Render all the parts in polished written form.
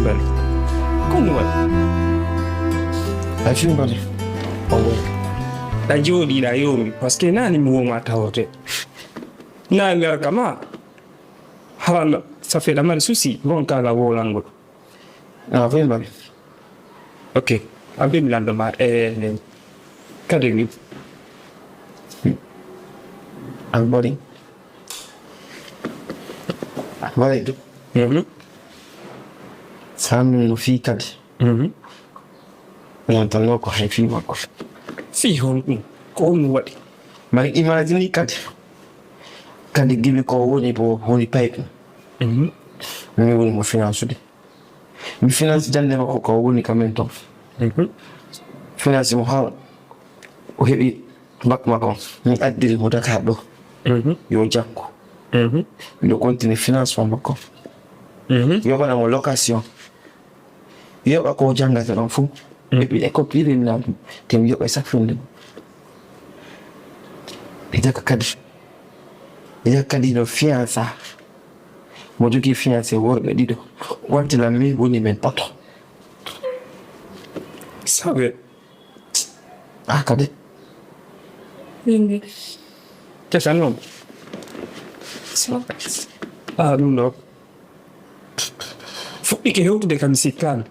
fimbali kono wa a fimbali da jodi da yomi parce que nani mo ma tawote na ngar kama hala ça fait la mal souci bon ka la wolango fimbali ok abim landoma kadegi body Sami no fi kadi yantanno ko hay fi makko fi hon ko no wadi mari imagine kadi gibi ko woni bo woni pipe mi woni mo finance de mi finance jande ko woni kamen to finance mo hawa o hebi bak makko mi addiri mo Dakar do yo jakko le continue finance makko yo bana mo location yo ko janga tan fu et puis ko pire na tem yo sa funde ida kadi no fiança mo jogi fiancé worbe dido wanti la mi woni men pato sabe kadi che sanno no fuɗɗi ke hewtude kam sikkan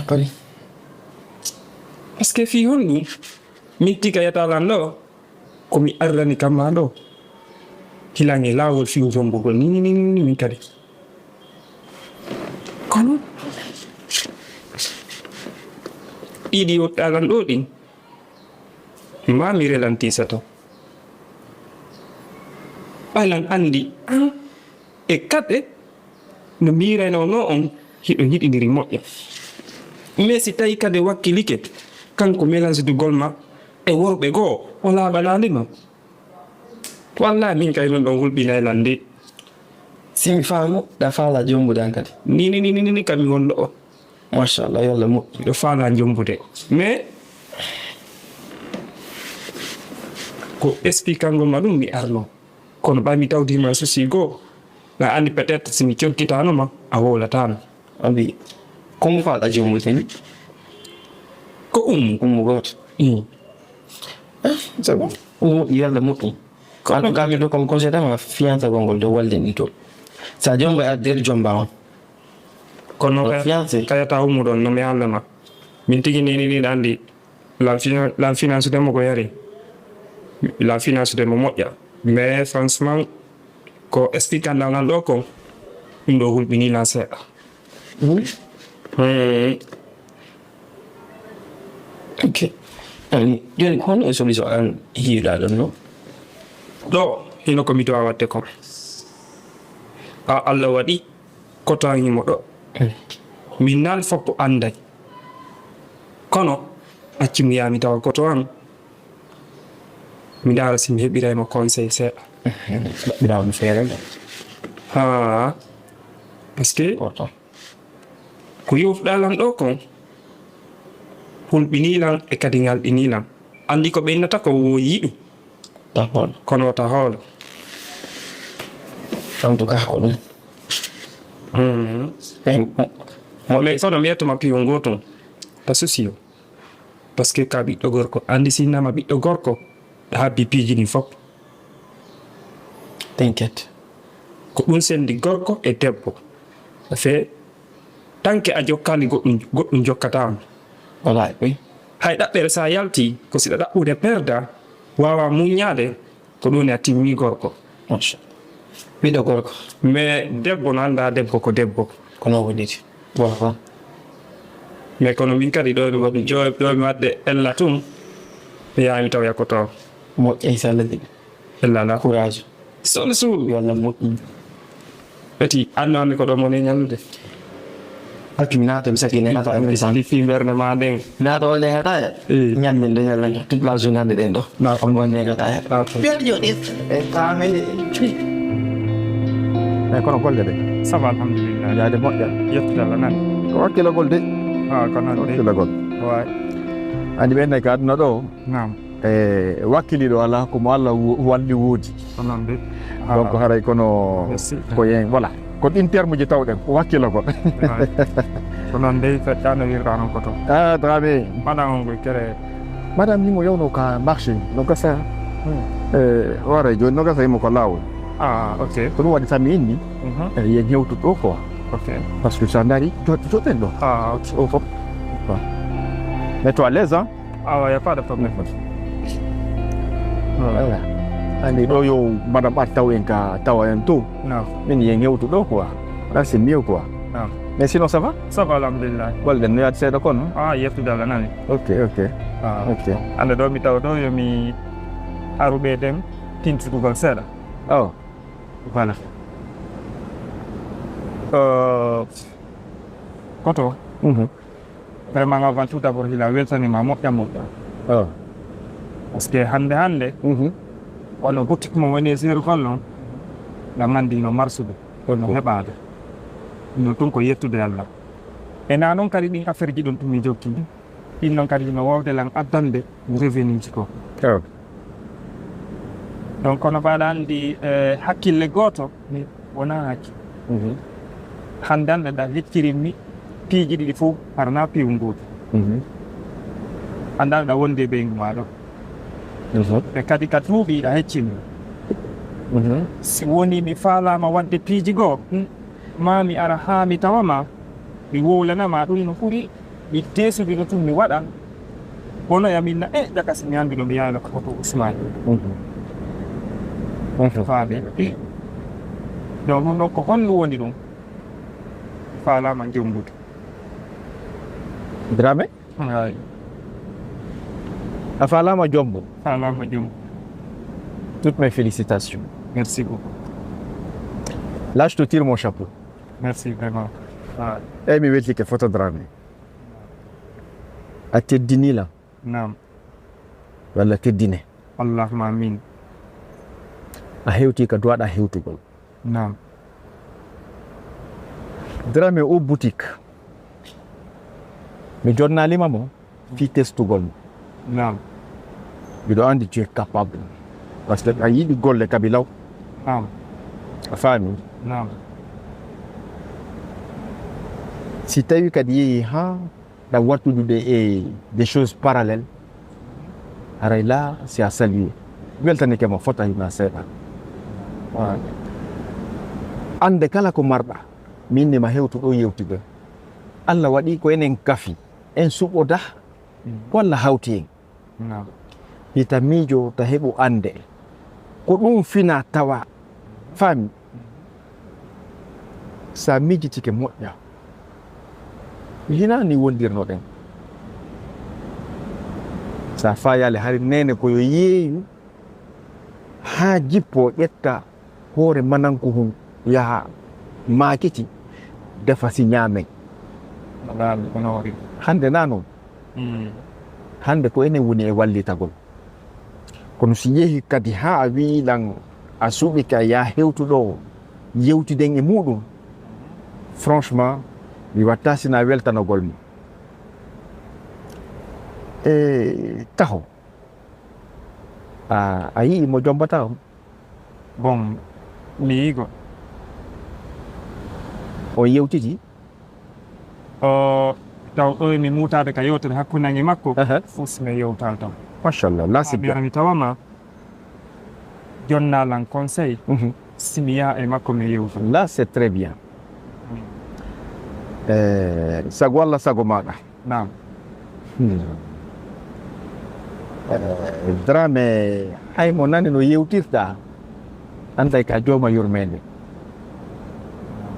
kadi par ce que fi hon ɗum min tika yatalan ɗo komi ardani kam ma ɗo hilange lawol fiu jombugol ni min kadi kono ɗiɗi yottalan ɗo ɗin mami relantisa to ɓaylan andi e kaɗe no mbirayno no on hiɗo yiɗidiri moƴƴa mais si tawi kadi wakkilike kanko mélange dugol ma e worɓe goo o laaɓanande ma wallahi min kay non ɗon hulɓinay lande simi faamu da faala jombudan kadi ni kami wonɗo o machallah yo Allah moƴƴi ɗo faala jombude mais ko expliquangol ma ɗum mi arno kono ɓami tawdima souci goo na andi peut-être simi conkitano a wowlatano abi komo faala jombuden ko ummu goto c'est bon yo Allah moƴƴi en tout cas mi ɗo comme conseil ma fiança gongol do walde ni to sa jombo e adder jomba on kono fiancé kayata ummuɗon no mi haalama min tigi ni andi la finance demo ko yari la finance demo moƴƴa mais franchement ko expliquant nan ɗo ko ɗum ɗo hulɓini lan seeɗa ok ani joni hono e solution an hiiɗa ɗon no ɗo hino komi dowa wadde kom Allah waɗi kotoanimo ɗo min nan foppo anday kono accimo yami tawa koto an mi dara simi heɓiraymo conseil seeɗa ɓirawno feere par ce que ko yofɗalan ɗo kon hulɓinilan e kadi ngalɗinilan andi ko ɓeynata ko yiɗu d'accord kono wata hoolo en tout cas ko ɗum mais sono mi yettoma piyon goton ta souci o par ce que ka ɓiɗɗo gorko andi sinnama ɓiɗɗo gorko ha bipiji ɗin fof t'inquiète ko ɗum sendi gorko e debbo fe tanke a jokkali goɗɗum jokkatama voilà oui hay ɗaɓɓere sa yalti ko siɗa ɗaɓɓude perda wawa muñade ko ɗum a timmi gorko ɓiɗɗo gorko mais debbo no anda debbo ko debbo kono woniti voilà mais kono min kadi ɗo mi wadde ella tum mi yami taw yakkoto moƴƴay sa ladi ella la courage sone suuɗu yo Allah moƴƴi ɓeti annande ko ɗo moni ñallude hakimi nato mi sakine di fi mberde ma nden nato o nehata ñammin ɗo ñalla toute la journée hande ɗen ɗo on won negata he ɓeɗo jooɗi e kamene eyi kono golle ɗe ça va alhamdulillah yaade moƴƴa yettude Allah nani ko wakkilagol de ko nan de wakkilagol way andi ɓenne ko aduna ɗo nam e wakkiliɗo ala komo Allah walli woodi non de donc haray kono merci ko yen voilà ko ɗin terme ji tawɗen ko wakkilo ko ko noon dey feƴƴano wirɗa noon ko to Dramé madame on koye kere madame ni mo yewno ka marché no gasa hoore joni no gasa yimo ko lawol ok ko ɗum waɗi tan mi inni yen hewtude ɗo quoi ok par ce que sa daari joɗɗen ɗo ok o fof mais to à l'aise hein y a pas de problème voilà andi ɗo yo madame art taw en ka tawa en to non min yen hewtude ɗo quoi là c'est mieux quoi non mais sinon ça va ça va alhamdulillah golɗen no yaade seeɗa kono yettude Allah nani ok ok ande ɗo mi tawa ɗo yomi aruɓe den tintutugol seeɗa oh voilà koto vraiment avant tout d'abord hila weltanima moƴƴam oh par ce que hande walla boutique mo woni e seeru kol noon ngam nandino marsude no heɓade no ɗum ko yettude Allah e na noon kadi ɗin affaire ji ɗum tumi jokki ɗin noon kadi no wawde lan addande revenu ji ko oh donc kono mbaɗa andi hakkille goto wona hakki hande hande ɗa heccirinmi piiji ɗiɗi fof harna piiw nguuɗo andano ɗa wondi e ɓeygu ma ɗo e kadi ka tuuɓi ɗa heccinmi si woni mi faalama wadde piiji goo ma mi ara ha mi tawama mi wowlanama ɗum no ɓuuri mi desudino tun mi waɗa bono yaminna ƴaka si mi andi ɗo mi yahno koto Ousmane faami donc ɗum ɗon ko honno woni ɗum faalama jombude Dramé ay a faalama jombo faalama jombu toutes mes félicitations merci beaucoup là je te tire mon chapeau merci vraiment eyyi mi weltike photo Dramé a teddini la nam walla teddine allahuma amin a hewti ka duwaɗa hewtugol nam Dramé o boutique mi jonnalima mo fi testugol mo nam mbiɗo andi tu es capable par ce que a yiɗi golle kabi law nam a faami nam si tawi kadi yeehi ha ɗam wattudude e des choses parallèles haray là c'est à saluer weltanike mo fota hima seeɗa ande kala ko marɗa minne ma hewtuɗo yewtude Allah waɗi ko enen kafi en suɓoda walla hawti en nam hita miijo ta heɓu ande ko ɗum fina tawa faami sa miijitike moƴƴa hinani wondirnoɗen sa fayale hari nene koyo yeeyu ha jippo ƴetta hoore mananko hum yaha makiti defa si ñaamen kono wari hande na noon hande ko enen woni e wallitagol kono si yeehi kadi ha a wiilan a suuɓi ka ya hewtuɗo yewtiden e muɗum franchement mi watta sina weltanogol mi e taho a yii mo jombata o bon mi yiigo o yewtiti taw ɗo mi mutade ka yewtere hakkunange makko fof simi yewtal tan machallah là c'est mi bien ara mi tawama jonnalan conseil simi yaha e makko mi yewta là c'est très bien sago Allah sago maɗa nam Dramé hay mo nani no yewtirta anday ka jooma yurmede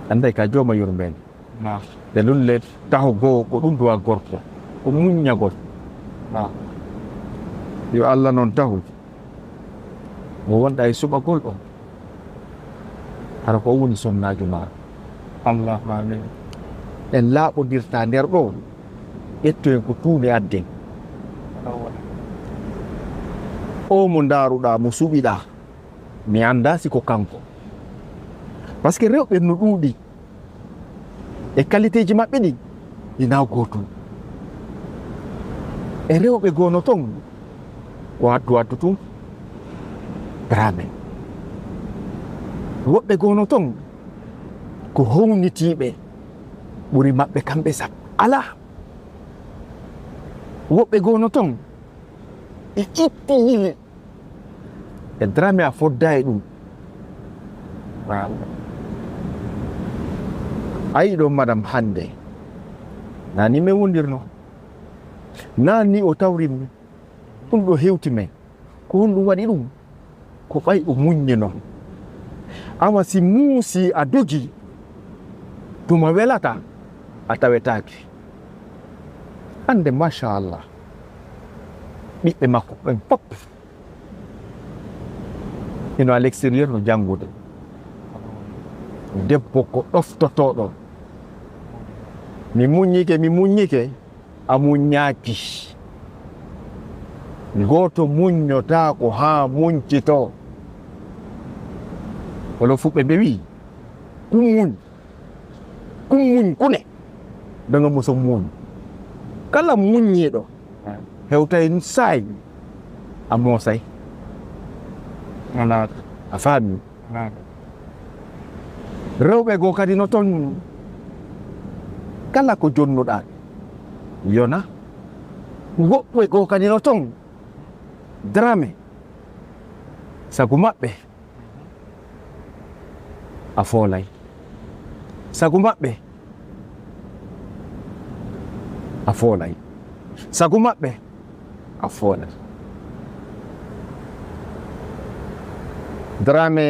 anday ka jooma yurmede nam de ɗum le taho goo ko ɗum duwa gorko ko muññagol yo Allah noon tahu mo wonɗa e suɓagol ɗon hara ko woni sonnajo maɗa allahuma amin en laaɓodirta nder ɗo ƴettoen ko tuuɓe adden o mo ndaaruɗa mo suɓiɗa mi anda siko kanko par ce que rewɓe no ɗuuɗi e qualité ji maɓɓe ɗi ina gootum e rewɓe goono ton ko addu tum Dramé woɓɓe goono ton ko hownitiiɓe ɓuri maɓɓe kamɓe sab ala woɓɓe goono ton e itti yile e Dramé a fodda e ɗum ayi ɗo madame hannde nani min wondirno nani o tawrimmi ɗum ɗo hewti men ko honɗum waɗi ɗum ko ɓay o muññino awa si muusi a dogi tuma welata a tawetaki hande machallah ɓiɓɓe makko ɓen pop ino à l'extérieur no janngude debbo ko ɗoftotoɗo mi muññike a muññaki goto muññota ko ha muñcito wala fuɓɓe ɓe wi kum muñ kune daga muso muñ kala muññiɗo hewtay saay a moosay a faami rewɓe goo kadi no toon kala ko jonnuɗa yona woɓɓe goo kadi no toon Dramé sagu maɓɓe a foolay sagu maɓɓe a foolay sagu maɓɓe a foolay Dramé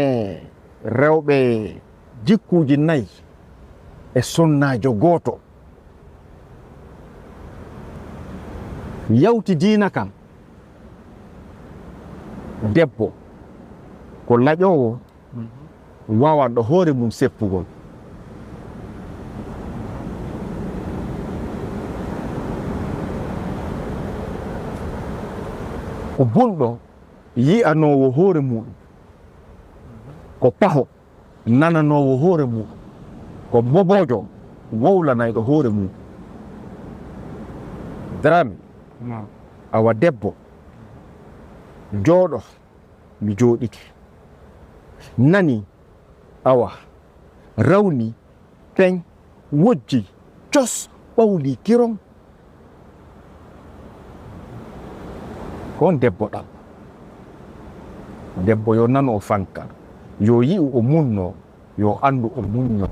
rewɓe jikkuji nayi e sonnajo gooto yawti diina kam debbo ko laƴowo wawanɗo hoore mum seppugol ko bunɗo yi'anowo hoore muɗum ko paho nananowo hoore muɗum ko bobojo wowlanayɗo hoore mum Dramé awa debbo jooɗo mi jooɗike nani awa rawni peñ wojji cos ɓawli kiron kon debbo ɗam debbo yo nano o fanka yo yi'u o munno yo andu o munno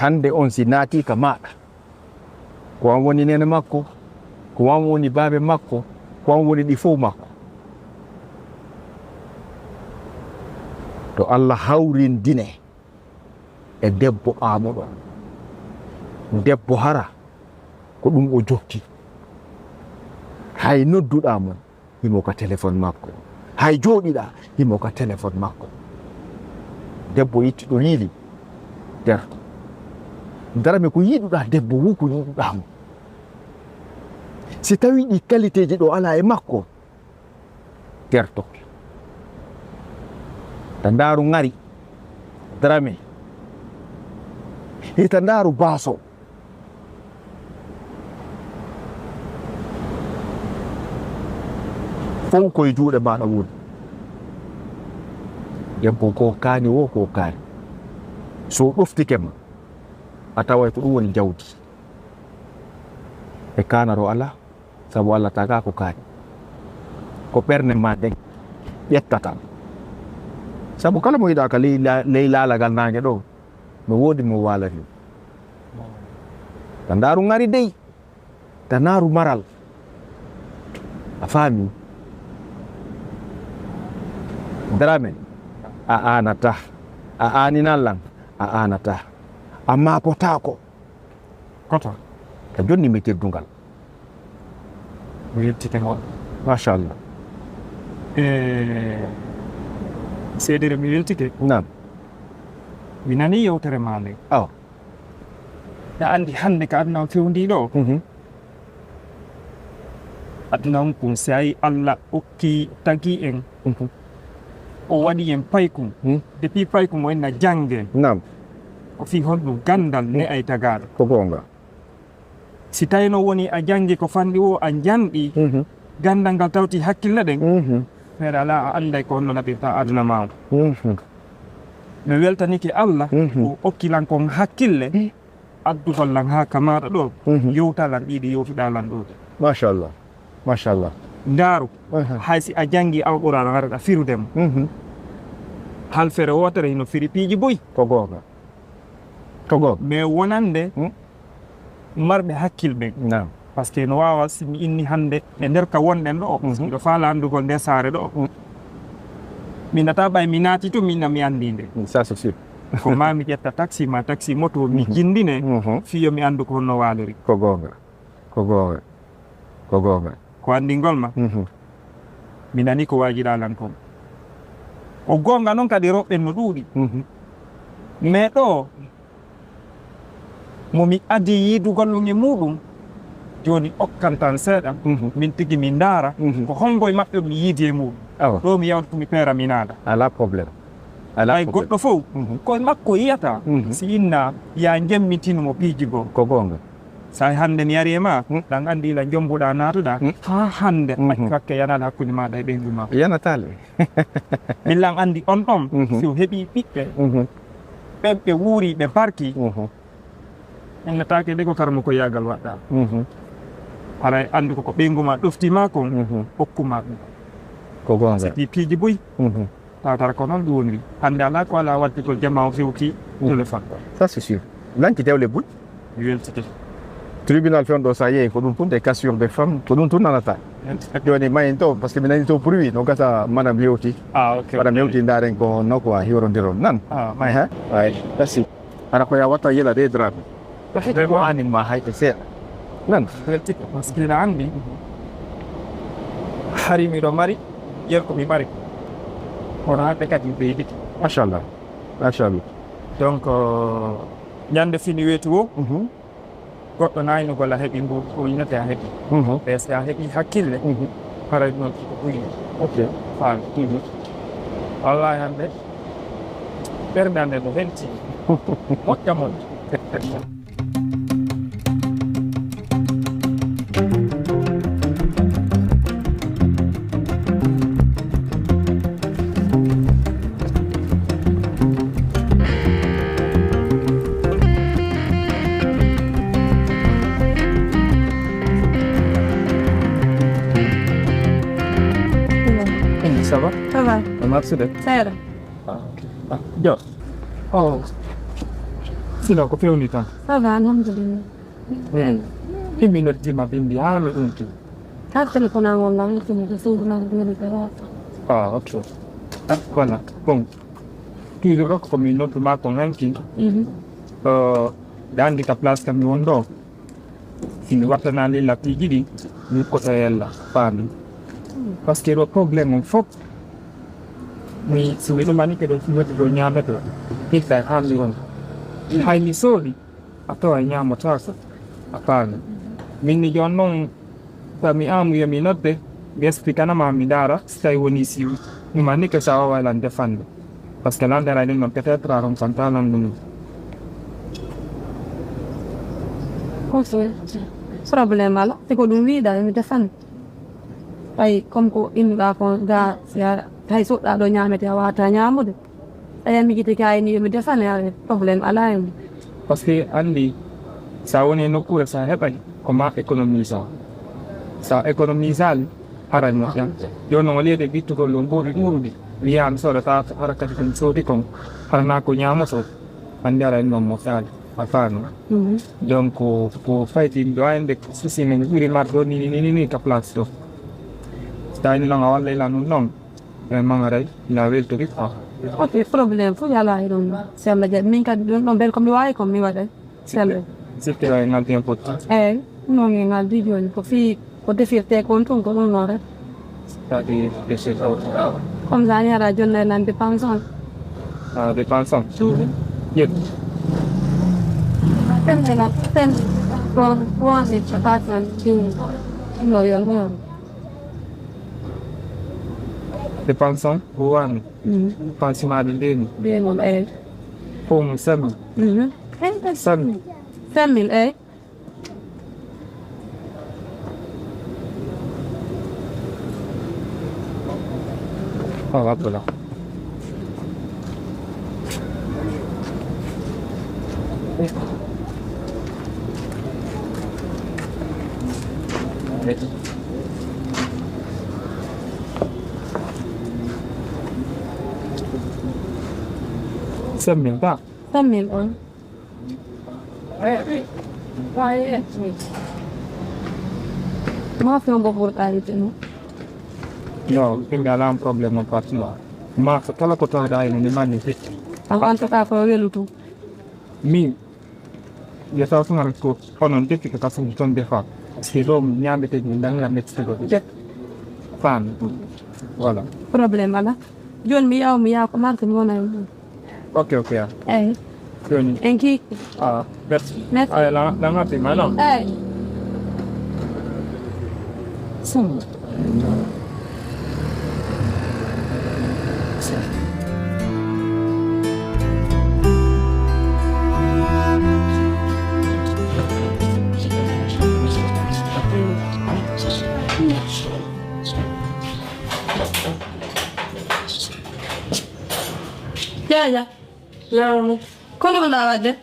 hande on si naati ka maɗa ko an woni nene makko ko an woni baabe makko ko an woni ɗi fof makko to Allah hawrindine e debbo amuɗo debbo hara ko ɗum o jokki hay nodduɗa mo himo ka téléphone makko hay jooɗiɗa himo ka téléphone makko debbo yitti ɗo hiili terto Dramé ko yiɗuɗa debbo wu ko yiɗuɗamo si tawi ɗi qualité ji ɗo ala e makko terto ta ndaaru ngari Dramé hita ndaaru baaso fof koye juuɗe maɗa woni debbo ko kaani wo ko kaani so ɗoftike ma a taway ko ɗum woni jawdi e kanaro ala sabu Allah taga ko kaani ko ɓernde ma nden ƴettata sabu kala mo yiɗa ka ley laalagal nange ɗo no woodi mo walani ta ndaaru ngari dey ta naaru maral a faami Dramé a anata a aninallan a anata amma potako koto ka jonni mi teddungal mi yettike mo machallah seedere mi weltike nam mi nani yewtere ma nde aw ya andi hande ka aduna fewndi ɗo aduna on kum sai Allah okki tagi en o waɗi en paykum depuis paykum o enna janggen nam o fi honɗum gandal ne ay tagaɗo ko gonga si tawino woni a jangi ko fanɗi o a janɗi gandal ngal tawti hakkille ɗen feere ala a anday ko honno naɓirta aduna ma mi weltanike Allah o okkilan kon hakkille addugol lan ha kamaɗa ɗo yewtalan ɗiɗi yewtuɗalan ɗo machallah machallah ndaaru hay si a janggi alquran araɗa firudemo halfere wotere hino firi piiji boyi ko gonga mais wonande marɓe hakkille ɓen nam par ce que no wawa simi inni hande e nder ka wonɗen ɗo ɗo faala andugol nde saare ɗo min nata ɓay mi naati to minna mi andi nde ça c'est sûr ko ma mi ƴetta taxi ma taxi moto mi jindine fiyo mi andu ko honno walori ko gonga ko gonga ko gonga ko andingol ma mi nani ko wajiɗalan kon o gonga noon kadi roɓɓen no ɗuuɗi mais ɗo momi adi yidugol ɗum e muɗum joni okkan tan seeɗa min tigi mi ndaara ko hongoye maɓɓe mi yiidi e muɗum ɗo mi yawta komi peera mi naada ala probléme ay goɗɗo fof koye makko yiyata si inna ya jemmitinomo piiji goo ko gonga sa hande mi yari e ma ɗan andi ila jombuɗa natuɗa ha hande hakke yanal hakkude maɗa e ɓeygu ma yanatale millan andi on ɗon si o heeɓi ɓiɓɓe ɓe wuuri ɓe parki innatake de ko karmo ko yagal waɗɗa haray andi koko ɓeygu ma ɗoftima kon hokkuma ɗum ko gonga sati piiji boyi tawtara ko noon ɗum woniri hande ala ko ala wadditol jama o fewti téléphone ça c'est sûr lanki dewle buy weltite tribunal fen ɗo sa yeehi ko ɗum tun des cassure des femmes ko ɗum tun nanata joni mayin to par ce que mi nani to bruit no gasa madame yewti madame yewti ndaren ko nokku a hiwrodiron nan may ha ay merci ana ko ya watta yela de drame ko anin ma hayte seeɗa nan weltite par ce que ina andi hari miɗo mari yer ko mi mari kono hande kadi ɓeyditi machallah machallah donc ñande fini weeti wo goɗɗo naynugol a heeɓi ngu ko yinete a heeɓi ɓe si a heeɓi hakkille haray noon ko ɓuyi ok faami wallahi hande ɓernde hande no welti moƴƴa moƴƴa ça va? Ça va. Merci de. Sera. Yo. Oh. Sila ko pewni tan. Ça va, alhamdulillah. Himɓe noddima bindi haala ɗum tu. Ka téléphone angol lam ko suudu nan ko ok. Voilà. Bon. Toujours ko min nodduma ko hanki. Nde andi ka place kam mi won ɗo. Simi wartanali lappiiji ɗi mi kota yella faami. Par ce que ɗo probléme on fof mi so miɗo manike ɗo fimete ɗo ñamete hikka haalli on hay mi sooɗi a tawa ñamotako a faami min ni jon noon so mi amuyo mi nodde mi expliquanama mi ndaara so tawi woni si mi manike sa wawa lan defande par ce que landera ɗum noon peut être a ron santanan ɗum probléme ala te ko ɗum wiiɗa mi defande ay comme ko innuɗa ko ga hay suɗɗa ɗo ñamete a wawata ñamude aya mi jiti kayni yomi defane a probléme ala hen par ce que andi sa woni nokkure sa heɓay ko ma économise sa économise ali haray moƴƴan joni noon waliyede ɓittugol ɗo ɓuuri ɗuurude wiyami soɗata hara kadi komi soodi kon harana ko ñamoto andi ara en noon moƴƴali a faami donc ko fayti ɗo hande souci men ɓuuri mar ɗo ni ka place ɗo tawni noon a walla ila ɗum noon magaray ina weltori ok probléme fof yala e ɗum si Allah jaɓi min kadi ɗum ɗon bel komi wawi komi mi waɗay selɓe surtout e ngaldi hen potti eyyi noon e ngaldi joni ko fi ko defirte kon tun ko ɗum noon rek kadi déchet comme ça ni ara jonna elan dépense on dépense on ƴet temtena tem kon wonde capatan ɗum no yon dépense on ko wani pensimaɗe ndeni mbiyenom eyyi fof mum sami sami 5000 eyyi o abdolah Sembling tak? Tamil on. Why? Maaf yang bobor kali itu. No, tinggal dalam problem apa semua. Mak kalau kau tahu dah ini mana sih? Aku antar apa lagi tu? Mi, ya tahu tu harus kau konon dia kita kasih hutan defa. Sebelum nyampe di dengan next level. Fan, voilà. Problem mana? Jual miau kemar tu mana? Okey okey ya. Johnny. Enki. Merci. Merci. Ay, lang natin mana? Semua. Ya. Lalu, kau nak ada?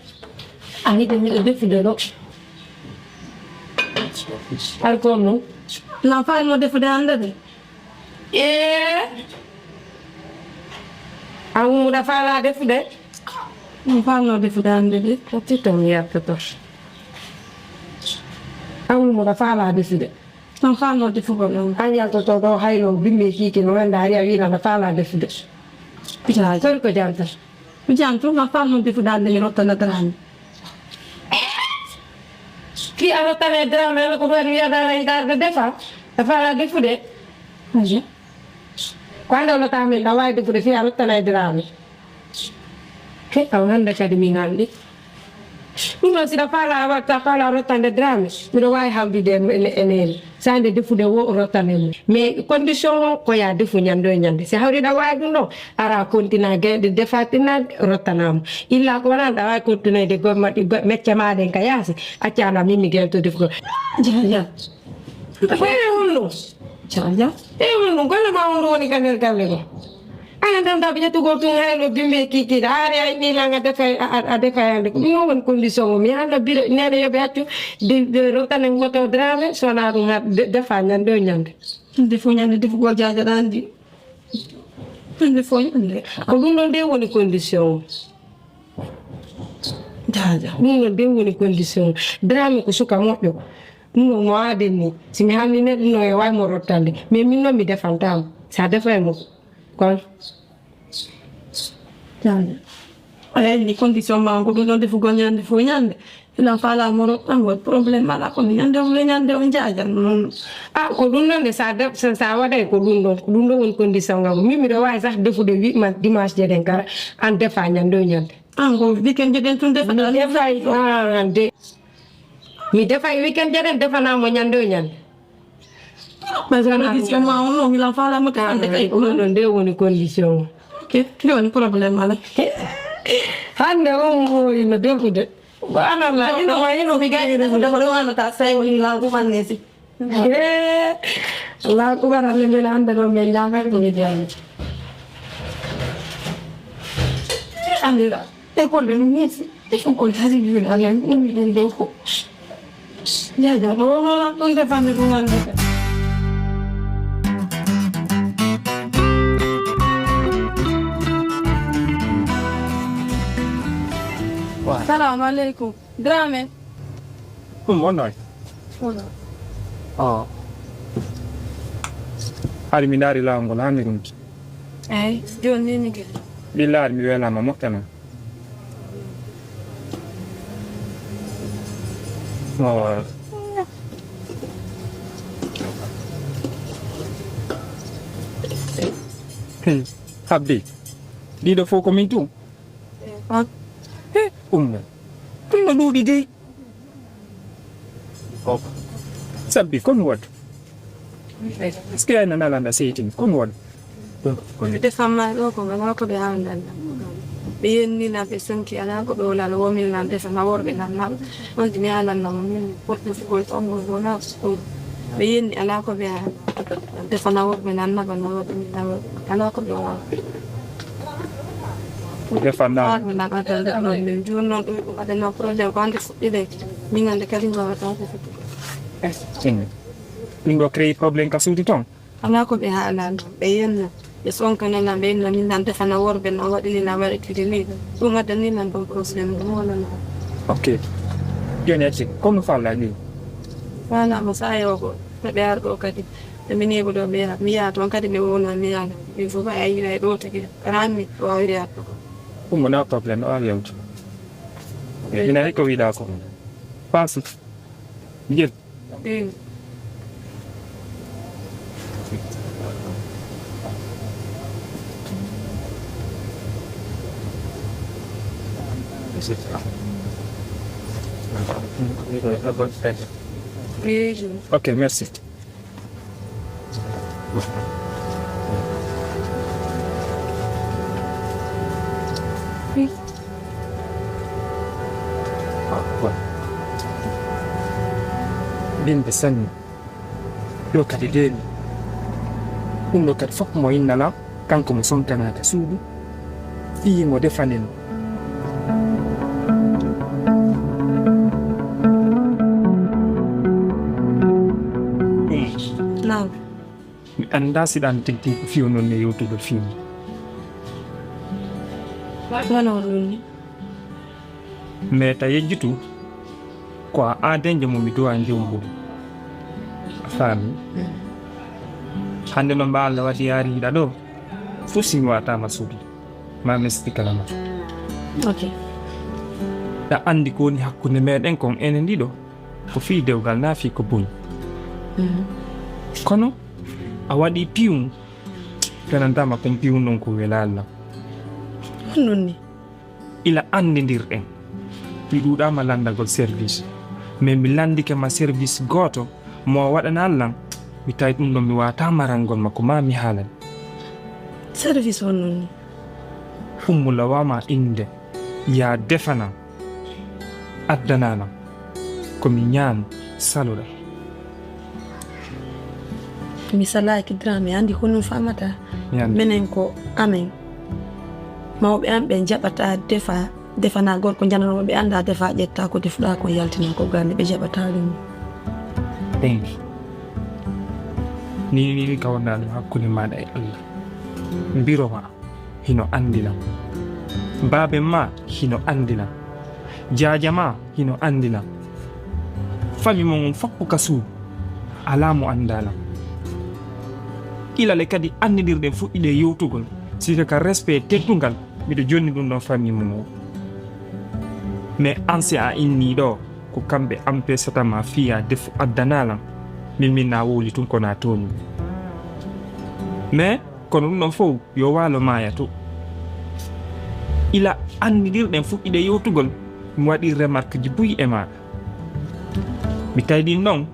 Ani dengan lebih fidelo. Alkohol no? Nampak no defu anda deh. Aku muda fala defu deh. Nampak no defu anda deh. Tapi tu ni apa tu? Aku muda fala defu deh. Nampak no defu kalau. Anya tu hai lo bimbi kiki no anda hari hari na fala defu deh. Bisa tu kau jangan. Jangan tu nampak no defu anda ni rota na terang. Ki arota na drama lo ko ri ada la idar defa. Fala defu deh. Aja. Quando lo tamme la vai defu deh arota na drama. Che awang da kadi mingaldi. Uno si da fala rota na drama. Pero wai hambi dem enel. Sande defu de wo rota na. Mais condition ko ya defu nyande. Se hawri da wai no ara kontina ge de defatina rota na. Illa ko na da wai kontina de go mecca ma den kayasi. Acana mimi ge to defu. Ja. Uno. Ja. Uno ko la ma uno ni kanel kale. Anda tak punya tu gotung hai lo bimbe kiki hari ini lang ada kaya ngomong kondisi umi anda bir ni ada ya beatu di rotan yang motor drama soalnya rungat defanya donyan defunya defu gua jajan di defunya kalau non dia woni kondisi jajan non dia woni kondisi drama ku suka moyo no mo ade ni simi hani ne no e wai mo rotande me mi no mi defantam sa defa mo kon jangan di kondisi mangko non defu nyande la fala moro ambo problem mala ko nyande on jajan ko dunno ne sa wada ko dunno won kondisi ngam mi do way sax defu de 8 man dimanche de denkara an defa nyande nyande ango weekend de tun defa ande mi defa weekend de defa na mo nyande nyande kondisi ma on mi la fala mo ta ande kay ko non de woni condition che non problema la hande o ina defu de bana la ino mi gani de ko wala ta sai woni la ko man nesi la ko bara le la ande do me la ga ni de ande la te ko le nesi te ko ta si vi la ni de ko ya no non te fanno con ande Assalamualaikum. Drame. Mana? Hari minari la ngola mi. Joni ni ke. Bilar mi wela ma moktana. Habdi. Di do fo komintu. Kung naluli di. Sabi, kunwad. Kaya nalala sa itin, kunwad. Ito sama ko ko behan dan. Biyen ni na pesan ki ala ko dola lo mi na desa na wor na na. On ni ala na mi porto ko on go na so. Biyen ni ala ko behan. Desa na wor na na ko no na ala ko dola. Defana. na kata da no juno do ada no projet ko ande ide mingande kali ngawata Min do créer problème ka sulti ton. ana ko be halan be yenna be son kana na be na min nan defana worbe no wadi na wari kidini ko ngada ni nan bon problem do wala na Ok. Joni ati comme falla ni. wala mo sayo ko be ar ko kadi be mini ko do be mi ya ton kadi be wona mi ya mi fo ba ayi na do te rami o iri ya Come na problème o yau. Ina ko wi da ko. Pass. Bien. Ok, merci. Bin besan lo kadi den lo kadi fok mo inala kanko mo sontana ta suudu fi mo defanen now mi anda sidan tinti ko fiyo non ne youtube film wala wala mais ta yejjitu ko a denje mo mi do an jombo fami hande no mballa wadi yari da do fusi wata masudi ma mestikala ma okay da andi ko ni hakkunde meden kon enen dido ko fi dewgal nafi ko bun kono a wadi pium tanantama kon pium non ko welalla nonni ila andidir en mi ɗuɗama landagol service mais mi landike ma service goto mo waɗana allan mi tawi ɗum ɗon mi wata marangol makko ma mi haalan service on nonni ummula wama inde ya defana addananam komi ñaan saloɗa mi salaki drame andi ko non famata Yande. menen ko amen mawɓe an ɓe jaɓata defana gorko jananoɓe ɓe anda defa ƴetta ko defuɗa ko yaltina ko gande ɓe jaɓata ɗum ɗen ni kawna ɗum hakkude maɗa e allah mbiroma hino andinam babe ma hino andinam jaja ma hino andinam fami mo on foppo ka suudu ala mo andalam ilale kadi annidirɗen fuɗɗiɗe yewtugol sika ka respect teddugal miɗo jonni ɗum ɗon fami mo mais ansi a inni ɗo ko kamɓe ampesatama fiya defu addanalam min na wowli tun kona toni mais kono ɗum ɗon fof yo walo maya to ila annidirɗen fuɗɗiɗe yewtugol mi waɗi remarque ji buyi e maɗa mi tawɗin noon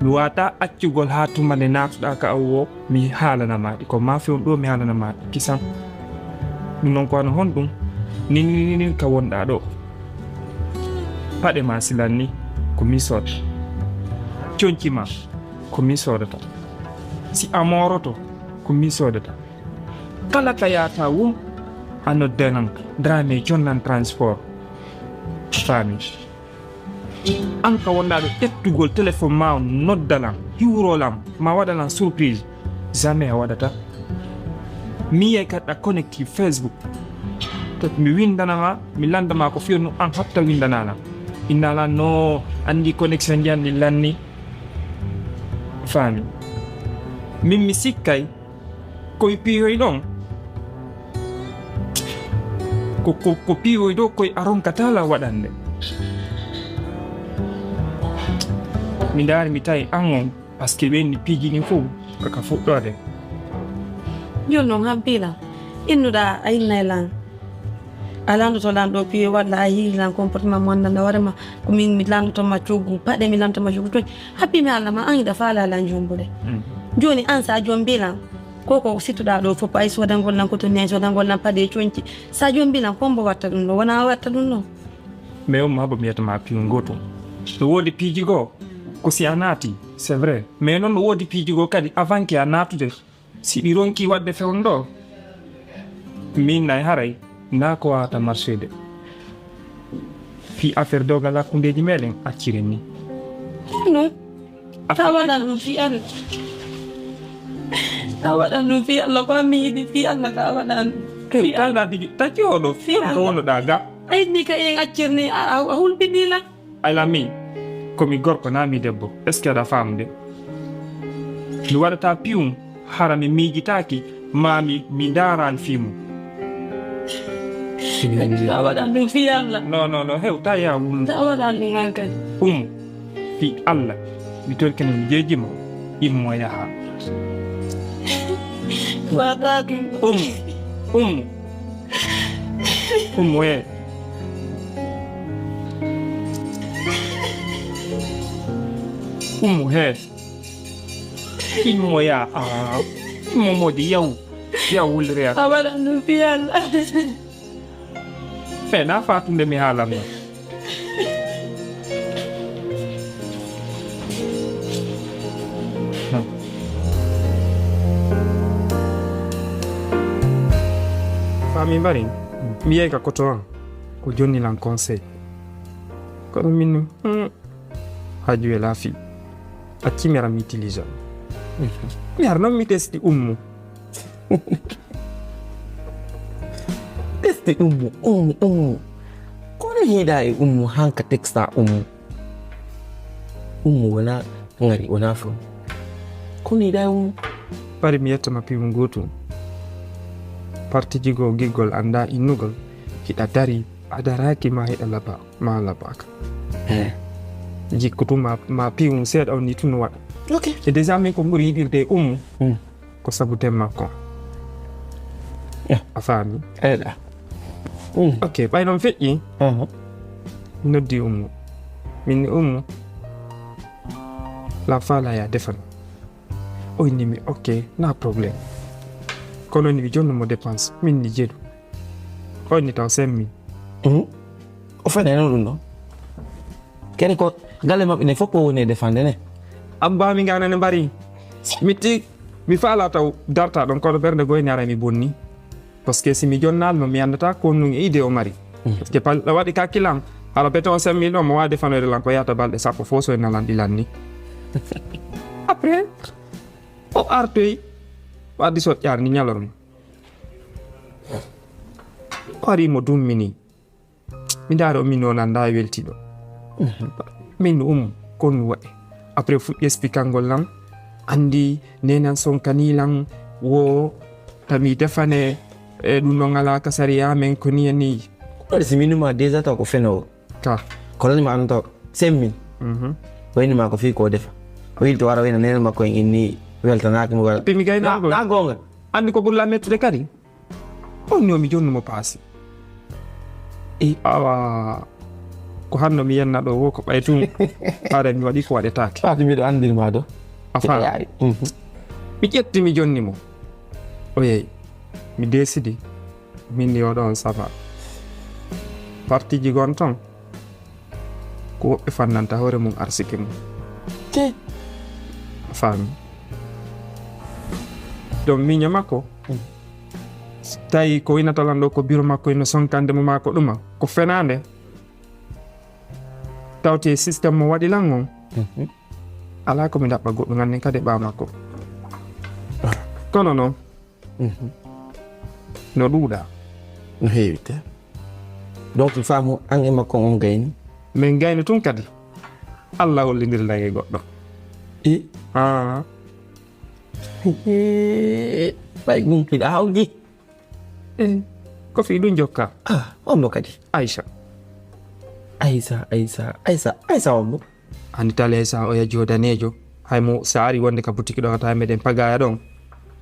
mi wata accugol ha tumande natuɗa ka awo mi haalanamaɗi ko ma fewn ɗo mi haalanamaɗi kisan ɗum noon ko ano hon ɗum ni ka wonɗa ɗo paɗe ma silanni ko mi soda coñci ma ko mi sodata si a moroto ko mi sodata kala ka yata wum a noddanan drame jonnan transport fami an ka wonɗaɗo ƴettugol téléphone ma noddalan hiwrolam ma waɗalan surprise jamais a waɗata mi yey kadi ɗa connecti facebook to mi windanama mi landama ko fiyonu an hatta windananam innala no andi connexion ndiyan ɗi lanni fami min mi sikkay koye piyoy ɗon ko piyoy ɗo koye aronkatala waɗande mi daari mi tawi an on par ce que ɓenni piiji ɗin fof kaka fuɗɗode joni noon habbila innuɗa a innay lan a landoto lanɗo piyo walla a yii lan comportement mo andanda warema komin mi landotoma coggu paɗe mi landotoma coggu toon habbimi allah ma an yiɗa faala lan jombude joni an sa jom bilan koko sittuɗa ɗo fof ay sodangol nan koto ne sodangol nan paɗe coñci sa jom bilan kombo watta ɗum ɗo wona watta ɗum ɗon mais on mabo mi yetama piyo goto ɗo woodi piiji goo ko si a naati c'est vrai mais noon ɗo woodi piiji goo kadi avant que a natude si ɗi ronki wadde fewn ɗo min nay haray nda ko wawata marché de fi affaire dogal hakkundeji meɗen acciren ni non ta waɗan ɗum fi Allah ta waɗan ɗum fi Allah ko mi yiɗi fi Allah ta waɗan fi Allah alɗaɗi taki oɗo to wonoɗa ga ayni ka en accirni a hulɓinila alami komi gorko na mi debbo est ce que aɗa famde mi waɗata piyum hara mi miijitaki mami mi daran fimu ta waɗan ɗum fi Allah non hewta ya ta waɗan ɗum hankadi fi Allah mi tolkene mi jejjimo immo yaha waɗaki ye he immo ya immo modi yaw wulre ta waɗan ɗum fi Allah fe na fatunde mi haalanno fami mbari mi yehi ka koto an ko jonnilan conseil kono min haju e laafi accimi ara mi utilise mi ar noon mi testi ummu testi ummu kono hiiɗa e ummu hanka texta ummu wona ngari wona fo kono hiiɗa e ummu bari mi yettama pimu gotum partiji go giggol anda innugol hiɗa dari a daraki ma hiɗa laba ma labaka jikkutu ma piwum seeɗa on ni tun no waɗa ok e déjà min ko ɓuri yiɗirde ummu ko sabu tem makko a faami eɗa ok ɓay noon feƴƴi mi noddi ummu min ni ummu la fala ya defan o innimi ok na probléme kono ni mi jonnumo dépense min ni jeeɗu o ni taw semmi o feneno ɗum ɗon kene ko galle maɓɓe ne fof ko woni e defande ne abbami ganane mbari mitti mi faala taw darta ɗon kono ɓerde goyni ara mi bonni par ce que si mi jonnalno mi andata ko num e idée o mari par ce que ɗa waɗi kakkilam hala bete on 5 000 mo wawi defanoyde lan ko yahata balɗe sappo fo so e nalan ɗilan ni après o artoyi waddi soƴƴar ni ñalormi o ari mo dummini mi daari o min noon anda weltiɗo min kon mi waɗi après fuɗɗi expliquangol lan andi nenan sonkanilan wo tami defane e ɗum ɗon ala kasariya men ko ni ni waɗi si minuma déjà taw ko fenowo ka kolonima anu taw 5 000 waynima ko fi ko defa o yilti wara wayna nenen makko en inni weltanaki mo waɗa pimi gaynagol na gonga andi ko ɓurla mettude kadi on ni o mi jonnumo paasi awa ko hanno mi yenna ɗo wo ko ɓay tum ara mi waɗi ko waɗetake fati mbiɗo andirma do a faam mi ƴetti mi jonni mo o yeeyi mi décidi min ni oɗo on sava partiji gon ton ko woɓɓe fannanta hoore mum arsiki mum a faami donc miño makko tawi ko winatalan ɗo ko bureau makko ino sonkande mo ma ko ɗuma ko fenande tawte systéme mo waɗi lan on ala komi daɓɓa goɗɗo gannen kadi ɓa makko kono noon no ɗuuɗa no heewite donc faamu an e makko on gayni min gayni tun kadi Allah hollidirlan e goɗɗo ɓay ɗum hiɗa hawji ko fi ɗum jokka onno kadi Aïcha onno andi tali Aïcha o ya jodanejo haymo sa ari wonde ka boutique ɗo hata meɗen pagaya ɗon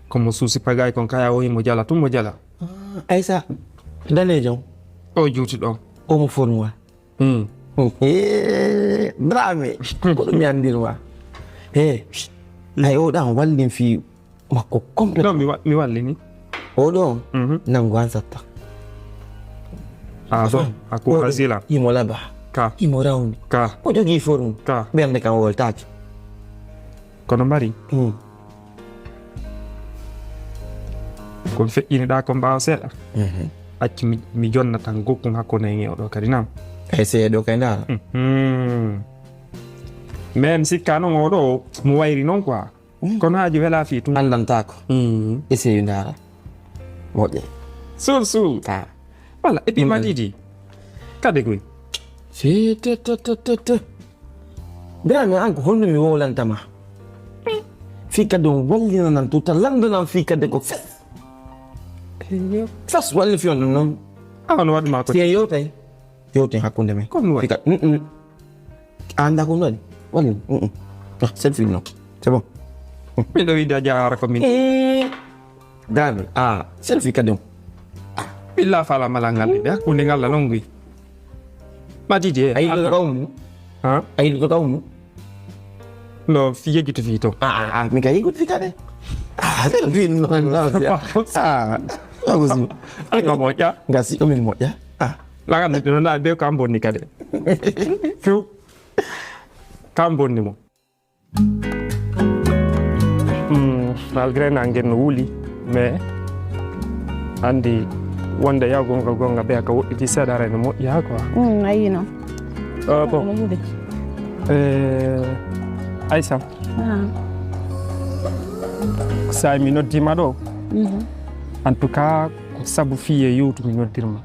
komo suusi pagay kon kaya o yimo jala tum mo jala Aïcha danejo o juuti ɗon omo fornuwa drame ko ɗum mi andirma ay o ɗan wallin fi makko complète non mi wallini o ɗon nangu an satta bon ako hasila imo laba ka imo rawni ka o jogui forme ka ɓernde kam woltaki kono mbari ko feƴƴiniɗa ko mbawa seeɗa acci mi jonna tan gokkun hakkunde e oɗo kadi nam ay sey ɗo kay ndaara mais sikka noon oɗo mo wayri noon quoi kono haji wela fi tum andantako essaye ndaara moƴƴe sul voilà et puis madidi kade koy fi te ndami an ko holno mi wowlantama fi kadi on wallinanan tuta landanan fi kadi ko fes walli fi on ɗum noon on waɗma ko si en yewten hakkunde men comme fi kadi anda ko waɗi walli sel fi non c'est bon miɗo wiide a jawara ko min dami sel fi kadi on billa fala mala ngal de hakkunde ngal la non gui madidi ayi ko kawmu ayi ko kawmu no fi yejjito fi to mi kay ko fi kadi sel fi non agosi ko moƴƴa gasi ɗo min moƴƴa lagande ɗo na be kam bonni kadi fiw kam bonni mo malgré nangen no wuuli mais andi wonde yawgol gonga ɓe ka woɗɗiti seeɗa ara no moƴƴa quoi ayi non bon Aïssa sa mi noddima ɗo en tout cas ko sabu fiye yewtu mi noddirma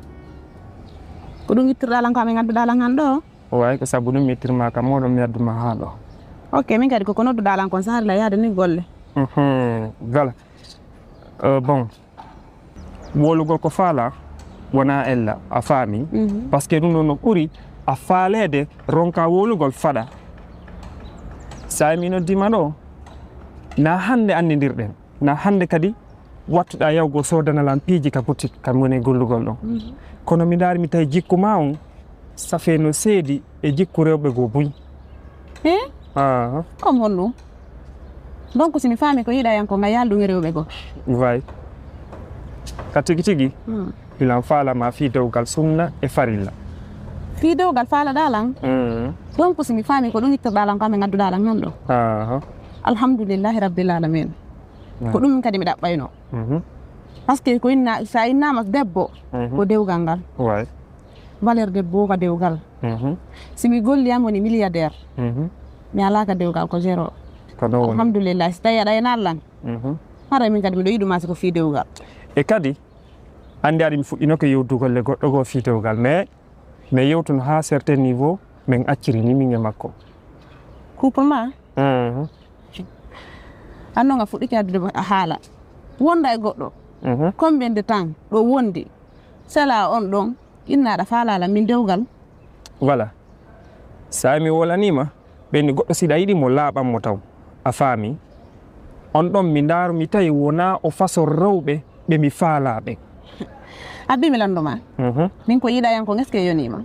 ko ɗum ittirɗalan ko amin gadduɗalan han ɗo way ko sabu ɗum mi ittirma kam moɗon mi adduma ha ɗo ok min kadi koko nodduɗalan kon saharila yaade ni golle voilà bon wolugol ko faala wona ella a faami par ce que ɗum ɗon no ɓuuri a faalede ronka wolugol faɗa sa mi noddima ɗo na hande andidirɗen na hande kadi wattuɗa yawgo sodanalan piiji ka boutique kam woni gollugol ɗon kono mi daari mi tawi jikku ma on safe no seedi e jikku rewɓe goo buy comme honɗum donc simi faami ko yiɗa yan ko ga yalɗum e rewɓe goo way ka tigi tigi ilan faalama fi dewgal sunna e farilla fi dewgal faalaɗalan donc simi faami ko ɗum ittirɗalan ko amin gadduɗalan han ɗo alhamdoulillahi rabbil alamina ko ɗum kadi mi ɗaɓɓayno par ce que ko sa innama debbo ko dewgal ngal valeur debbo ko dewgal simi golliyam woni milliardaire mi alaka dewgal ko zéro alhamdoulillahi so tawi aɗa hen allan hara min kadi miɗo yiɗuma siko fi dewgal e kadi andi aɗa mi fuɗɗinoke yewdugolle goɗɗo goo fi dewgal mais yewtuno ha certain niveau min acciri ni min e makko couple ma annoga fuɗɗiki addude haala wonda e goɗɗo combien de temps ɗo wondi sela on ɗon innaɗa faalala min dewgal voilà sa mi wolanima ɓenni goɗɗo siɗa yiɗimo laaɓanmo taw a faami on ɗon mi ndaaru mi tawi wona o façon rewɓe ɓe mi faalaɓe abbi mi landuma min ko yiɗa yan ko geske yonima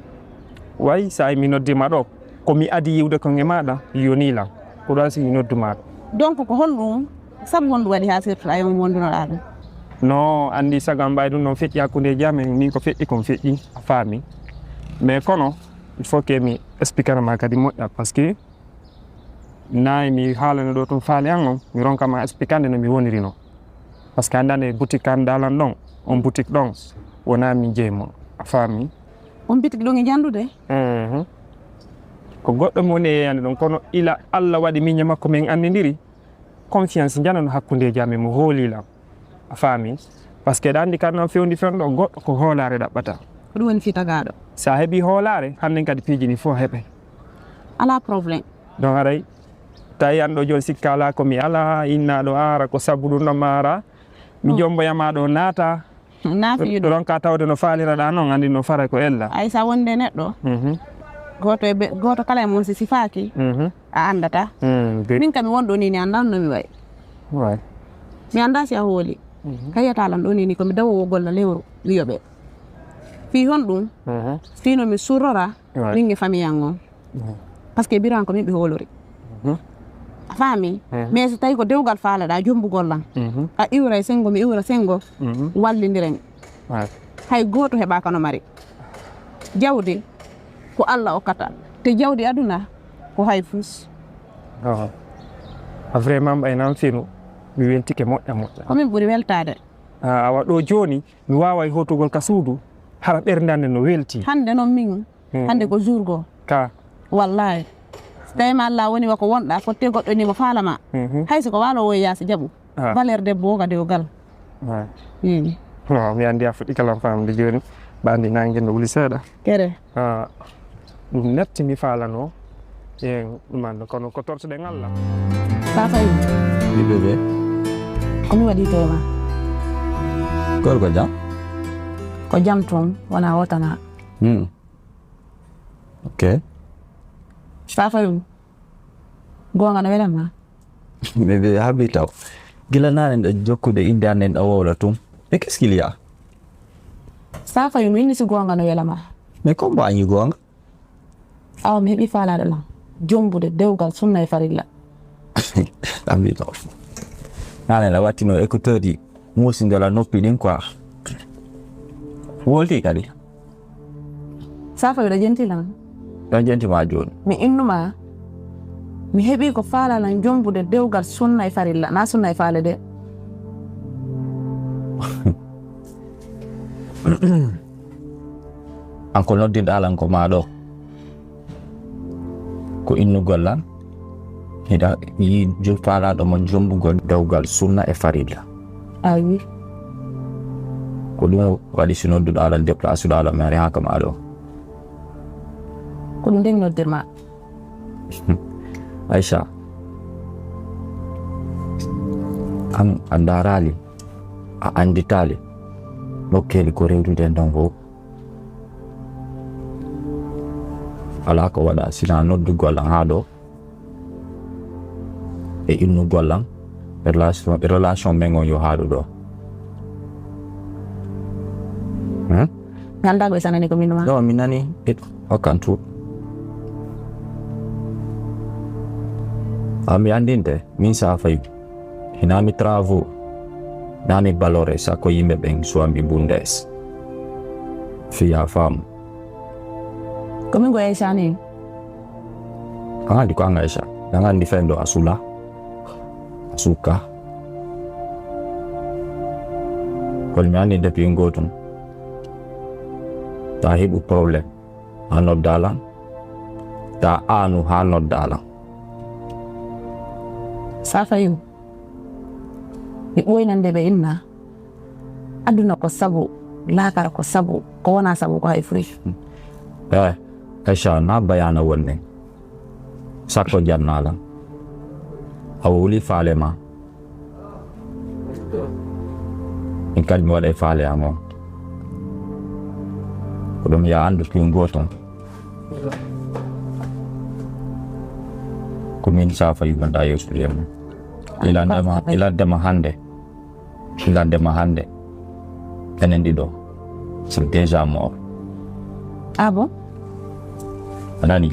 way sa mi noddima ɗo komi adi yiwde kon e maɗa yonilam ko ɗa si mi noddumaɗo donc ko honɗum sabu honɗum waɗi ha sirtoɗa yomi wondunoɗa ɗum non andi sagam mbay ɗum noon feƴƴi hakkude jamen min ko feƴƴi kon feƴƴi a faami mais kono il faut que mi expliquanama kadi moƴƴa par ce que nayi mi haalano ɗo tum faali an on mi ronkama expliquande no mi wonirino par ce que andane boutique kan dalan ɗon on boutique ɗon wona mi jeeymo a faami on boutique ɗon e jandude ko goɗɗo mi woni e yeyande ɗon kono ila Allah waɗi miñe makko min andidiri confiance janano hakkudeji amen mo hoolilam a faami par ce que ɗa andi kadi noon fewndi fewndo goɗɗo ko hoolare ɗaɓɓata ko ɗum woni fi tagaɗo sa heeɓi hoolare hannden kadi piiji ni fof heeɓe ala probléme donc aray tawi an ɗo joni sikka ala komi ala innaɗo ara ko sabu ɗum ɗon maara mi jomboyama ɗo naata naafiɗo ɗon ka tawde no faaliraɗa noon andi no fara ko ella ay sa wonde neɗɗo goto kala e mon si sifaki a andata min kam mi wonɗo ni andan no mi way mi anda si a hooli kayiyatalan ɗo ni komi dawowo golla lewru wiyoɓe fi hon ɗum fino mi surrora min e famille an on par ce que biran ko min ɓe hoolori a faami mais so tawi ko dewgal faalaɗa jombu gollan a iwra e sengo mi iwra sengo wallidiren hay goto heɓa kano mari jawdi ko Allah okkata te jawdi aduna ko hay fus vraiment ɓaynan finu mi weltike moƴƴa komin ɓuuri weltade awa ɗo joni mi wawai hotugol ka suudu hara ɓerdande no welti hande noon min hande ko jour goo ka wallahi so tawima Allah woni wako wonɗa fotte goɗɗo nimo faalama hayso ko walo woye yaasi jaaɓu valeur debbo o kadi o gal no mi andi a fuɗɗi kala famde joni ɓandi nangue no wuli seeɗa kere ɗum netti mi falano e ɗumande kono ko tortoɗe ngalla sa fayi bébé komi waɗi tema gorko jam ko jam toon wona wotana ok sa fayi gonga no welama bébé habi taw gila nane ɗo jokkude inde annen ɗo wowla tum mais qu'est ce qu'il y a sa fayi mi inni si gonga no welama mais comme mbañi gonga awa mi heeɓi faalaɗo lam jombude dewgal sunna e farilla habi taw nane la wattino écouteur ɗi musidola noppi ɗin quoi wolti kadi sa fayi ɗo jentilan ɗon jentima joni mi innuma mi heeɓi ko faalalan jombude dewgal sunna e farilla na sunna e faale de anko noddinɗo alan ko maɗo ko innugol lan hiɗa yi faalaɗo mo jombugol dewgal sunna e farilla awi ko ɗum waɗi si nodduɗo alan déplace ɗo alan mari ha ka maɗo ko ɗum ndeng noddirma Aisha an a darali a anditali nokkeli ko rewdude ndon fof ala ko waɗa sina noddugol an ha ɗo e innugol an relation men on yo haɗu ɗo mi anda ko sanani ko minuma ɗo mi nani hokkan tu mi andinte min sa fayi hinami travaux nami balore sakko yimɓe ɓen suwambi bundes fiya faamu komin go Aishani an andi ko an Aisha an andi fen ɗo a sula a sukka kono mi andi depuis gotum ta heɓu probléme ha noddalan ta anu ha noddalan sa fayi mi ɓoynande ɓe inna aduna ko sabu laakara ko sabu ko wona sabu ko hay furi Aisha na bayana wonne sakko jannalan awo wuli faale ma min kadi mi waɗa e faale am on ko ɗum ya andu kin goton ko min safa yuganda yesude mum ilandema hande enen ɗiɗo c'est déjà mort ah bon anani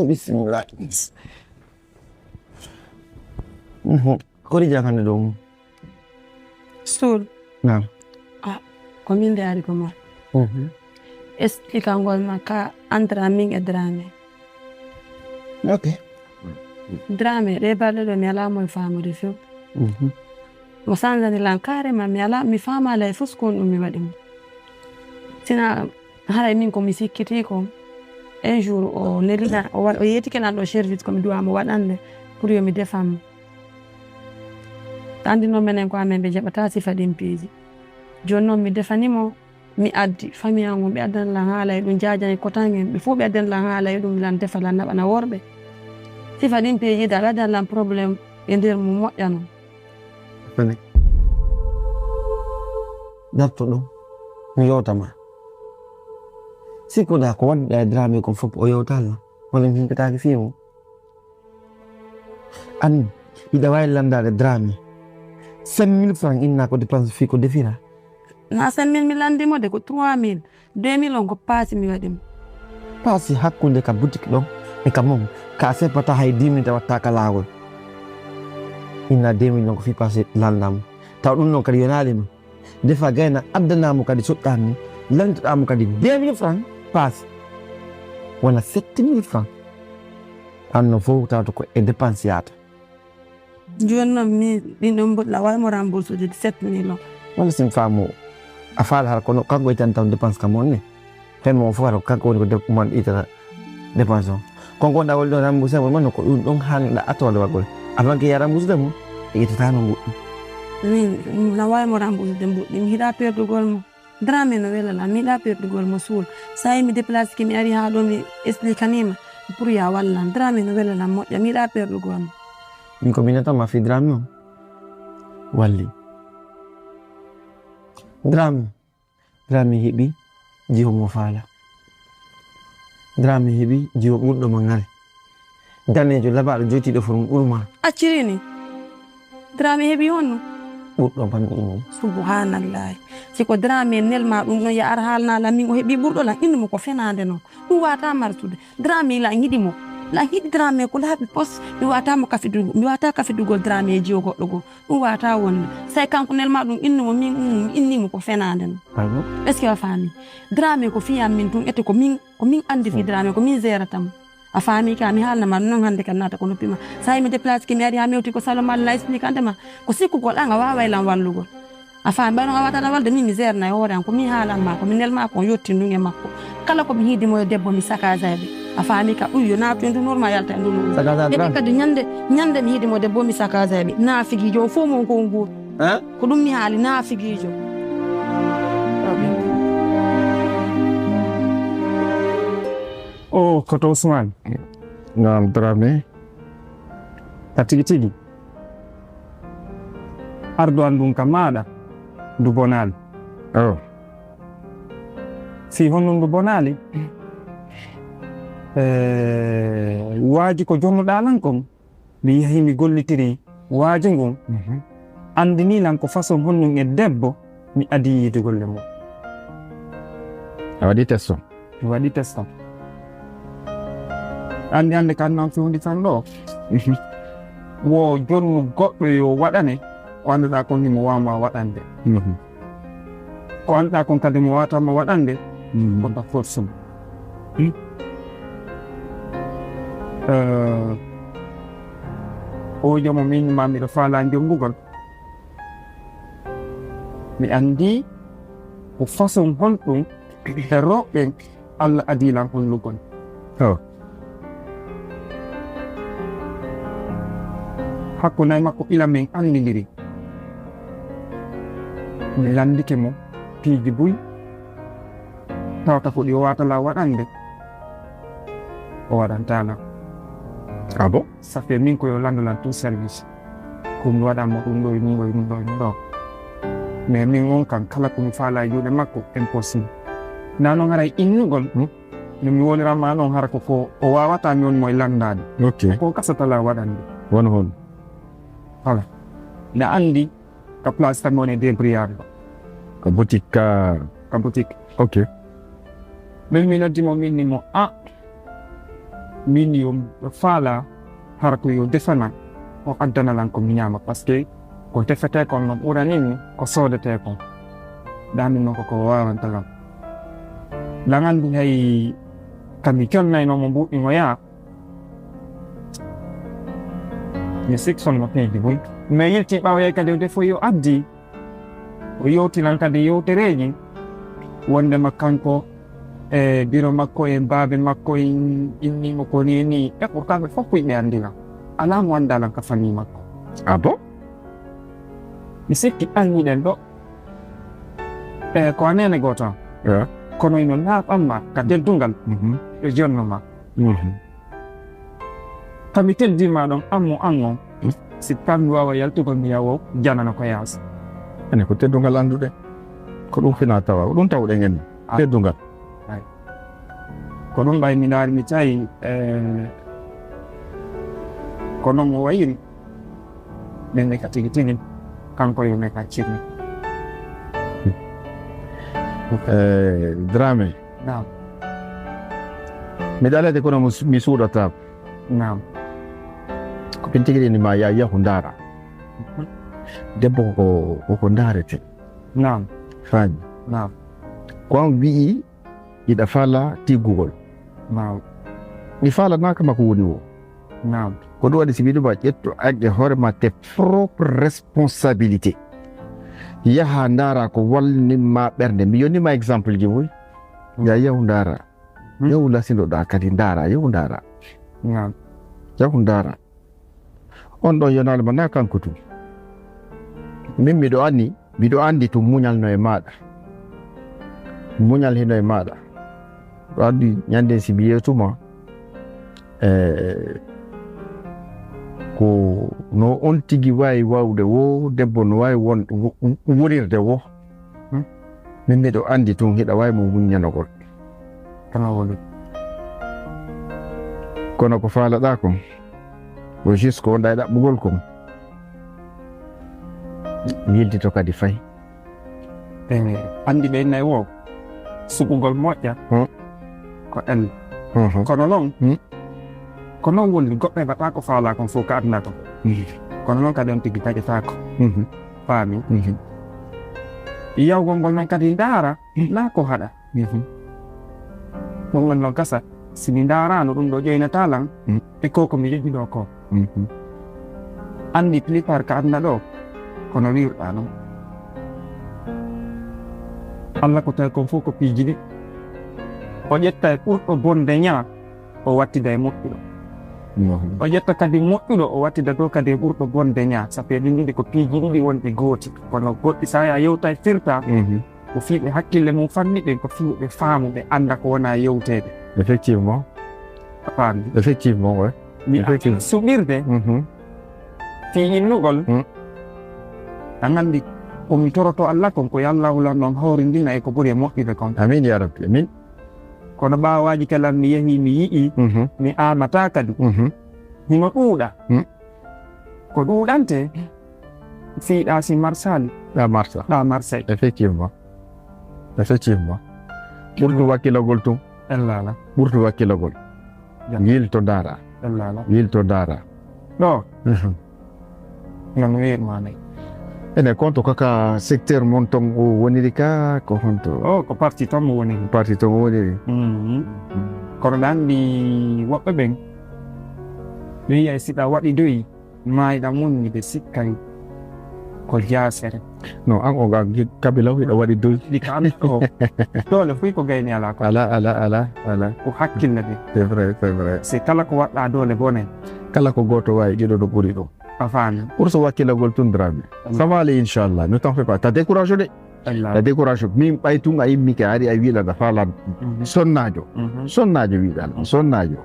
bismillah ko di jangan dong Sul nah ko min de ari ko mo explica ngol ma ka entre amin e Dramé ok Dramé de balle do mi ala mo famude few mo sanzani lan carrément mi ala mi fama la fus kon mi wadi mo sina haray min ko mi sikkiti ko un jour o nelina o yeti kenan ɗo service komi duwamo waɗande pour yo mi defam andino menen ko amen ɓe jaɓata sifa ɗin piiji joni noon mi defanimo mi addi famille am ɓe addan lan haala e ɗum jajani kotangen ɓe fof ɓe addan lan haala e ɗum lan defa lan naɓana worɓe sifa ɗin piiji da addan lan probléme e nder mo moƴƴano datto ɗum mi yewtama sikku da ko wonɗa Dramé ko fof o yewtalla walla mi hinkataki fiimo an ida wawi landade Dramé 5000 francs inna ko dépense fi ko defira na 5000 mi landimo de ko 3000 2000 on ko paasi mi waɗimo paasi hakkude ka boutique ɗon e ka mom ka seppata hay 10 minutes watta ka lawol inna 2 million ko fi passé landam taw ɗum noon kadi yonaalima defa gayna addanamo kadi soɗɗanni lantoɗamo kadi 2000 francs passe wona 7000 francs anno fof tawata ko e dépense yata joni noon mi ɗin ɗon mboɗɗa wawimo rembourse ude 7000 o walla sin faamo a faala hara kono kanko ittan taw dépense kam on ne hen mo fof hara kanko woni ko mon itata dépense o kon gonɗa woli ɗon rembourse mo manno ko ɗum ɗon hanɗa attode waggol avant que ya rembourse de mo e ittatano goɗɗum min na wawimo rembourse de mboɗɗi mi hiiɗa perdugol mo drame no welala mi yiɗa perdugol mo suul sa yi mi déplace ki mi ari ha ɗo mi explicanima pour ya wallan drame no welala moƴƴa mi yiɗa perdugol mo min ko minatama fi drame o walli drame heeɓi jiho mo faala drame heeɓi jiho ɓurɗo mo ngare danejo labaɗo joytiɗo for ɓurma accirini drame heeɓi honno ɓurɗo banɗi subhanallahi siko drame nelma ɗum ɗon ya ar haalnala min o heeɓi ɓurɗo lan innimo ko fenade noon ɗum wata martude drame lan yiɗimo lan hiɗi drame ko laaɓi pos mi wata kafidugol drame jiyo goɗɗo goo ɗum wata wonde say kanko nelma ɗum innimo min mi innimo ko fenade noon est ce que a faami drame ko fiyam min tun ete ko min andi fi drame ko min gératamo a faami ka mi haalnama noon hande kan nata ko noppima sa yi mi déplace ki mi ari ha mewti ko saloma Allah explique andema ko sikkugol an a waway lan wallugol a faami ɓayno a watata walde min mi gérna e hoore an ko min haalanma ko mi nelma ko yetti ndun e makko kala ko mi hiidimo e debbo mi sakajaɓe a faami ka yo naatu e ndu normal yalta e ndu eɓi kadi ñande mi hiidimo debbo mi sakajaɓe naafigijo o fof mon ko nguur ko ɗum mi haali naafigijo o koto Ousmane Naam Dramé. ka tigi tigi ardo andun ka maɗa ndu bonali Oh. si honno ndu bonali waaji ko jonnuɗa lan kon mi yahi mi gollitiri waaji ngun andinilan ko façon honnum e debbo mi adi yiide golle mum A waɗi test o. mi waɗi testam andi hande kan noon fewndi tan ɗo wo jonnu goɗɗo yo waɗane ko annduɗa kon ni mo wawma waɗande ko annduɗa kon kadi mo watama waɗande wonta force o jomo min ma miɗo faala jonngugol mi andi ko façon honɗum e roɓɓe Allah adilan hollugol Oh. hakkunay makko ila min andidiri mi landike mo piiji buy tawta ko ɗi o watala waɗande o waɗantala Ah bon? ça fait min koyo landolan tout service ko mi waɗanmo ɗum ɗo e ɗum ɗo e ɗum ɗo e ɗum ɗo mais min on kam kala komi faala e juuɗe makko impossible na noon haray innugol no mi woniranma noon hara ko o wawata mi wonimo e landade Ok. ko kasatala waɗande Won hon. voilà ne andi ka place tan woni débrouillard Ko boutique ka. ka boutique Ok. min mi noddimo min ni mo min yo faala hara ko yo defana o addanalan ko mi ñaama par ce que ko defete kon no ɓuranimi ko sodete kon ɗamin noon koko wawantalam lan andi hay kami kelnaynomo mbuɗɗimo yaa mi sikson peeji boy mais yilti ɓawoye kadi o defo yo addi o yewtinan kadi yewtereji wondema kanko e biro makko e baabe makko innimo ko ni e ko kamɓe fof ɓe andina ala mo andalan ka famille makko Ah bon? mi sikki anniɗen ɗo e ko anene goto an Yeah. kono ino laaɓanma ka teddungal e jonnoma kami teddima ɗon ammo an on si kammi wawa yaltugol mi yawo janana ko yaasa Ene ko teddungal anduɗe. Ko ɗum fina tawa. Ɗum tawɗen en. Teddungal. ko ɗum ɓay mi laari mi tawi ko noon mo wayiri ɓenne ka tigi tigi kanko yo meka cirni Dramé. nam Miɗa alade kono mi suuɗata. nam Ko pin tigi ni ma ya yahu ndara. debbo ko ndarete Naam. faami Naam. ko an wi'i iɗa faala tiggugol Naam. mi faalanaka ma ko woni o Naam. ko ɗum waɗi so mbiɗuma ƴetto agge hoore ma tes propre responsabilité yaha ndaara ko wallinma ɓernde mi yonnima exemple ji moy ya yahu ndaara yahu lasinoɗa kadi ndaara yahu ndaara Naam. yahu ndaara on ɗon yonale ma na kanko tum min miɗo andi to muñal no e maɗa muñal hino e maɗa ɗo andi ñande si mi yeytuma ko no on tigi wawi wawde wo debbo no wawi wonirde wo min miɗo andi tun hiɗa wawi mo muñanogol kono ko faalaɗa kon ko juste ko wonɗa e ɗaɓɓugol kon yildito kadi fayi Andi ɓe nayi wo suɓugol moƴƴa ko en kono noon ko noon woni goɗɗo heɓata ko faala kon fof ko aduna kon kono noon kadi on tigi taƴetako faami yawgol ngol men kadi ndaara na ko haɗa ɗum woni noon gasa simi ndaarano ɗum ɗo ƴeynata lan e ko komi yeɓiɗo ko andi plupart ko aduna ɗo kono wirɗa noon Allah ko tawi kon fof ko piiji ɗi o ƴetta e ɓurɗo bonde ñaa o wattida e moƴƴuɗo o ƴetta kadi moƴƴuɗo o wattida dow kadi e ɓurɗo bonde ñaa sabu eɗin ɗiɗi ko piiji ɗiɗi wonɗi gooti kono goɗɗi sa a yewta e firta ko fiiɓe hakkille mum fammiɗe ko fiiɓe faamu ɓe anda ko wona yewtede effectivement faami effectivement ouais mi suɓirde fi innugol an andi komi toroto Allah kon ko yallahula noon hawrindina e ko ɓuri e moƴƴude kon amin ya rabbi amin kono ɓawaji kalam mi yeehi mi yi'i mi amata kadi hino ɗuuɗa ko ɗuuɗante fiiɗa si marsali ɗa marsa ɗa Marseille effectivement ɓurdu wakkilagol tun ellala ɓurdu wakkilagol yilto ndaara ellala yilto ndaara ɗo non wirmanayi ene konto kaka secteur mon ton o woniri ka ko honto o ko parti tan mo woni parti to woniri kono ɗa andi woɓɓe ɓen ɓe yiya siɗa waɗi doyi mayiɗa munni ɓe sikkay ko jasere non an o ga kabilaw hiɗa waɗi doy ɗi ka anda o dole fuy ko gayni ala ko ala ko hakkille ɓe c'est vrai si kala ko waɗɗa dole bonen kala ko goto wawi ɗiɗo ɗo ɓuuri ɗum a faami ɓurso wakkilagol tun Dramé ça va aller inchallah ne t'en fais pas ta découragé de ta découragé min ɓay tun a yimmi ke ari a wiiɗaɗa faalan sonnajo wiiɗal sonnajo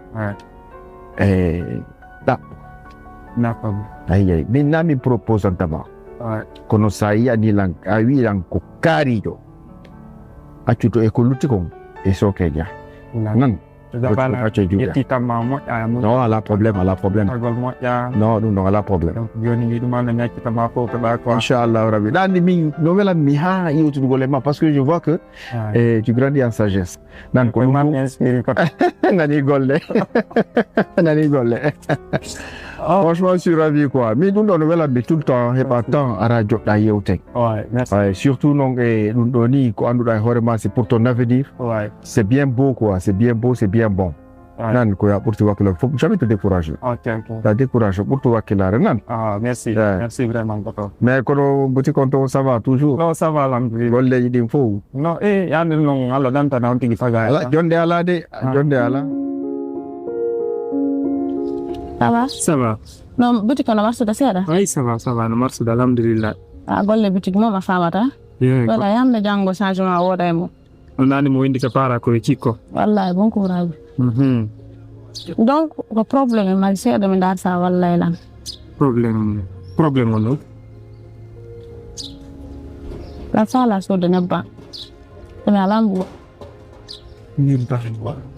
ɗaɓɓo nafam ayi min na min propose antama kono sa yiyanilan a wiilan ko kaarijo accuto e ko lutti kon e sokeja nan acco juuɗa yettitanma moƴƴa non ala probléme tagol moƴƴa non ɗum ɗon ala probléme donc joni mi ɗuma no ñaccitama fof keɓa quoi inchallahu rabbi ɗa andi min no welanmi ha yewtudugol e ma parce que je vois que tu grandis en sagesse nan ko mam inspire ko nani golle franchement je suis ravi quoi min ɗum ɗo no welanmi tout le temps heɓa temps ara joɗɗa yewten surtout noon e ɗum ɗo ni ko annduɗa e hoore ma c'est pour ton avenir c'est bien beau quoi c'est bien beau c'est bien bon nan ko ya ɓurti wakkilare faut jamais te décourager ta décourage ɓurtu wakkilare nan merci vraiment goto mais kono goti kon to ça va toujours non ça va alhamdulillah golleji ɗin fof non yande noon Allah dantana on tigi faga jonde ala de jonde ala Ça va? No boutique no marsuda seeɗa? Ay ça va no marsuda alhamdulillah. Golle boutique moom a famata? Wala yande janngo changement woda e mum. On nani mo windi ka para ko e cikko. Wallahi bon courage. Donc ko probléme mari seeɗa mi darta walla lan. Probléme on non. La sala so de nebba. Ko mi alambu. Nebba.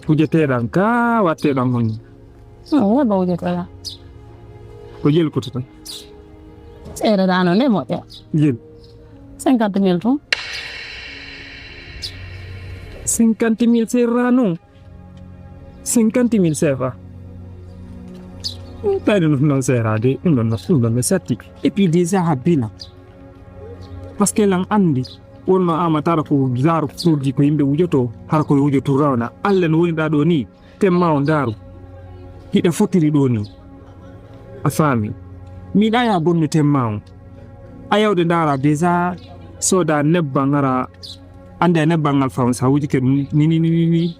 Kujeteɗan ka watteɗan hon. Weba wujetela. Ko jel kotota? Seeɗa dano nde moƴƴa. Jel 50 000 ton. 50 000 serrano. 50 000 CFA. tawi ɗum noon seerade ɗum ɗon no satti et puis déjà ha bila par ce que lan andi wonno amatara ko daaro produit ko yimɓe wujoto hara koye wujoto rawna allah no woni ɗa ɗo ni temma o daaru hiɗa fotiri ɗo ni a faami miɗa ya bonno temma o a yawde daara déjà soda nebban ngara ande a nebban ngal fam sa wuji ke ɗum ni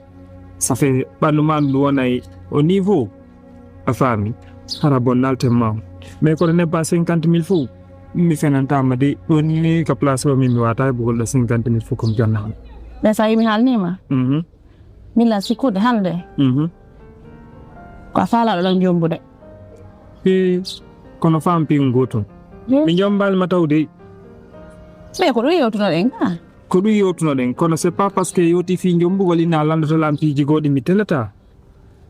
ça fait ɓandu ma ɗum wonay au niveau a faami hara bonnal temma o mais kono nebban 50 000 fof mi fenantama de ɗo ni ka place o min mi wata e bugol ɗo 50 000 fof kom jonnama ɓe sa yimi haalnima min la sikkude hande ko a faalaɗo ɗon jombude kono fam pin goton mi jombalma tawde ɓe ko ɗum yewtunoɗen ka ko ɗum yewtunoɗen kono c'est pas parce que yewti fi jombugol ina landoto lampiji goɗɗi mi telata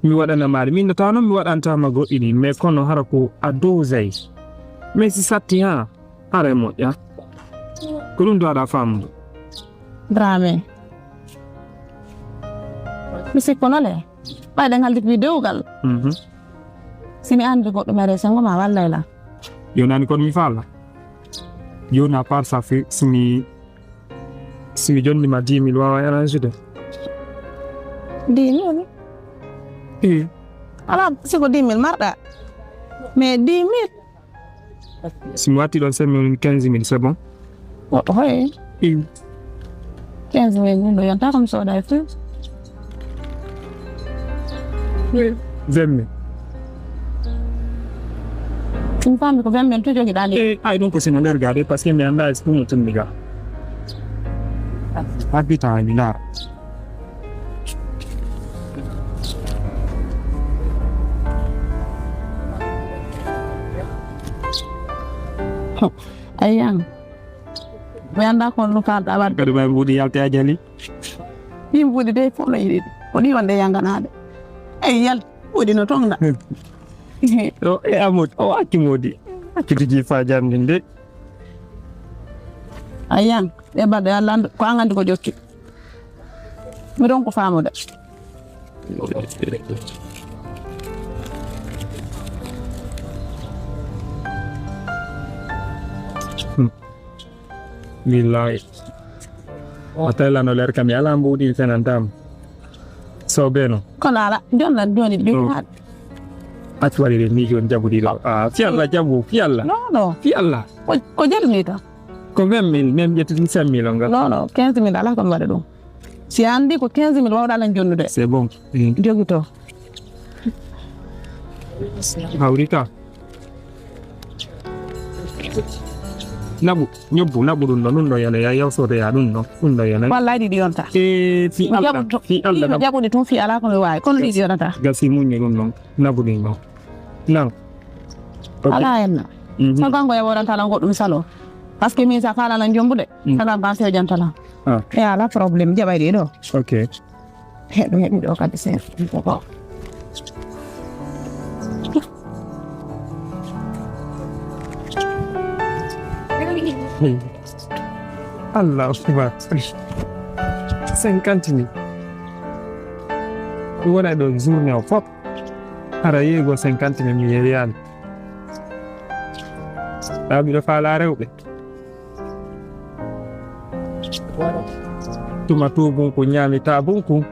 mi waɗana maɗa min no taw noon mi waɗantama goɗɗi ni mais kono hara ko a dosay mais si satti ha hara e moƴƴa ko ɗum dowaɗa famude Dramé mi sikkonole ɓayɗen halde ko dewgal simi andi goɗɗum e sengo ma walla la yonani kono mi faala joni à part ça fait simi jonnima 10 000 wawa arrangede 10 000 ala siko 10 000 marɗa mais 10 000 simi watti ɗon semmi 15 000 c'est bon hoye 15 000 ɗum ɗo yonta kam soda e fou 20 000 ɗum fammi ko 20 000 to jogiɗa ndi ay ɗum ko sino nder gade par ce que mi anda est ce que ɗum tummi ga habita mi laara ayyan mi anda ko no kalɗa wadde kadi may mbuɗi yalte a jali ɗi mbuɗi de fof no yiɗi ko ɗi wonde yanganade ey yal ɓuɗi no tonga o e amodi o hakkimodi hakkitiji fa jamdin de ayyan ɓe mbaɗe allah ko an andi ko jokki miɗon ko famude billahi a tawilano ler kam mi ala mbuɗi fenantama so beno kono ala jonna joni ɗi haɗ acci waɗire ni joni jaɓuɗi ɗo fi allah jaɓu fi allah non fi allah ko jalni tan ko 20 000 même ƴettiti 5 000 o ngal non 15 000 ala komi waɗa ɗum si andi ko 15 000 wawɗa lan jonnude c'est bon jogi to hawri ka naɓu ñobbu naɓu ɗum ɗo ɗum ɗo yana ya yawsode ya ɗum ɗo yana walla ɗiɗi yonta fi allah jaɓuɗi tun fi ala komi wawi kono ɗiɗi yonata gasi muñe ɗum ɗon naɓu ɗin ɗon nan ala henna so kanko yawoɗantalan goɗɗum salo par ce que min sa falalan jombude sagan kan sewjantalan e ala probléme jaɓay ɗi ɗo ok heɗum heɓi ɗo kadi sen Allah akbar 50 000 ɗum waɗa ɗo journée o fop hara yeego 50 000 mi yeriyani ɗa miɗo faala rewɓe tuma tubunku ñaami tabunku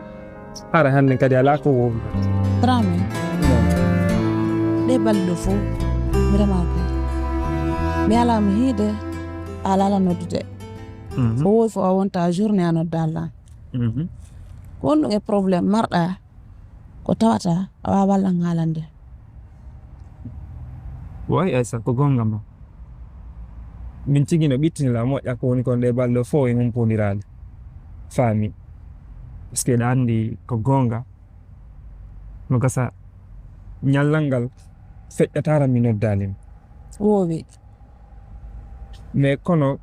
hara hannde kadi ala ko wowda Dramé ɗe balɗe fof mi remaki mi alama hiide ala ala noddude o wowi fof a wonta journée a nodda Allah ko won ɗum e probléme marɗa ko tawata a wawa wallan haalande way Aissa ko gonga ma min tigi no ɓittinila moƴƴa ko woni kon ɗe balɗe fof e humpondirade faami par ce que ɗa andi ko gonga no gasa ñallal ngal feƴƴatara mi noddalima wowi mais kono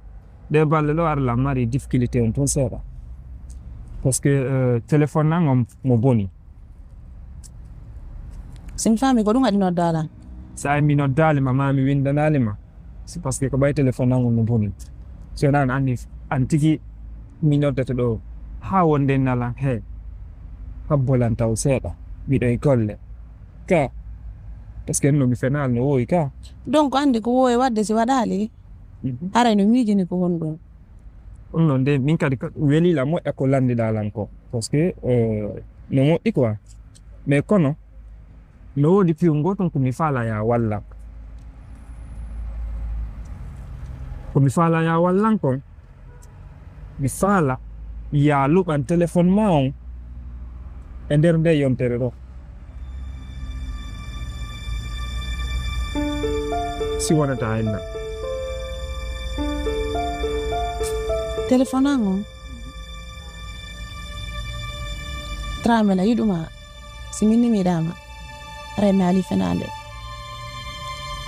ɗe balɗe ɗo arla mari difficulté on toon seeɗa par ce que téléphone nan mo boni sin faami ko ɗum waɗi noddalan sa mi noddalima ma mi windanalima c'est parce que ko ɓay téléphone nan mo boni so nan andi an tigi mi noddata ɗo ha wonde nalan he habbolan taw seeɗa miɗo e golle ka parce que no mi fenal no woy ka donc andi ko wowi wadde si waɗali haray no miijini ko won ɗon ɗum noon de min kadi welila moƴƴa ko landiɗalan ko parce que no moƴƴi quoi mais kono no woodi piw goton komi faala ya wallan komi faala ya wallan kon mi faala ya luɓan téléphone ma on e nder nde yontere ɗo si wonata henna téléphone an on tramela yiɗuma si min nimiɗama aray mi ali fenade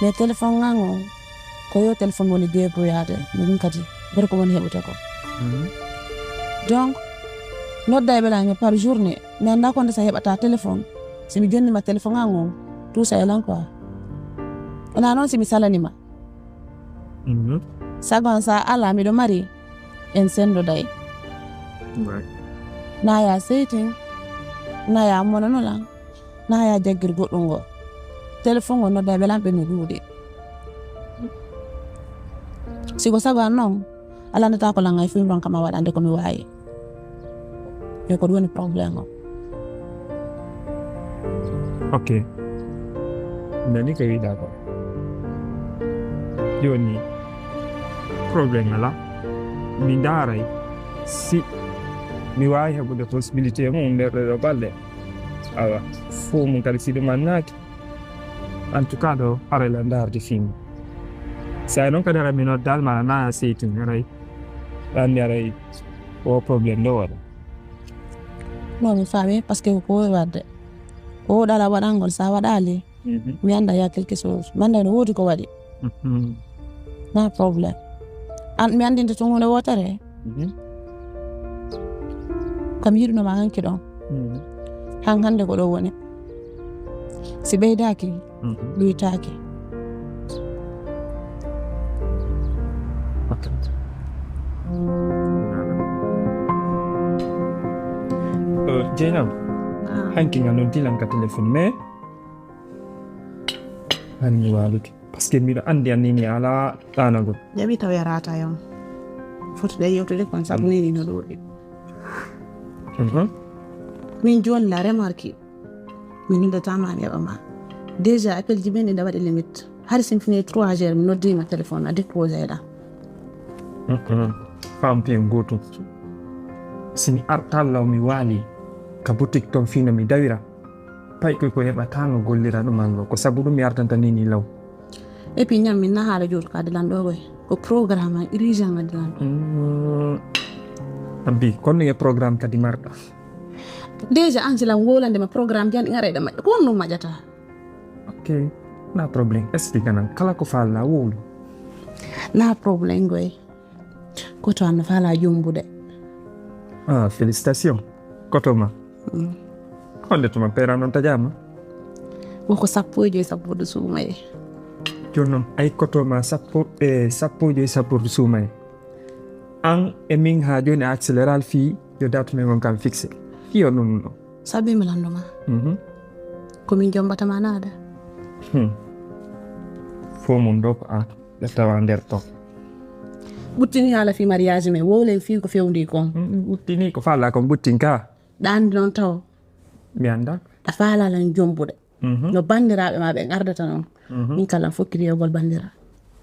mais téléphone an on ko yo téléphone woni débrouillade min kadi gorko woni heɓuta ko donc nodda e ɓelage par journée mi anda konde sa heɓata téléphone simi jonnima téléphone an on tout ça elan quoi wona noon simi salanima sagon sa ala miɗo mari en sendoday naya seytin naya monanolan naya jaggir goɗɗum ngo téléphone o nodda e ɓelamɓe no ɗuuɗi sigo sago an noon alandata ko langay fim ɗon kama waɗande komi wawi e ko ɗum woni probléme o ok nani ko wiɗa ko joni probléme ala mi daaray si mi wawi heɓude possibilité mum nder ɗeɗo balɗe awa fo mum kadi si ɗum annaki en tout cas ɗo arela darde film sa noon kadi ara mi noddal ma naya seytin aray ɗanni aray o probléme ɗo waɗa non mi faami par ce que ko wowi wadde ko woɗala waɗangol sa waɗali mi anda ya quelque chose mi anda no woodi ko waɗi na probléme an mi andinde to hunde wotere kam yiɗunoma hanki ɗon han hande ko ɗo woni si ɓeydaki ɗoytaki Jeynam hanki nga noon dilan ka téléphone mais hanni waluki parce que mbiɗo andi annini ala ɗanagol jaɓi taw yarata yon fotude yewtude kon sabu nini no ɗoɗi min joni la remarque min noddatama an yaɓama déjà appel ji ɓen ɗi waɗi limite har sin fini 3 heures mi noddima téléphone a déposé ɗa fampien gotum simi artallaw mi waali ka boutique ton fino mi dawira pay koy ko heɓata no gollira ɗuman ɗo ko sabu ɗum mi artanta nini law et puis ñam min na haala jooɗo ka dilan ɗo koy ko programme urgent nga dilan abbi konno e programme kadi marɗa déjà ansilam wolande ma programme jan ɗigareɗe maƴƴa ko wonnum maƴata ok na probléme explique nan kala ko falla wowlu na probléme goy koto an no faala jombude ah félicitation kotoma honde tuma pera noon tajama woko 15 sappo suumaye joni noon ay kotoma sappo e 15 suumaye an e min ha joni accéléral fi yo date men gon kam fixé fiyo ɗum ɗo sabi mi landuma komin jombatama naada fo mum ɗo ko an ɓe tawa nder ton ɓuttini haala fi mariage men wowlen fi ko fewndi kon ɓuttini ko falla kon ɓuttin ka ɗandi noon taw mi anda a faalalan jombude no bandiraɓe ma ɓe ardata noon min kala fokkiri yewgol bandira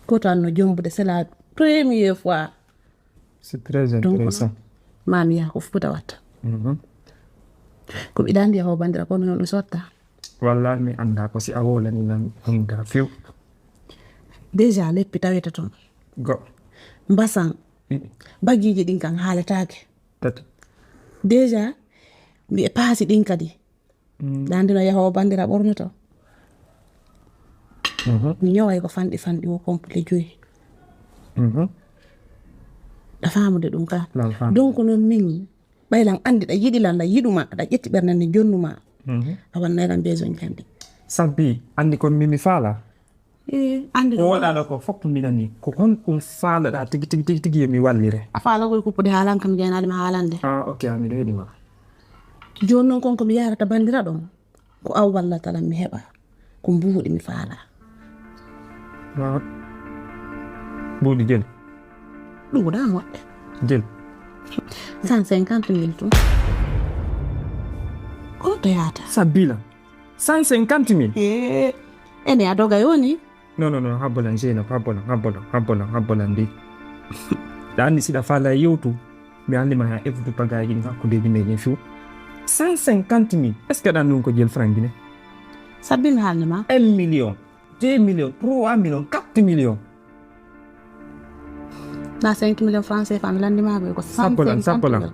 koto an no jombude c'est la première fois c'est très intéressant mami yaha ko futa watta ko ɓiɗandi yaho bandira kono noon ɗum sotta wallahi mi anda ko si a wolani nan hanga few déjà leppi tawete toon go mbasan bagiji ɗin kan haaletake tata déjà mbi e paasi ɗin kadi ɗandino yahowo bandira ɓornoto mi ñoway ko fanɗi wo complet 5 ɗa famude ɗum ka donc noon min ɓaylan andi ɗa yiɗilan ɗa yiɗuma ɗa ƴetti ɓernande jonnuma a wannaylan besoin jandi sabbi andi kon mimi faala andi ko waɗaɗo ko fof mbiɗani ko hon ɗum faalaɗa tigi yomi wallire a faala koye kuppude haalan kam jeynade ma haalande ok amiɗo heeɗima joni noon kon komi yarata bandira ɗon ko aw wallatalan mi heɓa ko mbuuɗi mi faala waaw buudi jël ɗum ko daa moƴƴe jël 150 000 tun ko to yaata sabila 150 000 ene a doga yoni non habbolan Zeynab habbolan ndi da andi siɗa faala e yewtu mi andima ha eftude bagaji ɗi hakkudeji meɗen few 150 000 est ce que ɗan ɗum ko jël franc guine sabbi mi haalnima 1 million 2 millions 3 millions 4 millions na 5 millions francs CFA mi landimaɓe ko sappolan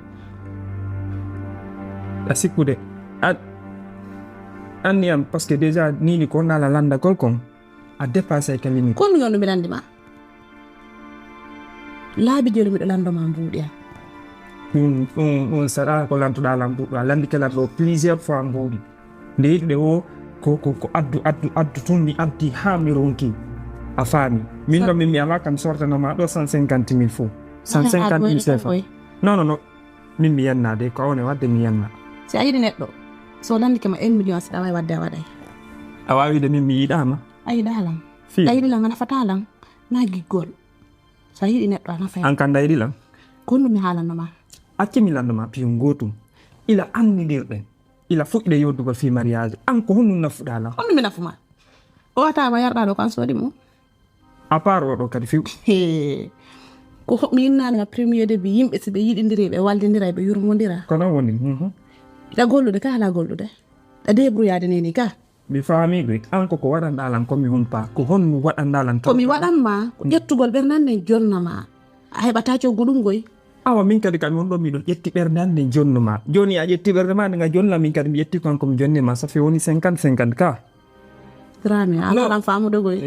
a sikkude anniyam par ce que déjà nini ko nala landagol kon a dépassé ka limite kon million ɗum mi landima laabi jelu miɗo landoma mbuuɗi am ɗum saɗa ko lantoɗa lam mbuɗo a landi kelat ɗo plusieurs fois mbuuɗi nde yiɗuɗe o ko addu tun mi addi ha mi ronki a faami min ɗo min mi ala kam sortanoma ɗo 150 000 fo 150 000 CFA non min mi yannade ko awne wadde mi yanna si a yiɗi neɗɗo so landike ma 1 million siɗa wawi wadde a waɗay a wawide min mi yiɗama a yiɗalan fi a yiɗi lan a nafatalan na giggol so a yiɗi neɗɗo a nafay an kanda yiɗi lan kon ɗum mi haalanoma acce mi landoma piyon gotum ila annidirɗen ila fuɗɗide yoddugol fi mariage an ko honɗum nafuɗa lan on ɗum mi nafuma o watama yarɗa ɗo ko an soodi mum à part oɗo kadi few ko mi innanima premier début yimɓe so ɓe yiɗidiri ɓe waldidira ɓe yurmodira kono woni ɗa gollude ka ala gollude ɗa débrouillade nini ka mi faami ɗoy an ko waɗanɗalan komi humpa ko honmi waɗanɗalan komi waɗanma ko ƴettugol ɓernande jonnama a heɓata coggu ɗum goy awa min kadi kam on ɗo miɗon ƴetti ɓerdande jonnuma joni a ƴetti ɓerde ma nde jonna min kadi mi ƴetti kanko mi jonnima ça fait woni 50-50 ka drame a lalan famude goy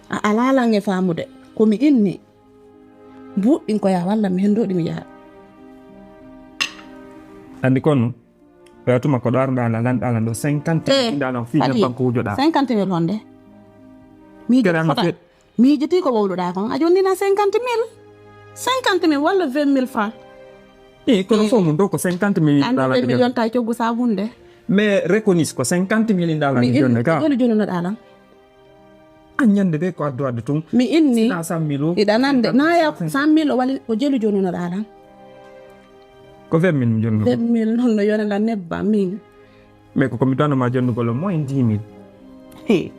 a lalan e famude komi inni mbuɗɗin ko ya walla mi hendoɗi mi yaha andi kono wiyatuma ko ɗo arɗala lanɗalan ɗo 50 ɗalan fi banko wujoɗa 50 000 honde miijiti ko wowluɗa kon a jonnina 50 000 walla 20 000 francs kono fof mum ɗo ko 50 000 ande million ta coggu sabunde mais reconnaisse ko 50 000 ɗalan jonne ka joni jonno ɗalan an ñande ɓe ko addu tun mi inni 100 000 iɗa nande naya 100 000 o wali o jelu jonuno ɗalan ko 20 000 jonno 20 000 noon no yonela nebba min mais ko komi tanoma jonnugol o moins 10 000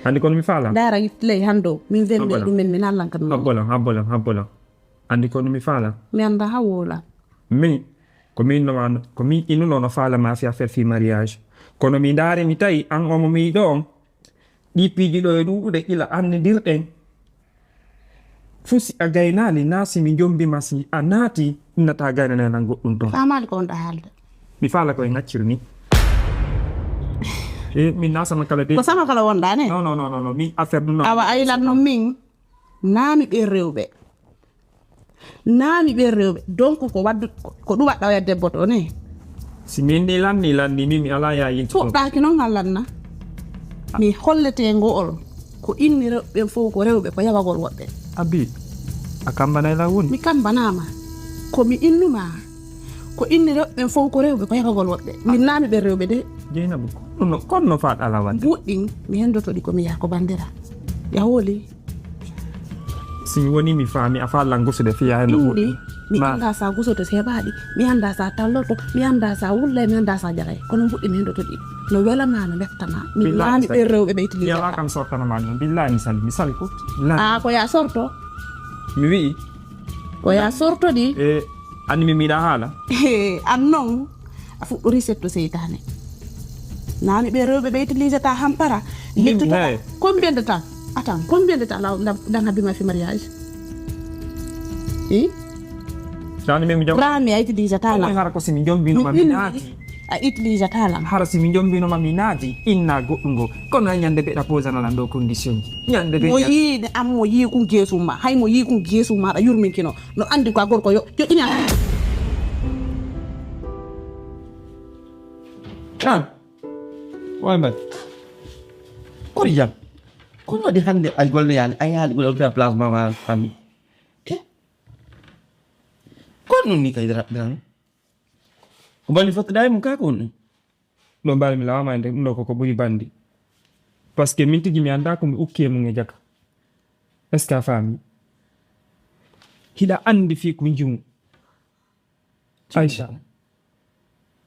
andi kono mi faala dara ley hando min 20 000 ɗumen min allanka ɗum habbolan andi kono mi faala mi anda ha wola min komi innuno no faalama fi affaire fi mariage kono mi ndaari mi tawi an omo mi yiɗo on ɗi piiji ɗo e ɗuɗuɗe ila annidirɗen fusi a gaynali naasi mi jombima si a naati innata gaynanenan goɗɗum toon famali ko wonɗa haalde mi faala koye ŋaccir ni min nasama kala de ko sama kala wonɗa ne non min affaire ɗum awa aylanno min naami ɓe rewɓe donc ko waddu ko ɗum waɗɗa oya debbo to ne si min ni lanni min mi ala yayin fuɗɗaki noon hallanna mi hollete ngo'ol ko inni rewɓe fof ko rewɓe ko yawagol woɓɓe abi a kambanay la woni mi kambanama komi innuma ko inni rewɓe fof ko rewɓe ko yawagol woɓɓe min naami ɓe rewɓe de Jeynabou konno faɗala wadde buɗɗin mi hendotoɗi komi yaha ko bandira yaholi si woni mi faami a fallan gusude fiya hen ɗumɗi mi anda sa gusoto seeɓaɗi mi anda sa talloto mi anda sa wulla mi anda sa jaray kono buɗɗi mi hendotoɗi no welama no mettama mi naami ɓe rewɓe ɓe itili yawa kam sortanoma ɗum billahi mi sali ko ko ya sorto mi wi'i ko ya sorto ɗi anni mi miiɗa haala an noon a fuɗɗori setto seytane naami ɓe rewɓe ɓe utiliseta hampara yettota combien de temps attends combien de temps dan habbima fi mariage sani mi jom rami a utiliseta la hara ko simi jombinoma mi naati a utiliseta la hara simi jombinoma mi naati inna goɗɗum ngo kono ñande ɓeɗa posanalan ɗo condition ji ñande ɓe mo yiide am mo yii kum geesum ma hay mo yii kum geesum maɗa yurminkino no andi ko a gorko yoƴƴini an way mbaɗ kono jam kono waɗi hannde a golloyani a yaali goɗo ta placement ma famille kono noon ni kay dran ko balli fottoɗa e mum ka ko on ɗum ɗo mbari mi lawama nde ɗum ɗo koko ɓuri bandi parce que min tigi mi anda ko mi ukke mo nge jaka est ce que a faami hiɗa andi fi ko jimu Aïcha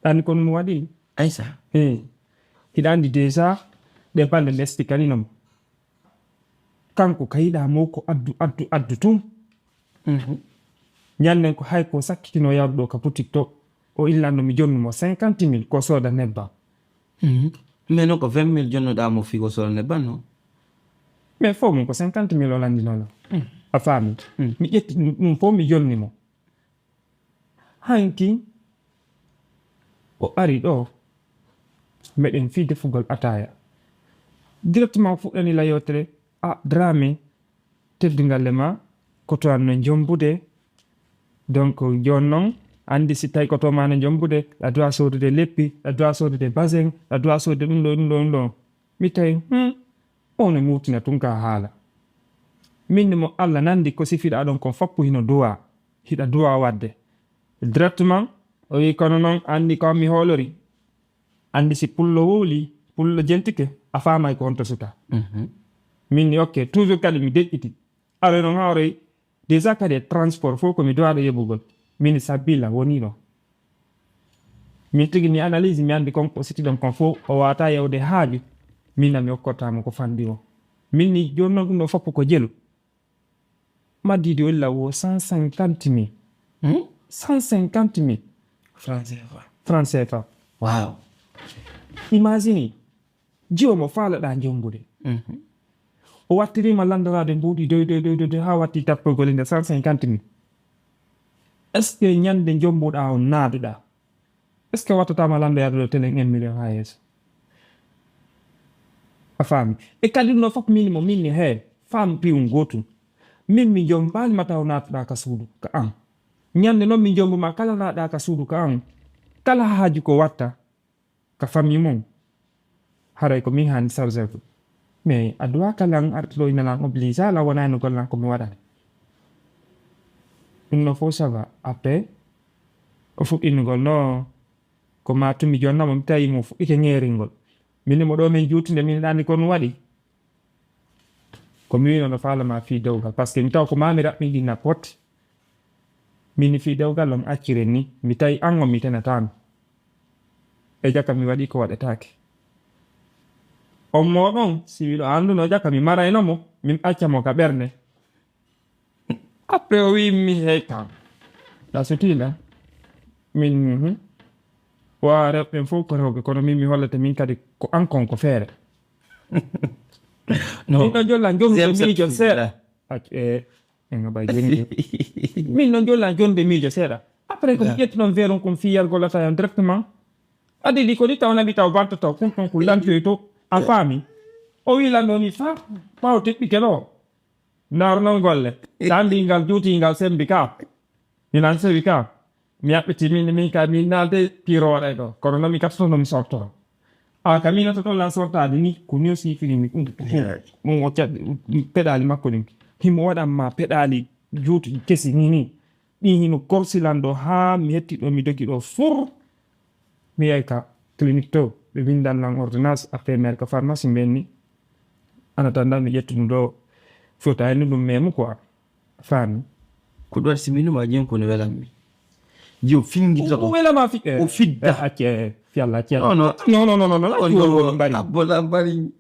ɗani kono mi waɗi Aïssa hiɗa andi déjà ɗe balɗe lesdi kaninoma kanko ka yiɗa mo ko addu tum ñanden ko hay ko sakkitino yawde ɗo ka boutique to o illanno mi jonnumo 50 000 ko sooda nebbam mais non ko 20 000 jonnoɗamo fi ko sooda nebbam non mais fof mum ko 50 000 o landinono a faami mi ƴetti ɗum fof mi jonnimo hanki o ari ɗo meɗen fi defugol ataya directement fuɗɗani la yewtere Dramé teddugalle ma koto anno jombude donc jon noon andi si tawi koto ma no jombude a doit sodude leppi a doit sodude basin a doit sodude ɗum ɗo mi tawi on e mutina tun ka haala minni mo Allah nandi ko sifiɗa ɗon kon foppu hino duwa hiɗa duwa wadde directement o wi kono noon andi ko mi hoolori andi si pullo wowli pullo jentike a faamay ko honto suka minni ok toujours kadi mi deƴƴiti ara noon hawre déjà kadi e transport fof komi duwaɗo yeɓugol min sabila woni ɗo min tigi mi analyse mi andi konko siti ɗon kon fof o wata yewde haaju min mi hokkotamo ko fandi o minni joni noon ɗum ɗo foppo ko jelu maddidi olla wo 150 000 150 000 francs CFA wow imagine jiwo mo faalaɗa jombude o wattirima landorade mbuuɗi dow ha watti tappogol nde 150 000 est ce que ñande jombuɗa o naaduɗa est ce que wattatama landoyade ɗo télé 1 million ha yeeso a faami e kadi no fof minni he faam piwum gotum min mi jombali mataw natuɗa ka suudu ka an ñande noon mi jombuma kala naɗa ka suudu ka an kala haaju ko watta ka famille mum haray ko min hani chargé ko mais a duwa kalan artuɗo inalan oblige ala wonani gollan komi waɗani ɗum no fof ça va après o fuɗɗinugol no ko matumi jonnamo mi tawi mo fuɗɗike ŋeeringol minni mo ɗo min juutude min ɗani kon waɗi komi wino no faalama fi dewgal par ce que mi taw ko mami raɓɓiɗi na potte minni fi dewgal on acciren ni mi tawi an on mi tenatano e jaka mi waɗi ko waɗetake on moɗon si wiɗo anduno jaka mi maraynomo min accamo ka ɓernde après o wi mi hey kam la sutila min wa rewɓe fof ko rewɓe kono min mi hollata min kadi ko an kon ko feere min ɗon jolla jonde miijo seeɗa min ɗon jolla jonde miijo seeɗa après ko mi ƴetti ɗon veeron kon fiyargol ata yon directement adi ɗi ko ɗi tawnaɓi taw bantotaw kon ton ko lantoy to a faami o wi lanɗo ni fa ɓaw teɓɓike ɗo ndaaro noon golle dandingal juutingal sembi ka minan sewi ka mi yaɓɓiti min ka min naalde piroɗe ɗo kono noon mi kattotono mi sortoro ka min to lan sortade ni ko ni sifirimi ɗum o peɗali makko ɗin himo waɗanma peɗali juutu kesi ni ɗin hino korsilan ɗo ha mi hetti ɗo mi dogi ɗo fur mi yey ka clinique to ɓe windanlan ordonnance après maire ko pharmacie mbenni anatanda mi ƴettu ɗum ɗo fota henni ɗum memu quoi faami ko ɗum waɗi si minuma jen kono welanmi jiw fingita o welama fi o fidda acce fiyalla acce non bari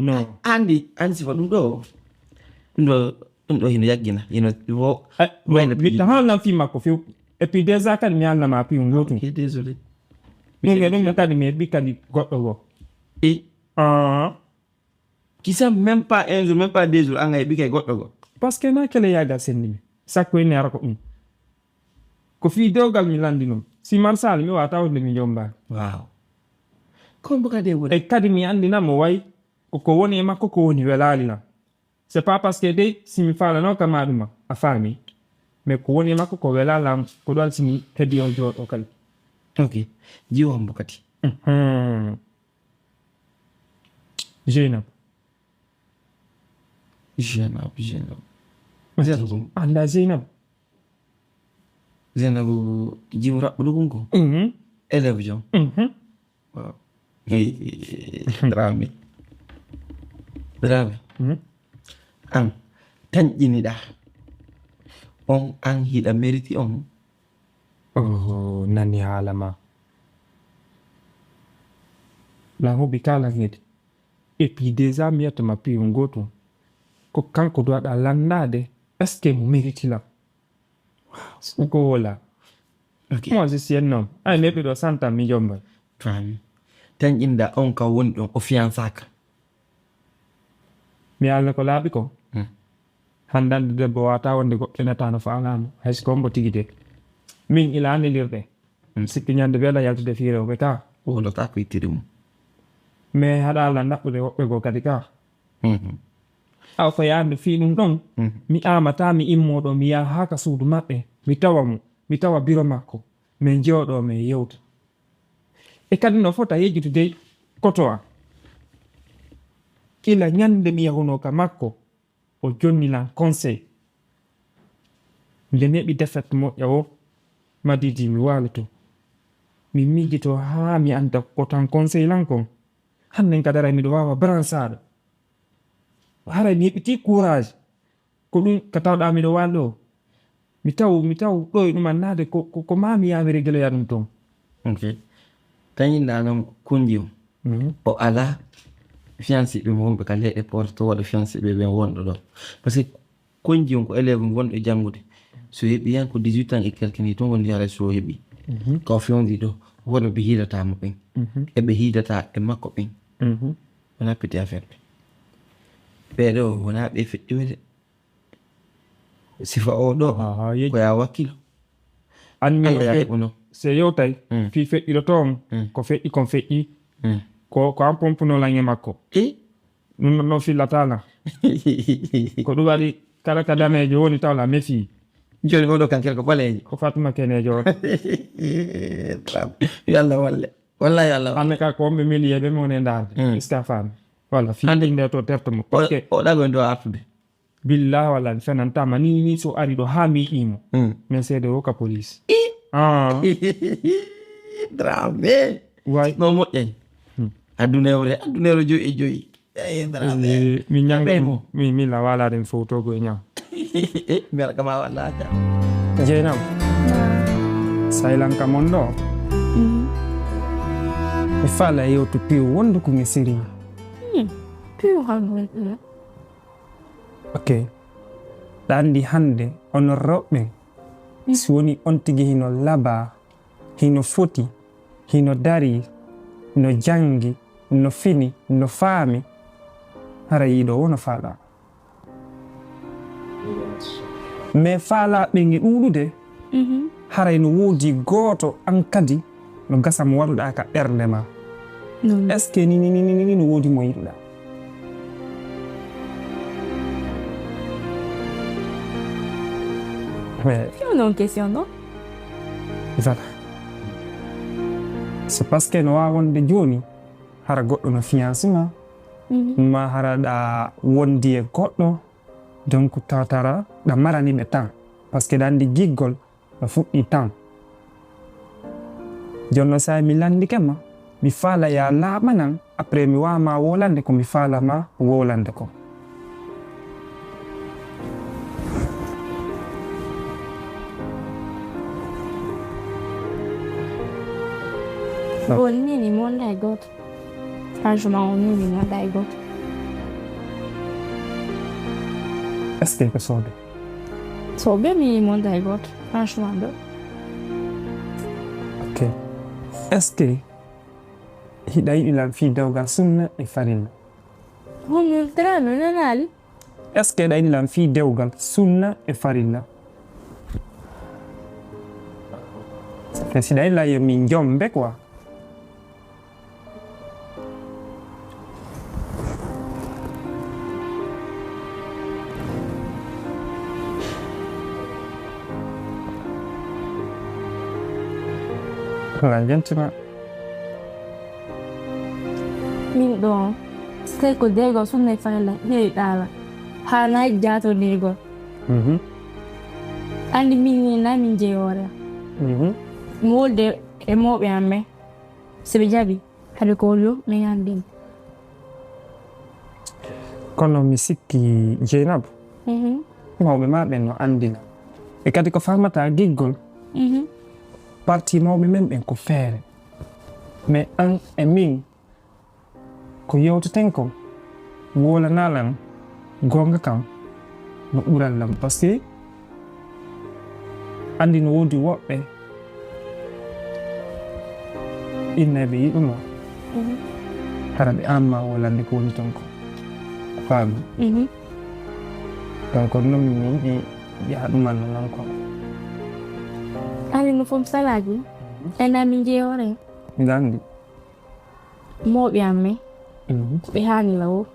non andi sifa ɗum ɗo hino yaggina hino wo mi tahalnan fi makko few et puis déjà kadi mi alnama piw gotum désolé ɗum kadi mi heɓi kadi goɗɗo go kisa même pas un jour même pas 2 jours an heɓi kay goɗɗo go par ce que na kele yaga sendimi sakko ene ara ko ɗum ko fi dewgal mi landinom si marsal mi wata wonde mi jombani wow ko mbokade woni e kadi mi andinamo way ko woni e makko ko woni welali nam c'est pas parce que de simi falano kama ɗuma a faami mais ko woni e makko ko welalam ko ɗon simi heedi on jooɗo kadi ok jiwo hombo kadi Jeynab anda Jeynab jiwo raɓɓuɗo ko élève jom wow Dramé Daraɓe an taƴƴiniɗa on an hiɗa mérite on. Oh, nani haala ma. La huɓi kala ngede. Et puis déjà mi yetta ma piyo goto ko kanko duwaɗa landade est ce que mo mérite la ko wola. Ok. Moi je suis un homme ay neɓɓe ɗo 100 ans mi jombay. Fami taƴƴinɗa on kam woni ɗon o fiyansaka. Mi alno ko laaɓi ko handande debbo wata wonde goɗɗo netano falama hayso kombo tigi de min ila andirɗe sikki ñande weela yaltude fi rewɓe ka wolata ko ittiri mum. mais haɗa Allah naɓɓude woɓɓe go kadi ka aw ko yande fi ɗum ɗon mi amata mi immoɗo mi yaha ha ka suudu maɓɓe mi tawa mo mi tawa biro makko min jewɗo min yewta e kadi no fota yejjutude koto am ila ñande mi yahuno ka makko o jonnilan conseil nde neɓi defet moƴƴa o madidi mi waloto mi miijito ha mi anda ko tan conseil lan kon hannen kadara miɗo wawa bransaɗo haray mi heɓiti courage ko ɗum ka tawɗa miɗo walɗo mi taw ɗo e ɗum annade ko ma mi yaami régloya ɗum toon. Ok taƴƴinɗa noon kunji o ala fiancé ɓe wonɓe ka leyɗe porto waɗa fiancé ɓe wonɗo ɗo par ce que konji on ko élève gonɗo e janngude so heɓi yan ko 18 ans et quelque ni toon woni haray so heɓi ka o fewndi ɗo wonɓe ɓe hiidatamo ɓen eɓe hiidata e makko ɓen wona peti affaire ɓe ɓeɗo wona ɓe feƴƴoyde sifa o ɗo koya wakkilo anmi yaɓuno so yewtay fi feƴƴiɗo toon ko feƴƴi kon feƴƴi ko an pompunolan e makko ɗum no fillatala ko ɗum waɗi kala ka danejo woni tawla mefi joni oɗo kankel ko ɓalejo ko fatuma kenejo on yo Allah walle wallahi Allah anne ka ko omɓe miliyeɓe mi woni darde iska fami voilà fiɗi nde to tertemo parce que o ɗago en ɗo artude billah walla mi fenantama ni so ari ɗo ha mi yiɗimo min seede o ka police Dramé way no moƴƴay adunewre joyi e joyi mi ñang mi la walade mi fowtogo e ñam mi waɗa kama wallaka jeynam saylanka mon ɗo mi faala yewto piw wondu ko mi siriñ piw han ok ɗa andi hande ono rewɓe si woni on tigi hino laaɓa hino foti hino dari no jangi no fini no faami hara yiɗo wona faala mais faalaɓe ngi ɗuɗude haray no woodi gooto an kadi no gasa mo waɗuɗa ka ɓernde ma est ce que ni no woodi mo yiɗuɗa non question non voilà c'est parce que no wawa wonde joni hara goɗɗo no fiancé ma hara ɗa wondi e goɗɗo donc tawtara ɗa maraniɓe temps par ce que ɗa andi giggol no fuɗɗi temps jonno sa mi landike ma mi faala ya laaɓanan après mi wawama wolande ko mi faalama wolande ko on ni monde ay goto franchement on ni monde ay goto est ce que ko soode so ɓe mi monde ay goto franchement ɗo ok est ce que hiɗa yiɗilan fi dewgal sunna e farilla homi trano nanali est ce que ɗa yiɗilan fi dewgal sunna e farilla mais siɗa yiɗila yo min jombe quoi là gentleman min ɗo sai ko dewgal sunna e farilla heewi ɗaala ha nayi jaato dirgol andi min ni na min jeeyore mi wolde e mawɓe amen so ɓe jaɓi haade ko wolyo min andin kono mi sikki Jeynab mawɓe maɓe no andina e kadi ko famata giggol parti mawɓe men ɓen ko feere mais an e min ko yewteten ko wolanalan gonga kam no ɓurallam par ce que andi no wodi woɓɓe innaɓe yiɗumo hara ɓe anma wolande ko woni ton ko faami donc noon mi yiɗi yaha ɗumanno non ko ali no fom salaji ena min jeewore mbiɗa andi mawɓe amme ko ɓe haanila o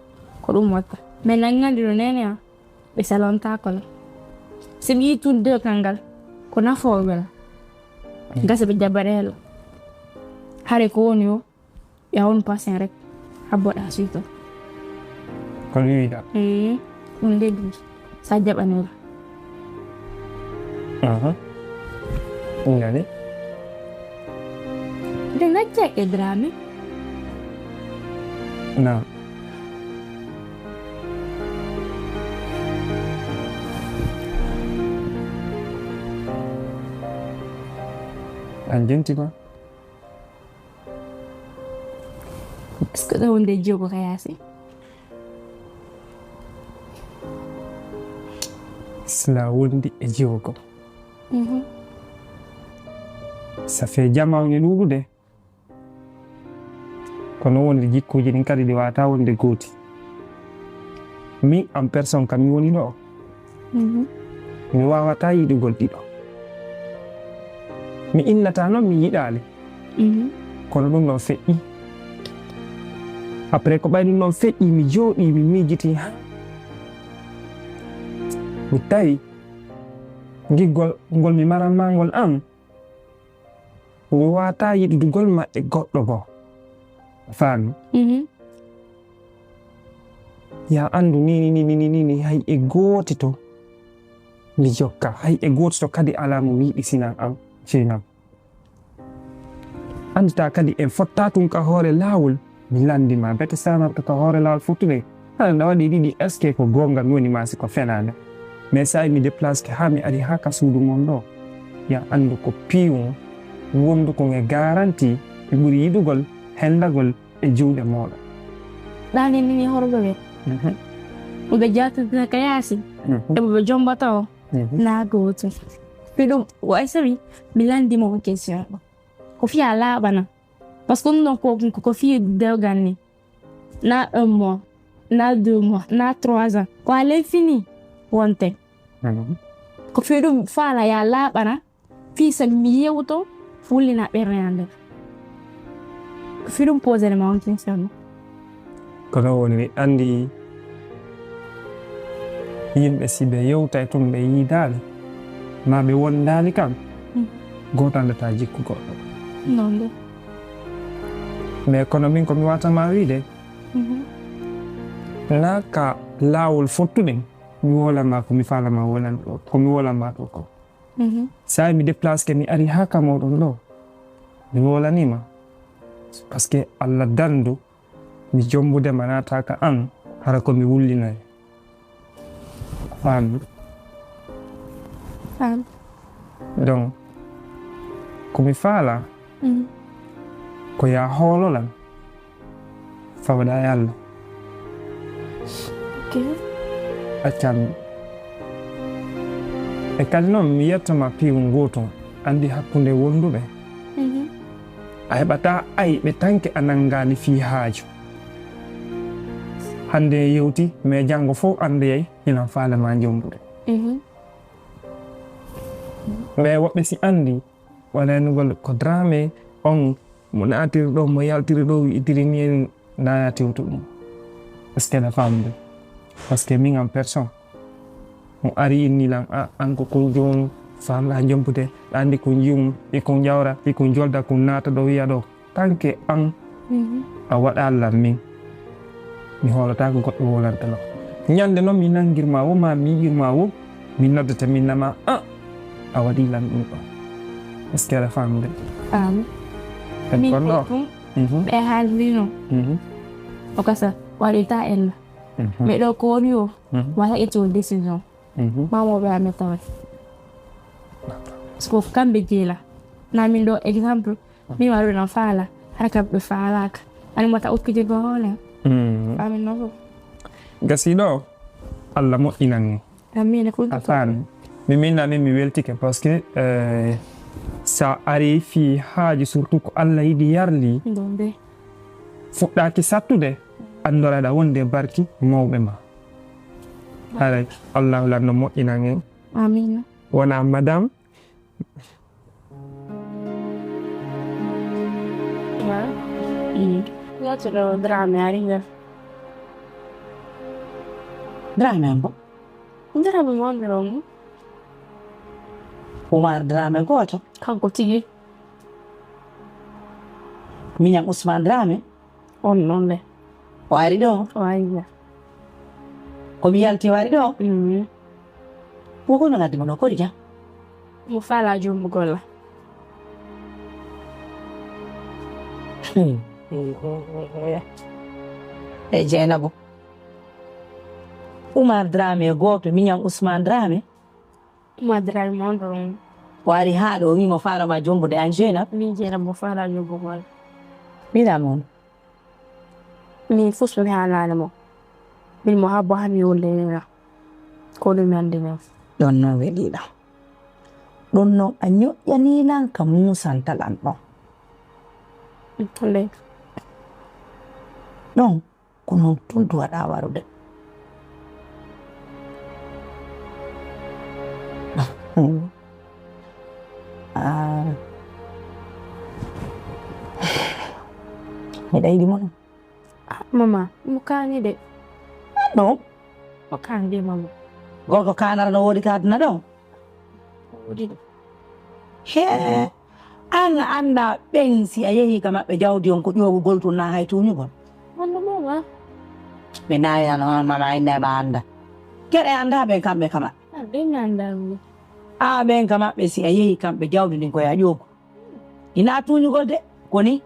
ko ɗum watta mais nangandiro nene a ɓe salontakola somi yi tudde kangal ko nafoɓela gasa ɓe jabaɗelo hare ko woni o yawon patient rek habboɗa suito kono wiɗa ɗum leggi sa jaɓanela ngani de gacce e drame non an jentima est ce que ɗo wonde jogo kayasi sila wondi e jiwogo ça fait jamawñe ɗuɗude kono wonde jikkuji ɗin kadi ɗi wata wonde gooti min en personne kam mi woni ɗo mi wawata yiɗugol ɗiɗo mi innata noon mi yiɗali kono ɗum ɗon feƴƴi après ko ɓay ɗum ɗon feƴƴi mi jooɗi mi miijiti ha mi tawi giggol ngol mi maranma ngol am mi wata yiɗudugol ma e goɗɗo goo faami ya andu nini hay e gooti to mi jokka hay e gooti to kadi ala mo wiiɗi sinan am Jeynab andita kadi en fotta tun ka hoore laawol mi landima bete sanarta ka hoore laawol fottude hana waɗi ɗiɗi est ce que ko gonga mi woni masi ko fenade mais sa mi déplace ke ha mi ari ha ka suudu mon ɗo ya andu ko piiwo wondu kon e garanti ɓe ɓuuri yiɗugol hendagol e juuɗe moɗon ɗani nini horɓe ɓe ɓe jattina ka yaasi eɓe ɓe jombata o na gooto fi ɗum way sawi mi landima on question ɗo ko fiya laaɓana par ce que ɗum ɗon ko fi dewgal ni na 1 mois na 2 mois na 3 ans ko alen fini wonte ko fi ɗum faala ya laaɓana fi sabi mi yewto fullina ɓerde e nder ko fi ɗum posere ma on question ɗo kono woni andi yimɓe si ɓe yewta e toon ɓe yiidali ma ɓe wondali kam goto andata jikku goɗɗo non de mais kono min komi watama wiide na ka laawol fottuɗen mi wolama komi falama wolan ɗo komi wolanma ɗo ko sa mi déplace ke mi ari ha ka moɗon ɗo mi wolanima par ce que allah dandu mi jombudema nataka an hara komi wullinayi faami donc komi faala ko ya hoololan fawɗa e allah accanmi e kadi noon mi yettoma piiwol gotum andi hakkude wonduɓe a heɓata ayɓe tanke a nanngani fi haaju hande yewti mais janngo fof andeyay hinan faalama jombude mais woɓɓe si andi waɗanugol ko drame on mo natiri ɗo mo yaltiri ɗo wiitiri ni en naya tewtu ɗum est ce que ne famde par ce que min en personne mo ari innilan an ko jom famɗa jompude ɗa andi ko jiyum iko jawra iko jolda ko naata ɗo wiya ɗo tant que an a waɗallam min mi hoolata ko goɗɗo wolantano ñande noon mi nanguirma wo ma mi yiɗirma wo mi noddata min nama a waɗilan ɗum ɗo est ce que aɗa famde min ko ɗum ɓe haaldino o kasa waɗita ella Mais le corps, voilà est une décision. Maman va mettre en parce que quand je là, na mi do exemple, mi waru na fala, haka be fala ka. Ani mata utkije gole. Amin no. Gasido Allah mo inang Amin ko. afan. Mi weltike parce que sa ari fi haaji surtout ko Allah yidi yarli Donde. fuɗɗaki sattude andoraɗa wonde barki mawɓe ma alay allahu lanno moƴƴinan en Amin. wona madame Ya te lo drame arriva. Drame un po'. Drame mondro. Umar drame goto. Kanko tigi. Minyan Usman drame. On non le. Wari do. Waiga. Ko mi yalti wari do. Wogo no ngati mono ko dija. Mo fala jumbo gola. Jenabu. Umar drame goto minyan Usman drame. Ma drame mondro. Wari haɗo wimo fala ma jumbo de an Jenab. Mi jera mo fala jumbo gola. Mira mon. Min fus mi halala mo. Min mo habbo hami wolle ko ɗum ande men. Ɗon non weɗiɗa. Ɗon non a ñoƴƴanilan ka musantalan ɗon. Tolle. ɗon ko non tuntu waɗa warude. Miɗa yiɗi mo non. Mama, mo kani de. No, Mo kani de mama. gorko kanara no woodi ka aduna ɗon. He an anda ɓen si a yehi ka maɓɓe jawdi on ko ƴoogugol tun na hay tuñugol. Wanda mama. Ɓe nayano on mama innema anda. Geɗe anda ɓen kamɓe kama. Ade mi andami. A ɓen ka maɓɓe si a yehi kamɓe jawdi ndin koye a ƴoogu. Hina tuñugol de koni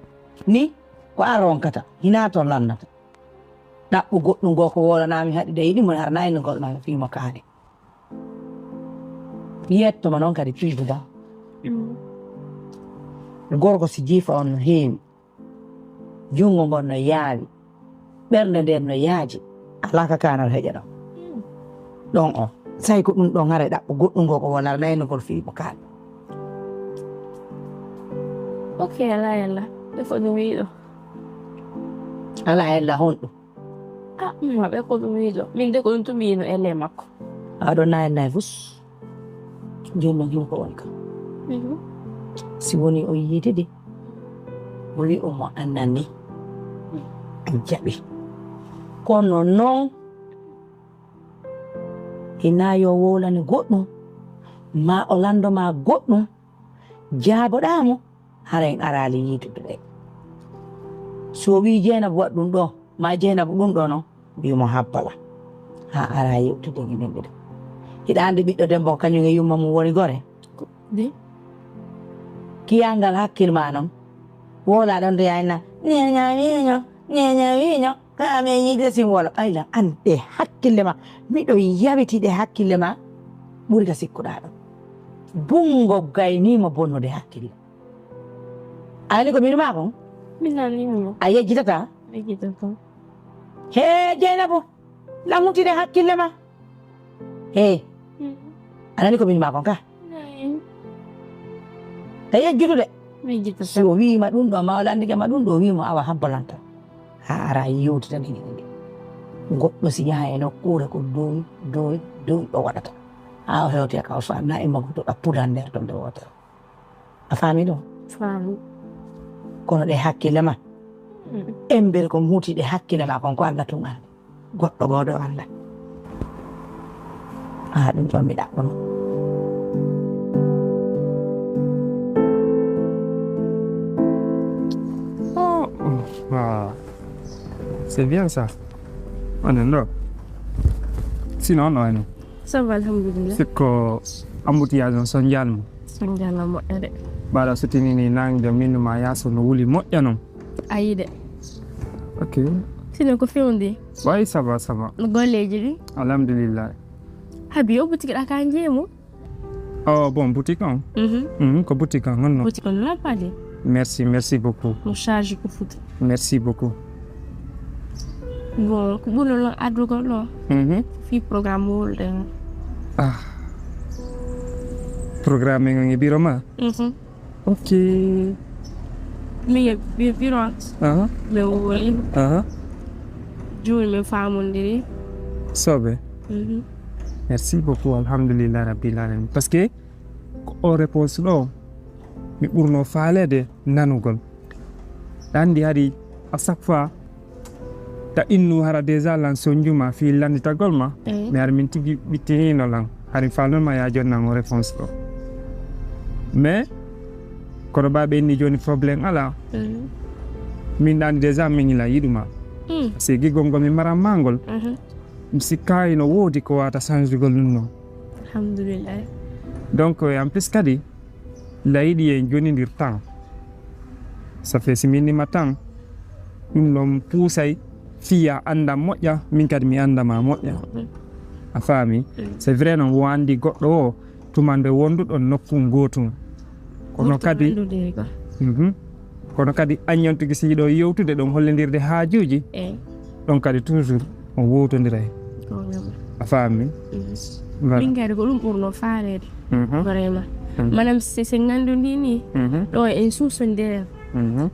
ni ko an ronkata hina toon lannata. Ɗaɓɓu goɗɗum goo ko wolanami haɗi de yiɗi mo har naynugol ma fimo kaane. Yettoma noon kadi piiduda. Gorko si jiifa on no heewi junngo ngon no yaawi ɓernde nden no yaaji alaa ka kaanal heƴa ɗon ɗon on sayi ko ɗum ɗon hara ɗaɓɓo goɗɗum ngo ko wonara naynugol fiimo kaane. Ok, ala yalla. Ɓe ko ɗum wiiɗo. Alaa hella honɗum Mama ɓe ko ɗum wiiɗo. Min de ko ɗum tumino elle makko. aɗon nayannayi fus joni noon himo ko woni kam si woni o yiide de o wi omo annani a jaɓi kono noon hina yo wolani goɗɗum ma o landoma goɗɗum jaaboɗamo hara en arali yiidude ɗe so wi Jeynaba waɗ ɗum ɗo ma Jeynaba ɗum ɗo noon wimo habbala ha ara yewtude enen ɗe hiɗa andi ɓiɗɗo debbo kañum e yumma mum woni gore kiyangal hakkille ma noon wola ɗon deyayna ñeñawiño kame yiide sin wolo ayla ande hakkille ma miɗo yawitiɗe hakkille ma ɓuri ka sikkuɗa ɗon bungo gaynima bonnude hakkille ayni ko miɗuma kon Min nanimo. a yejjitata Mi jitata. he Jeynabo lamutide hakkille ma he anani ko minima kon ka ta yejjutude Mi jitata. so wima ɗum ɗo ma o landikema ɗum ɗo wimo awa habbalanta ha ara yewtita ɗiɗi ɗi goɗɗo si yaha e nokkure ko dowi ɗo waɗata ha o hewti e kaw famna e maggo to ɗappuda nder ton nde wotere a faami ɗum Fami. kono ɗe hakkille ma embere ko hutiɗe hakkille ma kon ko Allah tun andi goɗɗo goɗo anda ɗum ɗon mi ɗaɓɓuno c'est bien ça on est là sinon non Ça va, alhamdulillah. c'est que embouteillage on son jalmo Sanjala moƴƴa de. mbaɗa so tinini nangue minuma yaso no wuli moƴƴa noon Ayi de. ok Sinon ko fiundi. Ouais, ça va, ça va. Golleji. Alhamdulillah. Habi o boutique da kan jemo. Oh, bon, boutique, hein? Ko boutique, hein? Non. Boutique on l'a pas dit. Merci beaucoup. Mo charge ko foot. Merci beaucoup. Bon, ko buno lo adu ko lo. Fi programme wol de. Programme ngi biro ma? Ok. Mi biro. Me woli. Jour me famondiri. Sobe. Merci beaucoup, alhamdulillah rabbil alamin. Parce que o réponse ɗo mi ɓurno faalede nanugol. Andi hari à chaque fois ta innu hara déjà lan sonjuma fi landitagol ma mi har min tigi ɓittinino lan hari falnonma ya jonnango réponse ɗo. Mais kono baɓe inni joni probléme ala min ɗani déjà min ila yiɗuma parce que gigol ngol mi maran mangol mi sikkayi no woodi ko wata changegol ɗum non. Alhamdulillah. Donc en plus kadi layiɗi en jonidir temps ça fait si min nima temps ɗum ɗon puusay fiya anda moƴƴa min kadi mi andama moƴƴa a faami. C'est vrai noon wo andi goɗɗo o tumande wonduɗon nokku gotum kono kadi kono kadi aññontugi siɗo yewtude ɗon hollidirde haajuji ɗon kadi toujours on wowtodiray a faami. Min kadi ko ɗum ɓurno faalede vraiment manam se gandundi ni ɗo en suusodire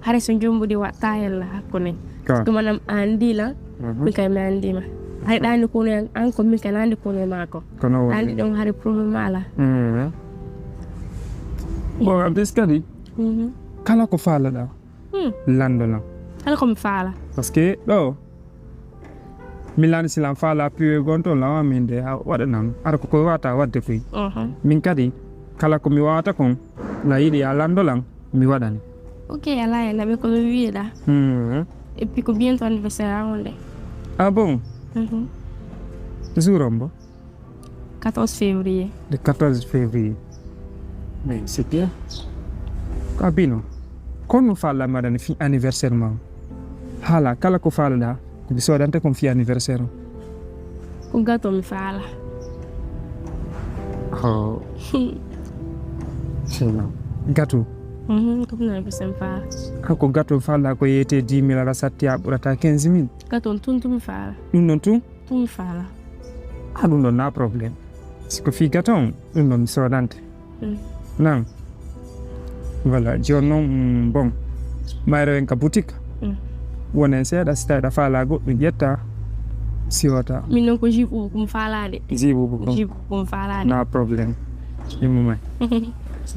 hara so jombude watta yalla hakkude ko manam andila min kay mi andima hay ɗani kono an ko min kan andi kono mako andi ɗon hari probléme ala. Bon en plus kadi kala ko faalaɗa landola kala komi faala parce que ɗo mi landi silam faala piwe gonto lawa min de ha waɗanam ara ko koye wata wadde koy min kadi kala ko mi wawata kon na yiɗi ya landolan mi waɗani. Ok ala e naɓe komi wiyeɗa et puis ko bientôt anniversaire on de. Ah bon? Jour on bo 14 février. Le 14 février. Mais c'est bien. Kabino kono falla maɗani fi anniversaire ma hala kala ko falɗa ko sodante kon fi anniversaire o ko gâteau mi faala. Oh. Gâteau. Ko na bi sem faala. Ko gâteau falla ko yete 10 000 ala sattia ɓurata 15 000. Gâteau tuntu mi faala. Ɗum non tun? Tun mi faala. Ɗum ɗon na probléme. Siko fi gâteau on ɗum ɗon mi sodante. Nan. Voilà joni noon bon mayro en ka boutique wonen seeɗa so tawi ɗa faala goɗɗum ƴetta siwata. Min noon ko jibubu komi faalade. Jibubu komi faalade. Na probléme immumay.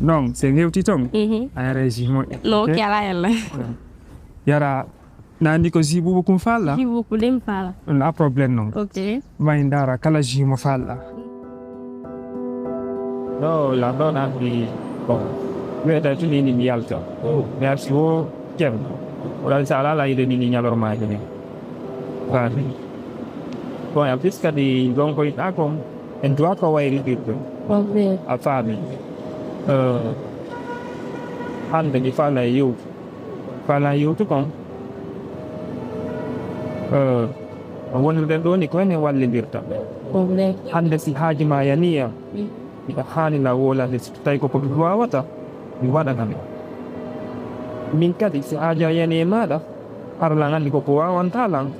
Non sen hewti toon a yara jus moƴƴa. Non ok ala yalla. Yara nandi ko jibubu komi faalla. Jibubu ko dem faala. Na probléme noon. Ok. May ndara kala jus mo faalla. No la ɗon andi bon wiyete tunini mi yalta merci o ceerno oɗon so ala layde nini ñalormaji ni faami bon en plus kadi gonkoyɗa kon en doit ko wayridirde a faami hande mi faala e yewtu kon wonirɗen ɗo ni ko enen wallidirta hande si haaji ma yaniyam miɗa haanila wolade so tawi koko mi wawata mi waɗanami min kadi si haaja yani e maɗa harlan andi koko wawantalan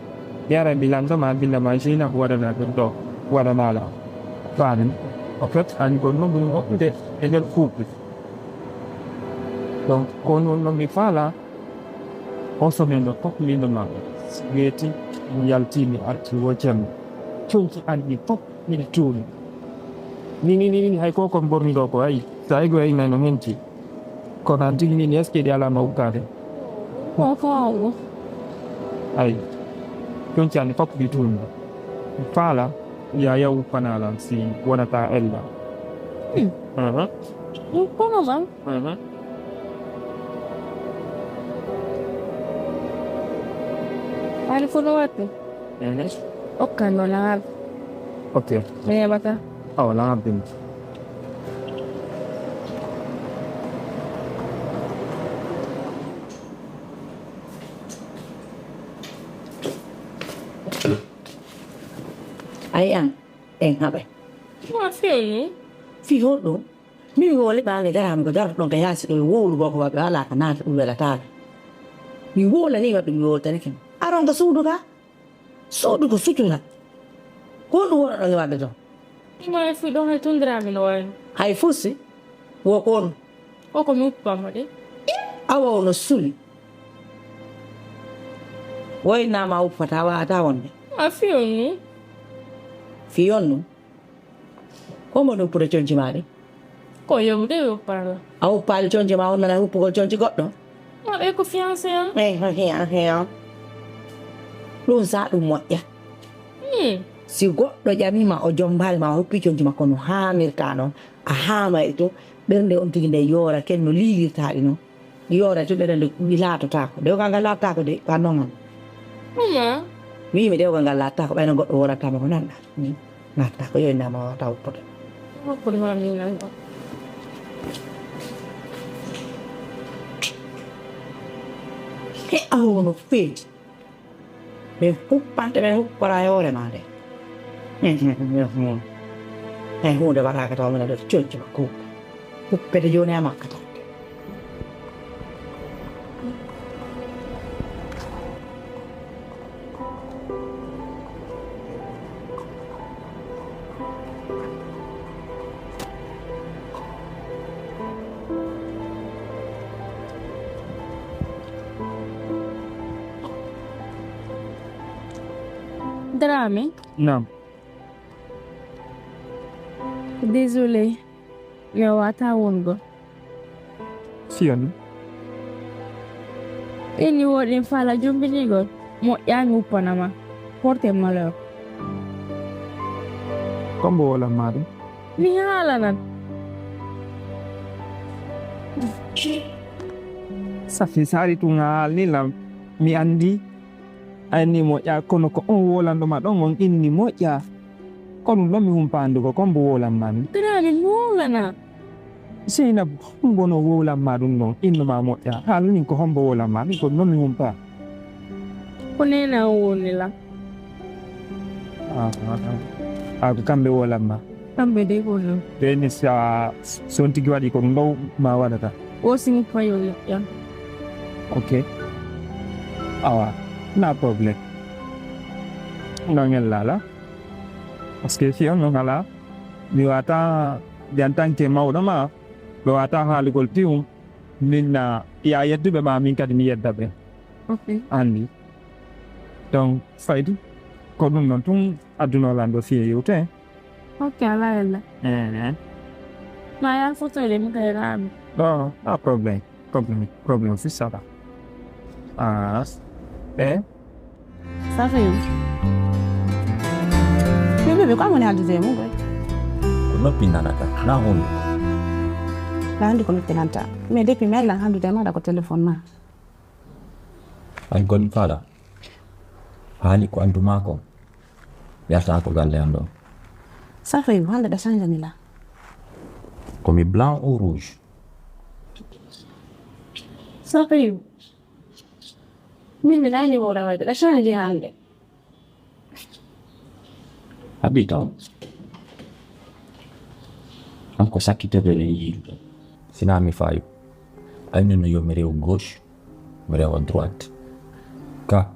mi ara mi landoma billama jina ko waɗana ɗum ɗo waɗanala faami en fait ani ko noon ɗum hoɓɓude e nder couple donc ko noon noon mi faala on somin ɗo fof mindoma weeti mi yaltimi arti wo ceerno coñci anɗi fof miɗa tuuni ni hay ko kon borni ɗo ko ayi so ayi go ayna no henti kono an tigi nini est ce que ɗi alama ukkade ayi coñci anɗi fof ɗi tuuni faala ya yaw uppanalan si wonata ella Kono man. Ari kono wate. Okka no la. Ok. Me bata. Oh, la abdim. Ai an en habe. Ma fini? Fi hodo. Mi wole ba le daram go dar don kaya si wolu go ko ba la kana ulela ta. Mi wola ni ba mi wol tane ken. Aron ga sudu ga. Sudu go sutula. Ko do wala ga do. Ma fi don e tundrami no ai. Ai fusi. Wo ko O come uppa ma de. awo no suli. Woi na ma upata wa ta wonde. Ma fini? Fionno. Come non pure cionci mare? Ko yo devo parla. Au pal cionci ma on na uppo ko cionci goddo. Ma e ko fiance ya? He. Lu sa dum mo ya. Si goddo jami ma o jombal ma uppi cionci ma kono ha mirkano. A ha ma ito bernde on tigi de yora ken no lilirta dino. Yora to de bilato ta ko. De ga lata ko de kanon. Mama. Mi devo ga lata ko bayno goddo wora ta ma ko nanda. Nata ko yo na ma ta uppo. Ma ko ma mi na. Che avevano figli. Per puppante per puppare ore male. Uno va a casa del cioccio ma cupa. Puppe di giorni a macca. Drame? Naam. Désolé. Mais wata wongo. Fion. Ini wodin fala jumbini go. Mo yani upanama. Porte malheur. Kombo wala madu. Mi hala nan. Safi sari tunga ni la mi andi. Ani moja kono ko on wolando ma don on inni moja kono lo mi humpando ko kombo wolan man Drame molana. sina mbono wolan ma dun non inno ma moja halu ni ko hombo wolan ma ko no mi humpa Kunena wonila. ko kambe wolan ma Kambe de gono. de ni sa sonti gwadi ko ndo ma wadata O singi payo ya. okay awa na problem no ngel lala parce que si on ngala mi wata jantan ke mawda ma be wata haali gol tium minna ya yeddu be ma min kadi mi yedda be Okay. andi donc faydi ko dum non tun aduna lando fi yote Okay, ala. Ma ya foto le mi kaya rami. no problem fi sala Safi yo. Bebe kwa mwana hadize mungu. Kuno pinanata na hondo. La handi kono tenanta. Me depi mela handi de mada ko telephone ma. Ay gon fala. Hali ko andumako. Yata ko galle ando. Safi yo handa da sanja nila. Comme blanc ou rouge. Safi. Mimi nani wala wada. La shani hande. Abito. Anko sakite de yi. Sina mi fayu. Ayno no yo mereu gauche, mereu droite. Ka.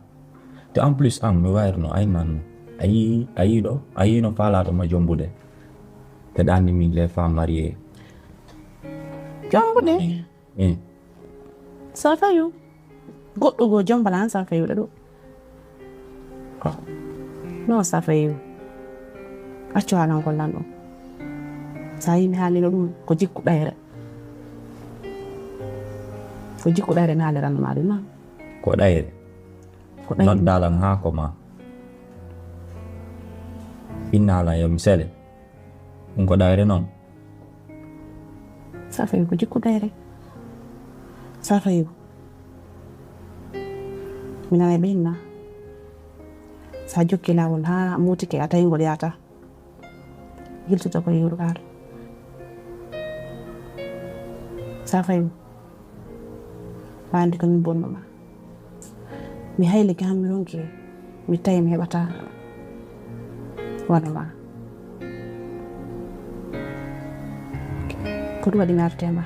De en plus am mi wayno ay man ayi no fala to ma jombude. Te dani mi les femmes mariées. Jombude. Safi yo. Goddo go jombala an safi yo do. No safi yo. Accu halan ko lando. Sai mi halino dum ko jikku dayre. Ko jikku dayre na leran ma dum. Ko dayre. Ko dayre. Non dalang ha ko ma. Inala yo misele. Ko dayre non. Safi ko jikku dayre. Safi. Mina binna. Sa jokki lawol ha muti ke atay ngol yata. Giltuto ko yurgal. Safi. Bandi ko mi bonno ma. Mi hayli kam mi ronki mi tay mi hebata. Wonama. Ko ɗum waɗi ngartema.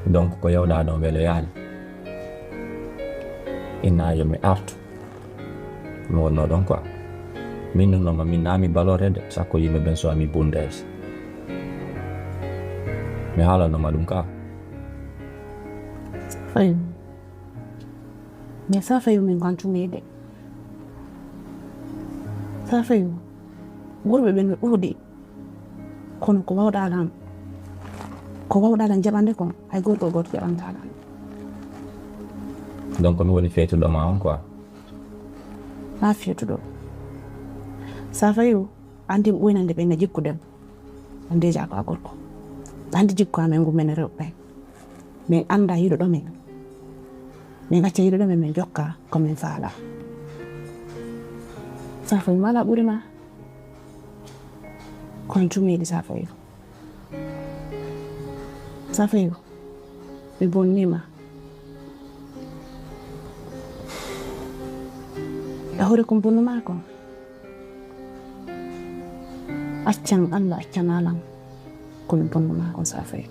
Donc ko yewɗa ɗon welo yaali inna yo mi artu mi wonno ɗon quoi min nonnoma min nami balorede sakko yimɓe ɓen so ami bundesi mi haalanoma ɗum ka Fayu. Mais ça fayu min kantumide. Ça fayu. Worɓe ɓen ɓe ɓurdi kono ko wawɗalam ko wawɗalan jaɓande kon hay goto jaɓantalan. donc mi woni feytuɗoma on quoi Na fiyutuɗo. Ça fayu andi ɓoynande ɓen no jikkudem. Deja ko a gorko. Andi jikku amen gummen rewɓe. Min anda yiɗo ɗo men. Min gacca yiɗo ɗo men min jokka komin faala. Ça fayu mala ɓurima. Kon tumiɗi ça fayu. Ça fayu. Mi bonnima. E hore ko bonnuma ko. Accan Allah accanalam komi bonnuma ko ça fayu.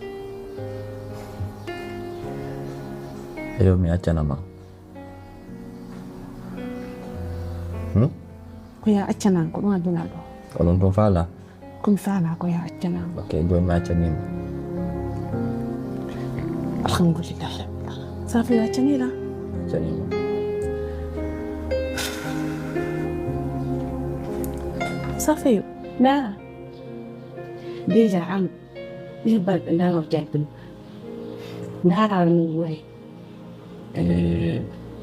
eyo mi accanama Ko ya accanan ko ɗum adduna ɗo. onon ton faala Komi faala ko ya accanan. ok joni mi accanima Alhamdulillah. Ça fayu accanila. accanima Ça fayu. Na. Deja am. Ni bal na of jappin. Na ni way.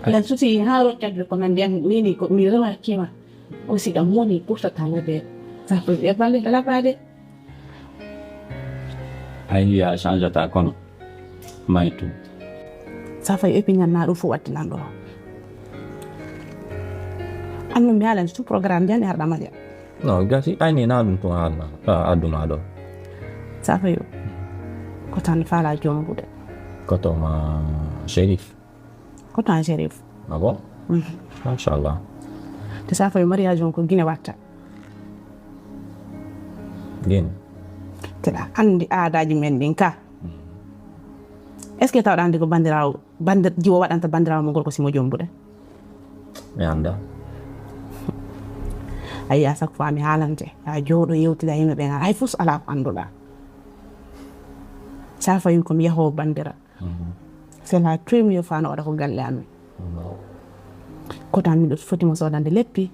Lan suti haro jappin ko nan diam ni ko mi rawa kima. O si da moni pusta tanga be. Ça fayu e balle la bade. ay a changeata kono maytu Ça fayu e pingan na do fu wattinan do. Anno mi alan su programme jan er damaja. non gasi ayni na ɗum ton haalna adduma ɗo Ça fayu. Ko tan faala jombude. kotoma shérif Ko tan Sherif. ah bon machallah Te ça fayu mariage on ko Guinée watta. guine Teɗa andi aadaji men ɗin ka. Est ce que tawɗa andi ko bandirawo jiwo waɗanta bandirawo mo gorko simo jombude. mi anda Ayi a chaque fois mi haalante ha jooɗo yewtida yimɓe ɓen hay fus ala ko annduɗa. Sa fayi komi yahowo bandira. C'est la première fois no waɗa ko galle amin. Kotan miɗo fotimo sodande leppi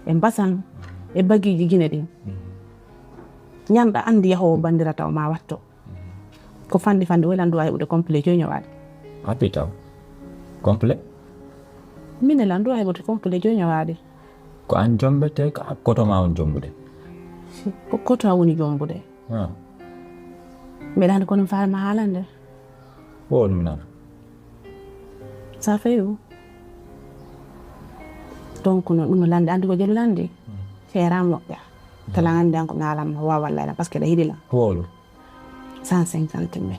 e mbasan e bagiji Guinée ɗin. Ñamɗa andi yahowo bandira taw ma watto. Ko fandi wala nduwa heɓude complet joyi ñowaade. apitaw complet Mine la nduwa heɓude complet joyi ñowaade. ko an jombete ka kotoma on jombude Ko koto a woni jombude. Mbeɗa andi kono faama haalande. wo ɗum nana Ça fayu. Donc no ɗum no lande andi ko jelu lande. Feeram moƴƴa. Tala andi an ko mi haalanma wawa wallana par ce que ɗa yiɗi la. wolu 150 000.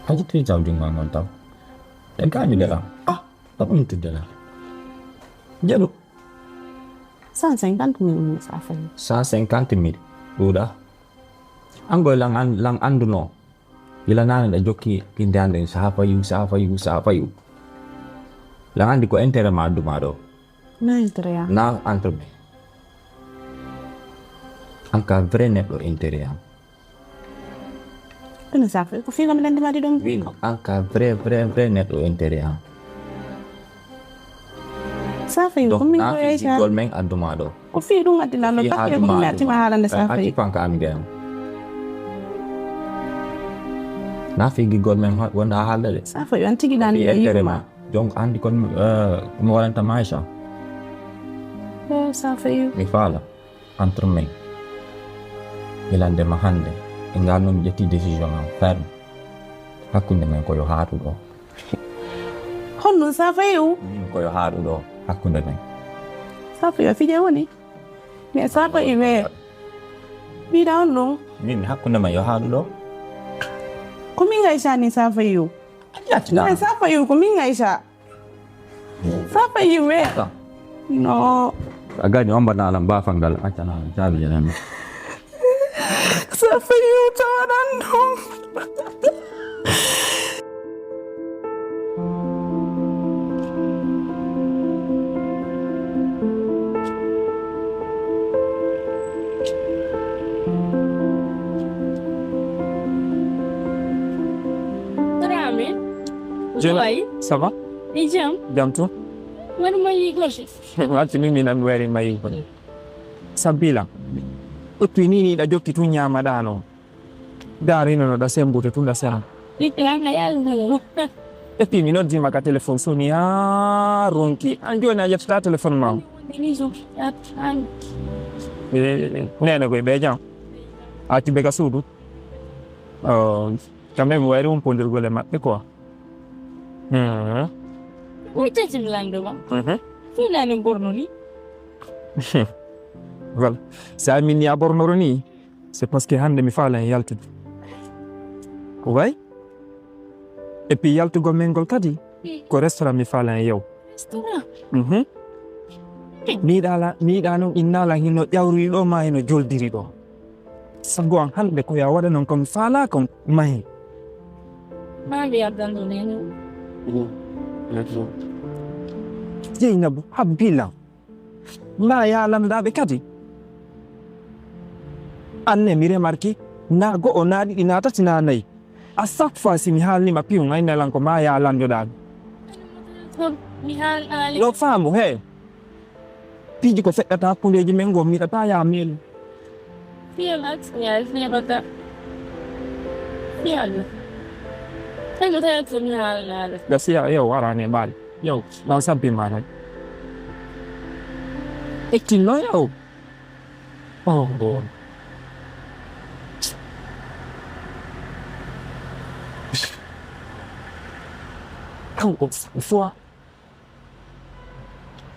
haji tri jawdinga noon taw en kañude ɗa ɗaɓum tuddela jaɗu 150 000 ça fayu. 150 000 ɗuuɗa angoy lan anduno gila nane ɗa jokki kinde hande saha fayu lan andi ko intérêt ma adduma ɗo Na intérêt ya. na entre ɓe an ka vrai neɗɗo intérêt am Ɗum ça fayu ko figa mi landimadi ɗum. wino an ka vrai neɗɗo intérêt am Ça fayu ko donc min na ko fiji Aisha. gol men adduma ɗo Ko fi ɗum addinano pakke ko mi atima haalande ça acci fayu. fanka am gayam na figi gol men wonda ha haalde de Ça fayu an tigi ɗani e intérêt yiɗuma. ma donc andi kon mi waɗanta Maïcha Ça fayu. mi faala entre men ilandema hande e ngal mi ƴetti décision am ferme hakkunde men koyo haatu ɗo Honno ça fayu. koyo haatu ɗo hakkunde men Ça fayu a fije woni. Mais ça fayu we. Mbiɗa on ɗum. min hakkunde men yo haatu ɗo Ko min Aisha ni ça fayu. Mais ça fayu ko min Aisha. Ça fayu we. No. Agani wamba na alamba fangal acha na jabi jana. Sa fayu tanan dong. Ça va? Jam tu? Watu mimi na mwere mayigo. Sabila. Utu nini da jokti tu nyama dano. Dari no da sembu te tunda sana. Epi mi no di maka telefon so ni ronki. Anjo na jefta telefon ma. Nene go be jam. Ati be ka sudu. Kame mwere un pondir gole mappe quoi. Uite ce bilang doang. Fina ni borno ni. Voilà. C'est Amini à Bornoroni. C'est parce que hande mi fala en yaltu. Ouais? Et puis yaltu go mengol kadi. Ko restaurant mi fala en yow. Restaurant? Mi dano innala hino yawri do ma hino joldiri do. Sago an hande ko ya wada non kom fala kom mai. Ma bi abdando nenu. Zainabu habila. Ma ya lam da be kadi. Anne mi remarki na go onadi inata tinanai. A chaque fois si mi halni ma piu ngai na lan ko ma ya lan do dal. Mihal ali. Lo famu he. Piji ko fekata kundeji mengo mi tata ya mel. Fialat ya fina bata. Fial. Tengo te tu mihal ali. Da sia yo wara ne bal. Yo, na sabi mana. Ekilo yo. Oh, God. Kau kok sakfa.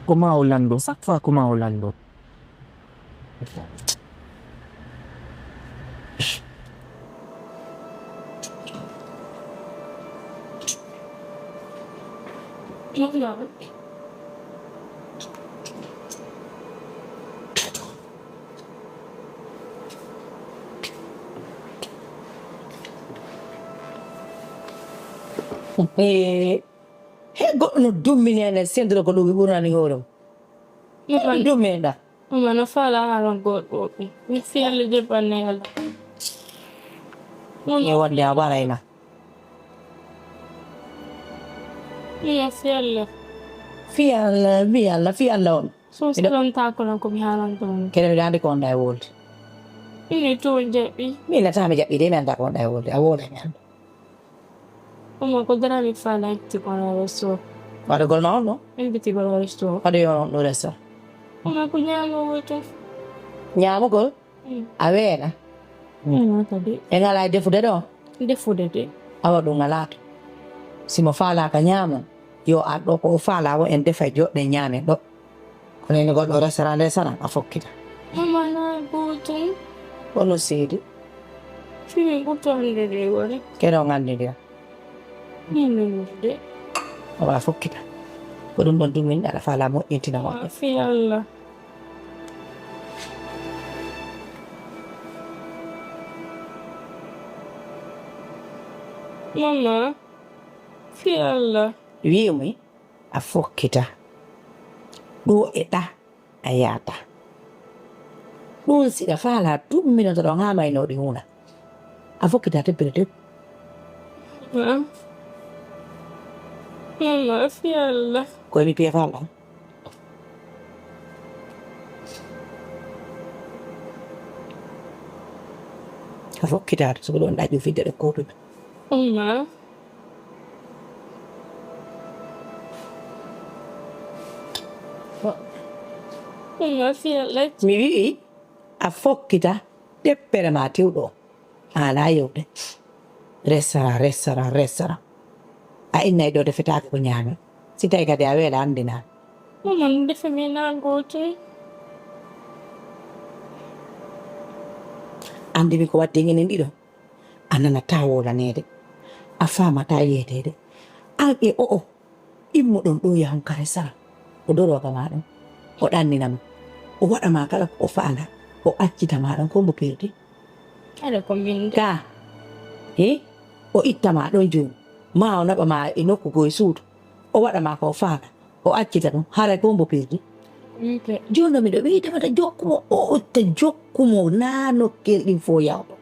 Kuma Orlando, sakfa kuma Orlando. Goɗɗo dummini enen sendiro ko ɗum ɓurani hoore mum dumminiɗa Mama no fala haron goɗɗo mi fiyalle jeɓɓanne Allah e wonde a warayna Mama fiyalle fi Allah on so silon takolan komi haran ton kene miɗa andi ko wonɗa e wolde ini to jaɓɓi min natami jaɓɓi de mi anda ko wonɗa e wolde a woda mi anda Mama ko dara mi fala itti kono resto waɗa gol ma on no min biti gol resto waɗa yo on ɗo resta Mama ko nyamo woto ñamugol a weena Mama tadi e ngala e defude ɗo defude de awa ɗum ngalato simo falaka ñaman yo ar ɗo ko o faala o en defa joɗɗe ñamen ɗo kono ene goɗɗo restaurant nde sanan a fokkita Mama na gotum ono seedi fimi ɓurto hande de wore kene o ngandidira Mimi wurde owa fokkita ko ɗum ɗon dummin aɗa faala moƴƴintina moƴƴe fi Allah Mama fi Allah wimi a fokkita ɗo e ɗa a yata ɗum siɗa faala dumminoto ɗon ha maynoɗi huna a fokkita tebbere deb Mama fi Allah koye mi piye faala a fokkitade soko ɗon ɗaƴƴu fidde ɗe kotuɓe Mama Mama fi Allah mi wi'i a fokkita teppere ma tewɗo ala yewde restaurant a innay ɗo defetake ko ñaame si tawi kadi a weela andinani Mama no defa mi na gotum andimi ko wadde ngenen ɗiɗo a nanata wolanede a famata yetede an e immo ɗon ɗo yahon kare sara o doroga maɗum o ɗanninam o waɗama kala ko o faala o accitama ɗon ko mbo perdi Aɗa ko min ka o ittama ɗon joni ma o naɓama e nokku go e suudu o waɗama ko o faala o accita ɗum haray ko mbo perdi joni no miɗo ɓeydamata jokkumo o otta jokkumo na nokkel ɗin fo yawɗo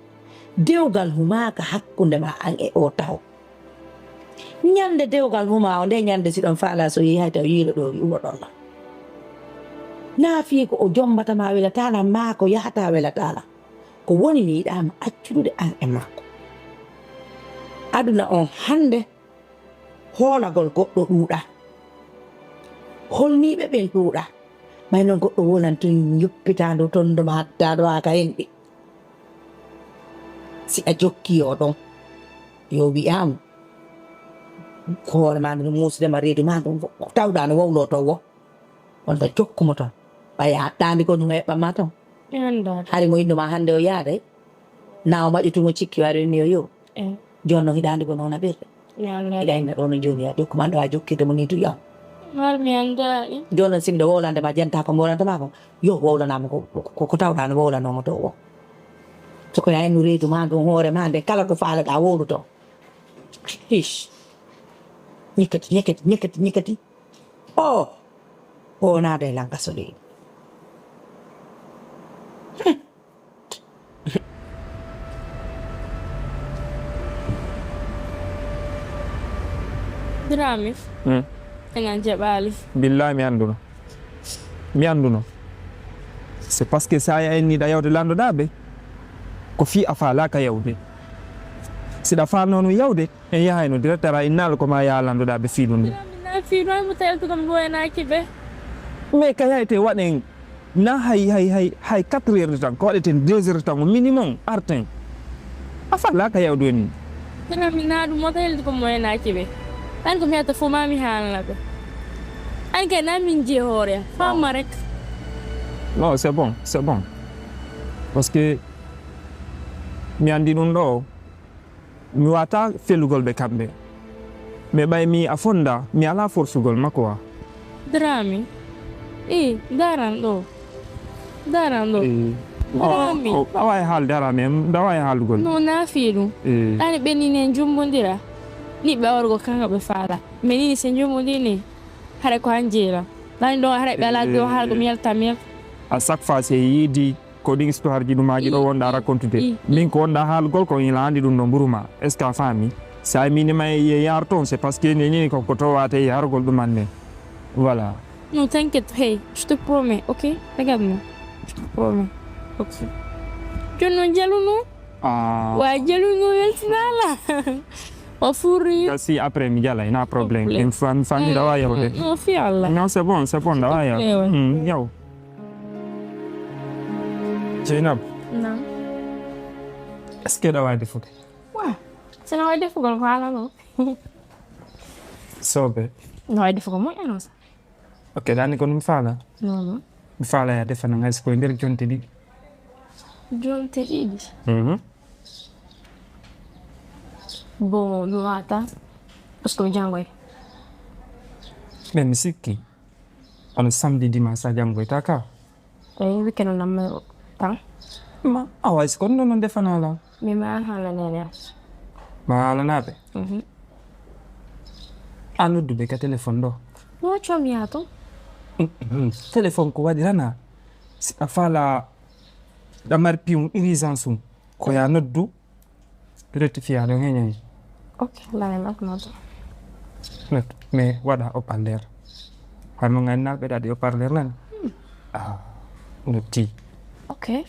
dewgal humaka hakkunde ma an e o taw ñande dewgal huma o nde ñande siɗon faala so yehi hay taw yiilo ɗo umo ɗonna na fii ko o jombatama welatala ma ko yahata welatala ko woni mi yiɗama accudude an e makko aduna on hande hoolagol goɗɗo ɗuuɗa holniɓe ɓen ɗuuɗa may noon goɗɗo wonan tun yoppitado tondoma hattaɗo aka henɗi si a jokki o ɗon yo wiyama hoore ma no musdema reedu ma ɗum tawɗa no wowlo to wo wonta jokkumo toon ɓaya haɗɗandi ko ɗum heɓɓanma toon hari mo innuma hannde o yaade na o maƴutumo cikki wari ni o yo joni noon hiɗandi ko noon a ɓirɗe hiɗa hinna ɗo no joni a jokkuma ɗo a jokkirde mo ni tu yaw joni noon simde wowlande ma janta ko mbolantama ko yo wowlanama ko tawɗa no wowlanomo to wo soko ya hennu reedu ma ɗum hoore ma nde kala ko faalaɗa wowlu to hich ñikkati o naada e lanka so leydi Drami egan jaɓali billahi mi anduno c'est parce que sa enniɗa yawde landoɗaɓe ko fi a faalaka yawde siɗa falnono yawde en yahayno directeur a innala koma yaha landoɗaɓe fiiɗum ɗum fiiɗo mo tawto kam ɓoyanaki ɓe mais ka yayte waɗen na hay 4 heures de temps ko waɗeten 2 heures de temps au minimum arten a faalaka yawde ni Drami na ɗum mo tawto kam ɓoyanaki ɓe an ko mi hata fo mami haalana ɓe an kay na min je hoore famma rek non c'est bon parce que mi andi ɗum ɗo mi wata fellugol ɓe kamɓe mais ɓay mi a fonda mi ala forsugol makko wa Drami daran ɗo Drami a wawi haalde arame da wawi haaldugol no na fiiɗum ɗani ɓennini en jumbodira ni ɓe wargo kanga ɓe faala mais nini sen jumbodini haɗa ko han jeera ɗani ɗo haɗa ɓe ala ɗo haala ko mi yalta à chaque fois se yiidi ko ɗin histoire ji ɗumaji ɗo wonɗa racontude min ko wonɗa haalgol ko ila andi ɗum no ɓuruma est ce que a faami sa minima ye yar toon c'est parce que neni ko towate e hargol ɗuman ne voilà non t'inquiète hey je te promets ok regarde-moi je te promets ok joni noon jaluno wa jaluno weltinala o furri si après mi jala ina probléme en famille ɗawa yawde non fi Allah non c'est bon ɗawa yaw yaw Jeynab non est-ce que ɗawa defude sino wawi defugol ko haalano soɓe no wawi defugol moƴƴano sa ok ɗani ko ɗum faala non mi faala ya defana hay so koye nder jonte ɗiɗi jonte ɗiɗi bon mi wata parce que mi jangoy ɓen mi sikki ono samedi dimanche a jangoyta ka eyi weekend o namma tan ma awa so kono noon defanala mi ma an haala nene ma haalanaɓe a nodduɓe ka téléphone ɗo no comya to téléphone ko waɗirana si a faala ɗamar pium urgence um koya noddu rectifia ɗo heñani ok lanen aknoto mais waɗa haut-parleur harno gandinaɓe ɗaɗi haut-parleur nani notti ok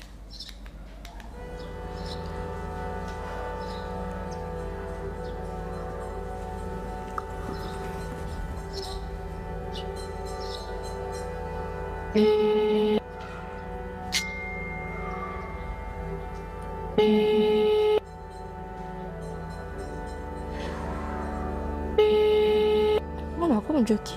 Voilà, come giochi?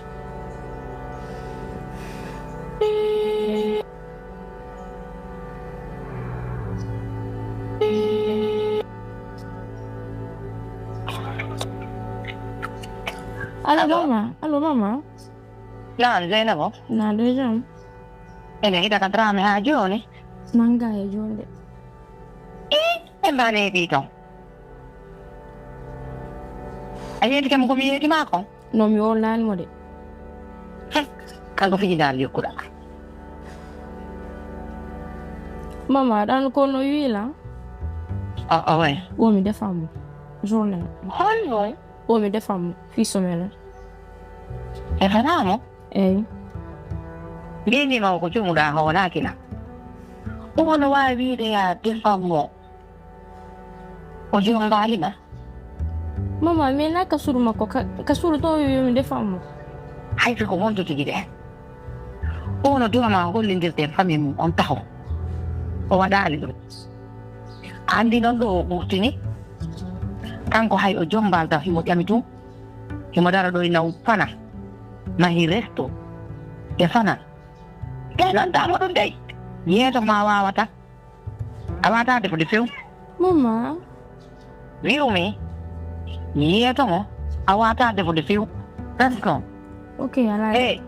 Allô, maman? Allô, maman? Naan Zeynabo Naa doy jam. ene ida ka drame ha joni Manga e jonde. e mbane bito ayedi kam ko mi yedi mako No mi wonani mo de. kanko fiji dal yokkuda Mama dan ko no wila. o way Wo mi defam. Journée. hollo Wo mi defam fi semaine. e fanamo Eh. mbini ma ko jumuda hola kila wono wa wiide ya defammo o jonga alima Mama me na kasuru mako kasuru to yo mi defam. hay ko wonto tigi de wono duma ma hollindirde famille mum on taho o waɗali ɗum andi noon ɗo o ɓurtini kanko hay o jombalta himo ƴami tum himo dara ɗo naw fana nahi resto e fana ɗenantama ɗum dey yeeto ma wawata a wata defde few Mama. wiwmi yeeto mo a wata defde few presque Okay, ala. e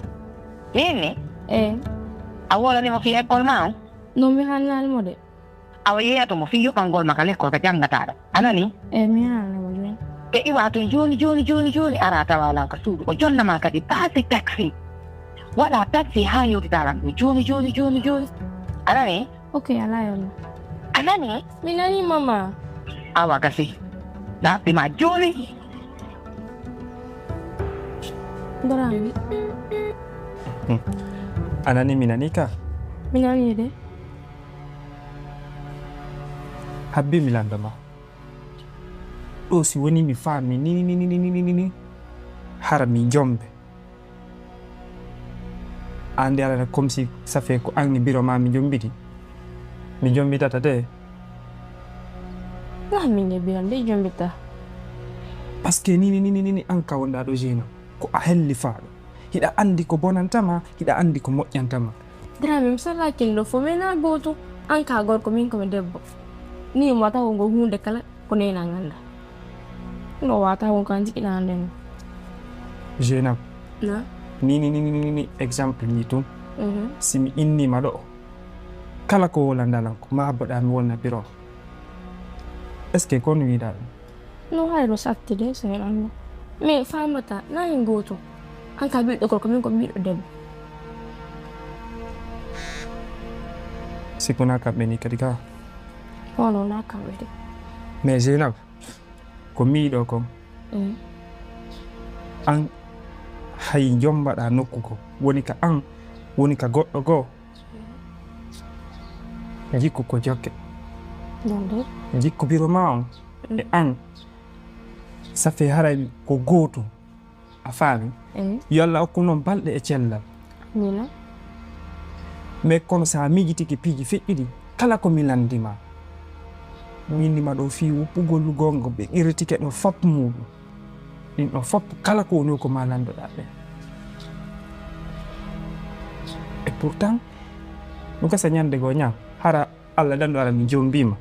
minni Eh. a wolanimo fi école ma o No mi hanal mo de. awa yeetomo fi yoɓɓalngol maka l'école ko janngataɗo anani Eh mi hanal mo de. ɓe iwa toon joni ara tawa lanka suudu o jonnama kadi baasi taxi waɗa taxi ha yewtitaran ɗum joni anani Okay, ala yo. anani Mi nani mama. awa gasi ɗaɓɓima joni Drame. Anani minani ka Mi nani de. habbi mi landama ɗo si woni mi faami ni hara mi jombe ande alana comme si ça fait ko anni biro ma mi jombitata de Na mi ne biran de jombita. parce que ni an ka wonɗa ɗo jena ko a helli faaɗo hiɗa andi ko bonantama hiɗa andi ko moƴƴantama Drame mi sala kindo fo me na goto. An ka gorko min ko mi debbo. Ni mo wata wongo hunde kala ko nena nganda. No wata wongo kan jikina anden. jenam Na. ni exemple ni tum simi innima ɗo kala ko wolandalan ko ma baɗa mi wonna biro est ce que kon wiɗa ɗum No hayro satti de sen ando. Me famata na hin goto. An ka biɗɗo gorko min ko biɗɗo debbo. sikuna kamɓe ni kadi ka Hono na kamɓe de. mais jenam ko miiɗo kon an hay jombaɗa nokku ko woni ka an woni ka goɗɗo goo jikku ko jokke Donde. jikku biro ma on e an ça fait haray ko gootum a faami yo Allah hokku noon balɗe e cellal Mina. mais kono sa miijitiki piiji feƴƴiɗi kala ko mi landima minnima ɗo fi wuppugol gonga ɓe irritike ɗo fop muɗum ɗin ɗo fop kala ko woni ko ma landoɗa ɓe et pourtant ɗum kasa ñande goo ñam hara Allah dandu ara mi jombima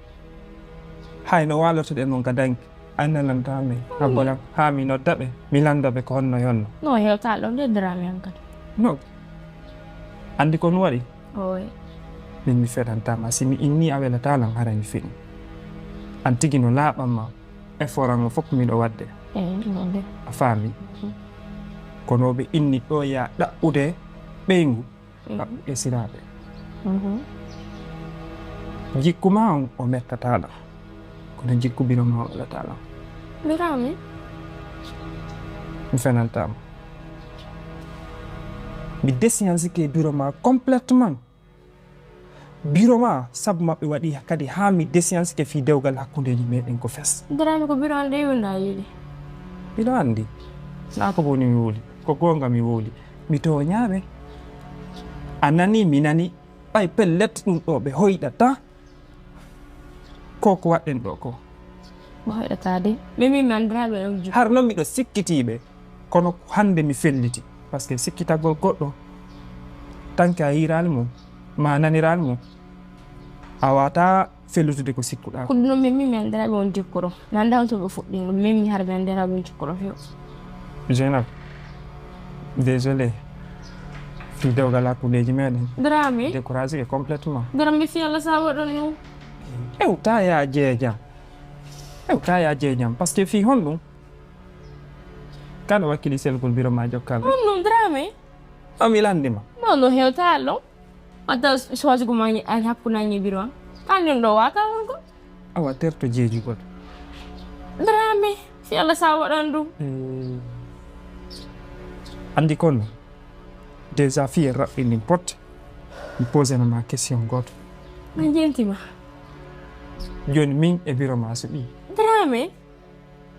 hayno walotoɗe noon ka danki annalantami habbolam ha mi nodda ɓe mi landaɓe ko honno yonno No hewta ɗon de drame an kadi. no andi ko no waɗi Oy. min mi feɗantama si mi inni a welatalan hara mi feɗi an tigi no laaɓanma effort an o fof miɗo wadde Donde. a faami kono ɓe inni ɗo ya ɗaɓɓude ɓeygu ɗaɓɓude siraɓe jikku ma on o mettataɗam kono jikku biro ma o welatalam Mirame. mi fenantama mi désiansike biro ma complètement biro ma sabu maɓɓe waɗi kadi ha mi désiansike fi dewgal hakkudeji meɗen ko fes Drame ko biro ande yunda yiɗi. miɗo andi na ko boni mi wuli ko gonga mi wuli mi toñaɓe a nani mi nani ɓay pellet ɗum ɗo ɓe hoyɗata ko waɗɗen ɗo ko Bo hoyɗata de. Ɓe min mi andiraɓe ɗon ju. har noon miɗo sikkitiɓe kono hande mi felliti par ce que sikkitagol goɗɗo tanke a yirali mum ma nanirali mum a wata fellutude ko sikkuɗa Ko ɗum min mi andiraɓe on jikkoro. Nanda on to ɓe fuɗɗi ɗum min mi harɓe andiraɓe on jikkoro few. Jeynab désolé fi dewgal hakkundeji meɗen Dramé découragé complètement Dramé fi Allah sa waɗanno ewta ya jeejam par ce que fi honɗum kaɗa wakkili selgol biro ma jokkal ɗum Dramé ami landima no hewta ɗo wadda choisigo ma ani hakkunañi biro an kañum ɗo wata on ko awa terto jeejugol Dramé fi Allah sa waɗan ɗum andi kono déjà fi raɓɓini pot mi posena ma question goto ma jentima joni min e biro ma so ɓi Dramé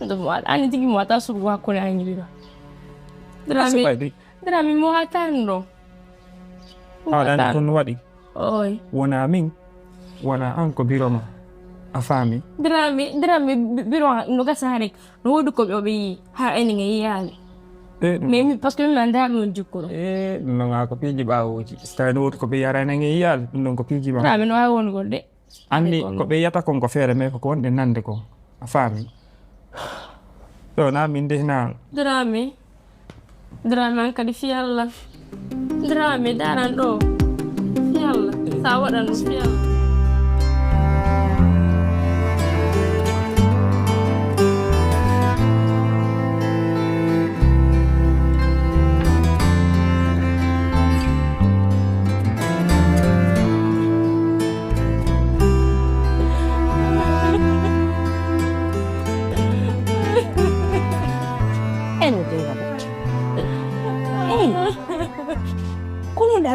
ɗum waɗa ani tigi mo wata sugo hakkunañi biro Dramé mo watan ɗo awaɗani toon no waɗi oy wona min wona an ko biro ma a faami Dramé biro no gasa rek no woodi ko ɓe yi ha enen e yiyali mais parce que min andami on jikko ɗo ɗum ɗon a ko piiji ɓawoji so tawi no woodi ko ɓe yarani e yiyali ɗum ɗon ko piiji ma Dramé no wawi wongol de andi ko ɓe yiyata kon ko feere mais koko wonɗe nande ko a faami ɗo na min ndehna Dramé an kadi fi Allah Dramé daran ɗo fi Allah sa waɗan ɗum fi Allah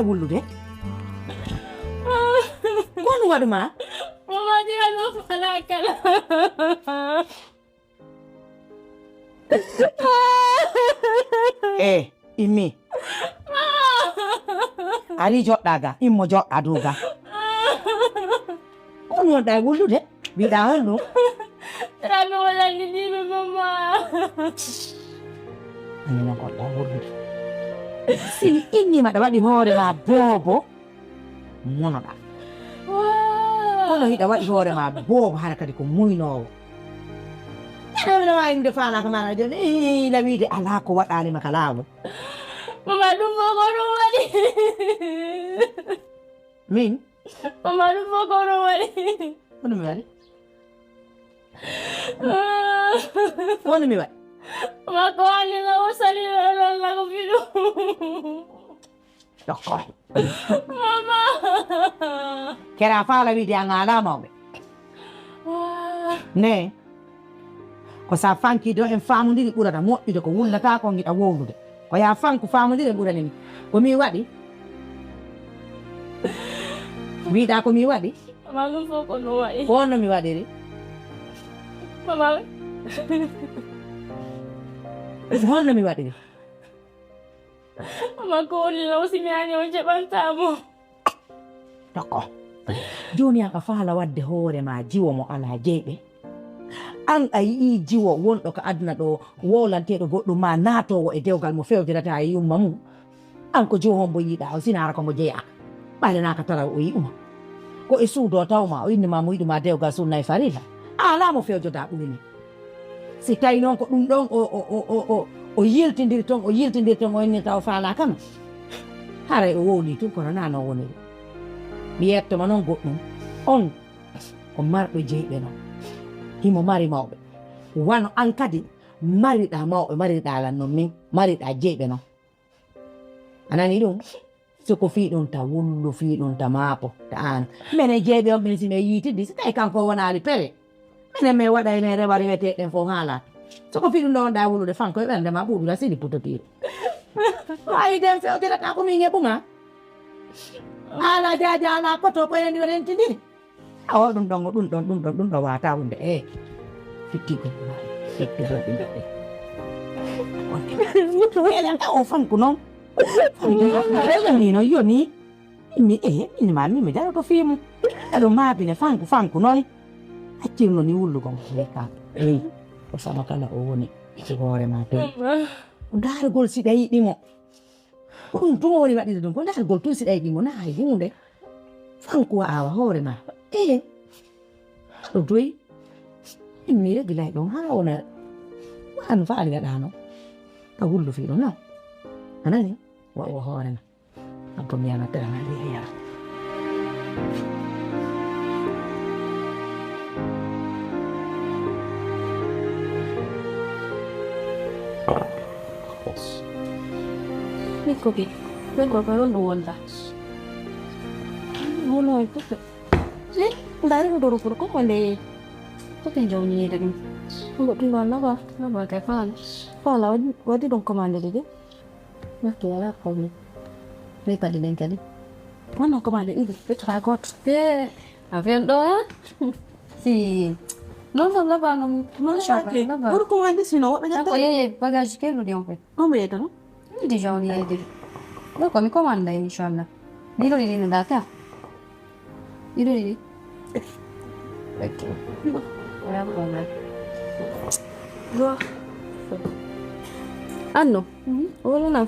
wullude ko ɗum waɗuma mamaji ano fala kala immi ari joɗɗa ga immo joɗɗa dow ga ko ɗum wonɗa wullude mbiɗa hon ɗum Dramé wallandiɗiɓe mama anino goɗɗa wullude sini innima ɗa waɗi hoore ma boobo monoɗa kono hiɗa waɗi hoore ma boobo hara kadi ko muynowo no wawi ɗumde fanaka mana joni la wiide ala ko waɗanima ka laamu mama ɗum fof ko ɗum waɗi min mama ɗum fof ko ɗum waɗi ko ɗum mi waɗi woni mi waɗi ma ko wannino o salinoɗolla ko fiɗum dokko mama kera faala wiide a ngala mawɓe ne ko sa fanki do en famodiri ɓurata moƴƴude ko wullata ko giɗa wowlude ko ya fanko famodiri ɓuranimi komi waɗi wiɗa komi waɗi mama ɗum fof ko ɗum waɗi ko wonno mi waɗiri mama honno mi waɗiri mama ko wonnino o simiyani on jaɓantamo dokko joni aka faala wadde hoore ma jiwo mo ala jeyɓe an a yii jiwo wonɗo ko aduna ɗo wowlanteɗo goɗɗum ma naatowo e dewgal mo fewjirata e yumma mum an ko jiwo hombo yiiɗa o sinara komo jeeya ɓalenaka tara o yi'uma ko e suudo tawma o innima mo yiɗuma dewgal sunna e farilla ala mo fewjoda ɓurini si tawi noon ko ɗum ɗon o yiltidiri toon o innirta o faala kama haray o wowli tun kono nano woniri mi yettoma noon goɗɗum on ko marɗo jeyɓe noon himo mari mawɓe wano an kadi mariɗa mawɓe mariɗa lan noon min mariɗa jeyɓe noon anani ɗum soko fi ɗum ta wullu fi ɗum ta maapo ta an minen jeyɓe on ɓen sime yiitidi si tawi kanko wonali pere minen min waɗa ene rewa reweteɗen fof haalata soko fi ɗum ɗo wonɗa wullude fanko e ɓernde ma ɓuuɗura sili putotiri wawi den fewtirata komin heɓuma ala jaaja ala koto ko enen yo rentidiri awo ɗum ɗon wata wonde fittigo elen ka o fanku noon nino yoni mi minima mimi jaroto fimu eɗo maabine fanku noon haccirno ni wullugo ka ko sama kala o woni e hoorema to dargol siɗa yiɗimo ko ɗum tun woni waɗide ɗum ko dargol tun siɗa yiɗimo na hay hunde fanku awa hoorema ɗo doyi mi regilay ɗon ha wona wan faali gaɗano ka wullu fiɗo noon anani wawo hoorema Apa mi ana terang dia ya. Ni kopi. Vengo pero no onda. No itu. Sih, dari dulu kok kole. Kok jauh ni dari. Enggak tinggal apa? Apa kayak pan. Kalau wadi dong kemana deh? Nah, kira apa ni? Ni pada lain kali. Mana kemana ini? Betragot. Apa yang doa? Si. Non la vanno, non siapa. Baru kau ada sih no. Aku ya bagasi ke lu dia apa? Kamu ya tu? Di jauh ni ada. Lo kami komanda insyaallah. Ni lo ini dah tak? Ini. Betul. Ya boleh. Gua. Ano? Wala na.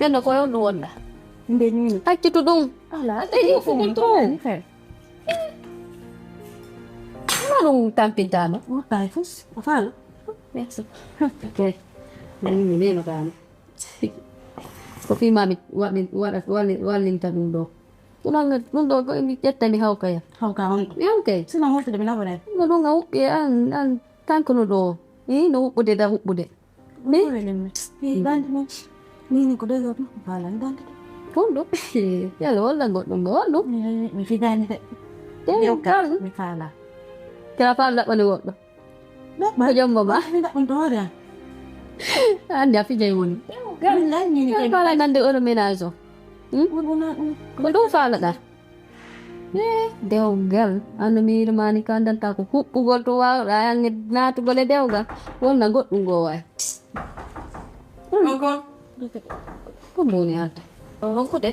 Yan ako yung doon na. Hindi niyo. Ay, tito dong. Ala, ay, yung pumunto. Anong tampintano? Oh, typhus. Afal. Yes. Okay. Hindi makano. Kopi mami, walin tanundo. Tunang nundo ko ini jetta ni hau kaya. Hau ka. Yang kay. Sino mo sa bina ba? Nundo ngau ya an kan kono do. No bude da bude. Ni Dan ni ko dego balan dan. kondo. Ya lo la ngot no. Mi fidan ni. Dia kan. Mi fala. Kenapa enggak menurut? Mau jom ba? Tidak kontrol ya. Anda fi jayun. Kan ni ni. Kalau nanti orang menazo. Betul salah dah. Deugal. Anu mi rumani kandan taku pugol tua yang na tu boleh deugal. Wal nagot nggo ai. Nggo. Como ni ata? Nggo deh.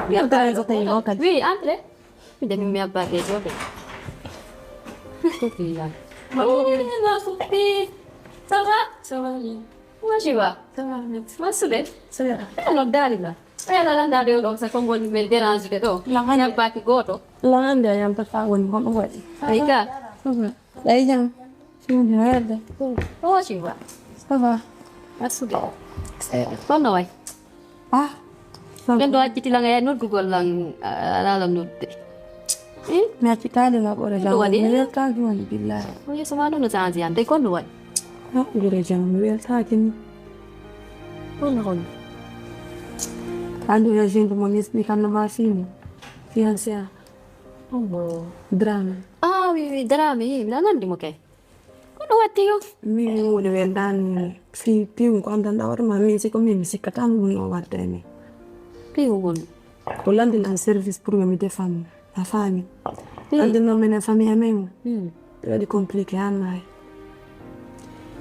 Biar tak ada tengok kan. Wi, andre. Tidak mi apa dia tu. Kopilah. Nak kopi. Sama ni. Masih ba? Sama ni. Masuk deh. Saya. Ano dali lah. Ayah dari orang sa konggo ni maintenance gitu. Yang pakai goto. Langan dia yang tertawan kon buat. Aika. Dari yang sini ada. Oh, siapa? Apa? Masuk deh. Kau nawai. Ah. Kan doa kita lang ayah nur Google lang alam nur. Mẹ chị ta đừng ngọc ở đây Đùa đi. Người ta chuẩn bị là Oh ya sama nung sa azian. Tay kon doa. Nó ở đây chẳng người ta kinh Oh nakon. Ando ya gente mo explicar no vacino Fiança Oh. Drama Ah, wi drama bilangan di mo kay. Kau doa tiyo. Mi udah vendan Si più quando andavo ma mi si catano no guarda mi Piugon. Rolando il service pure mi defam la fame Ando no me na famiglia memo Però di complicare mai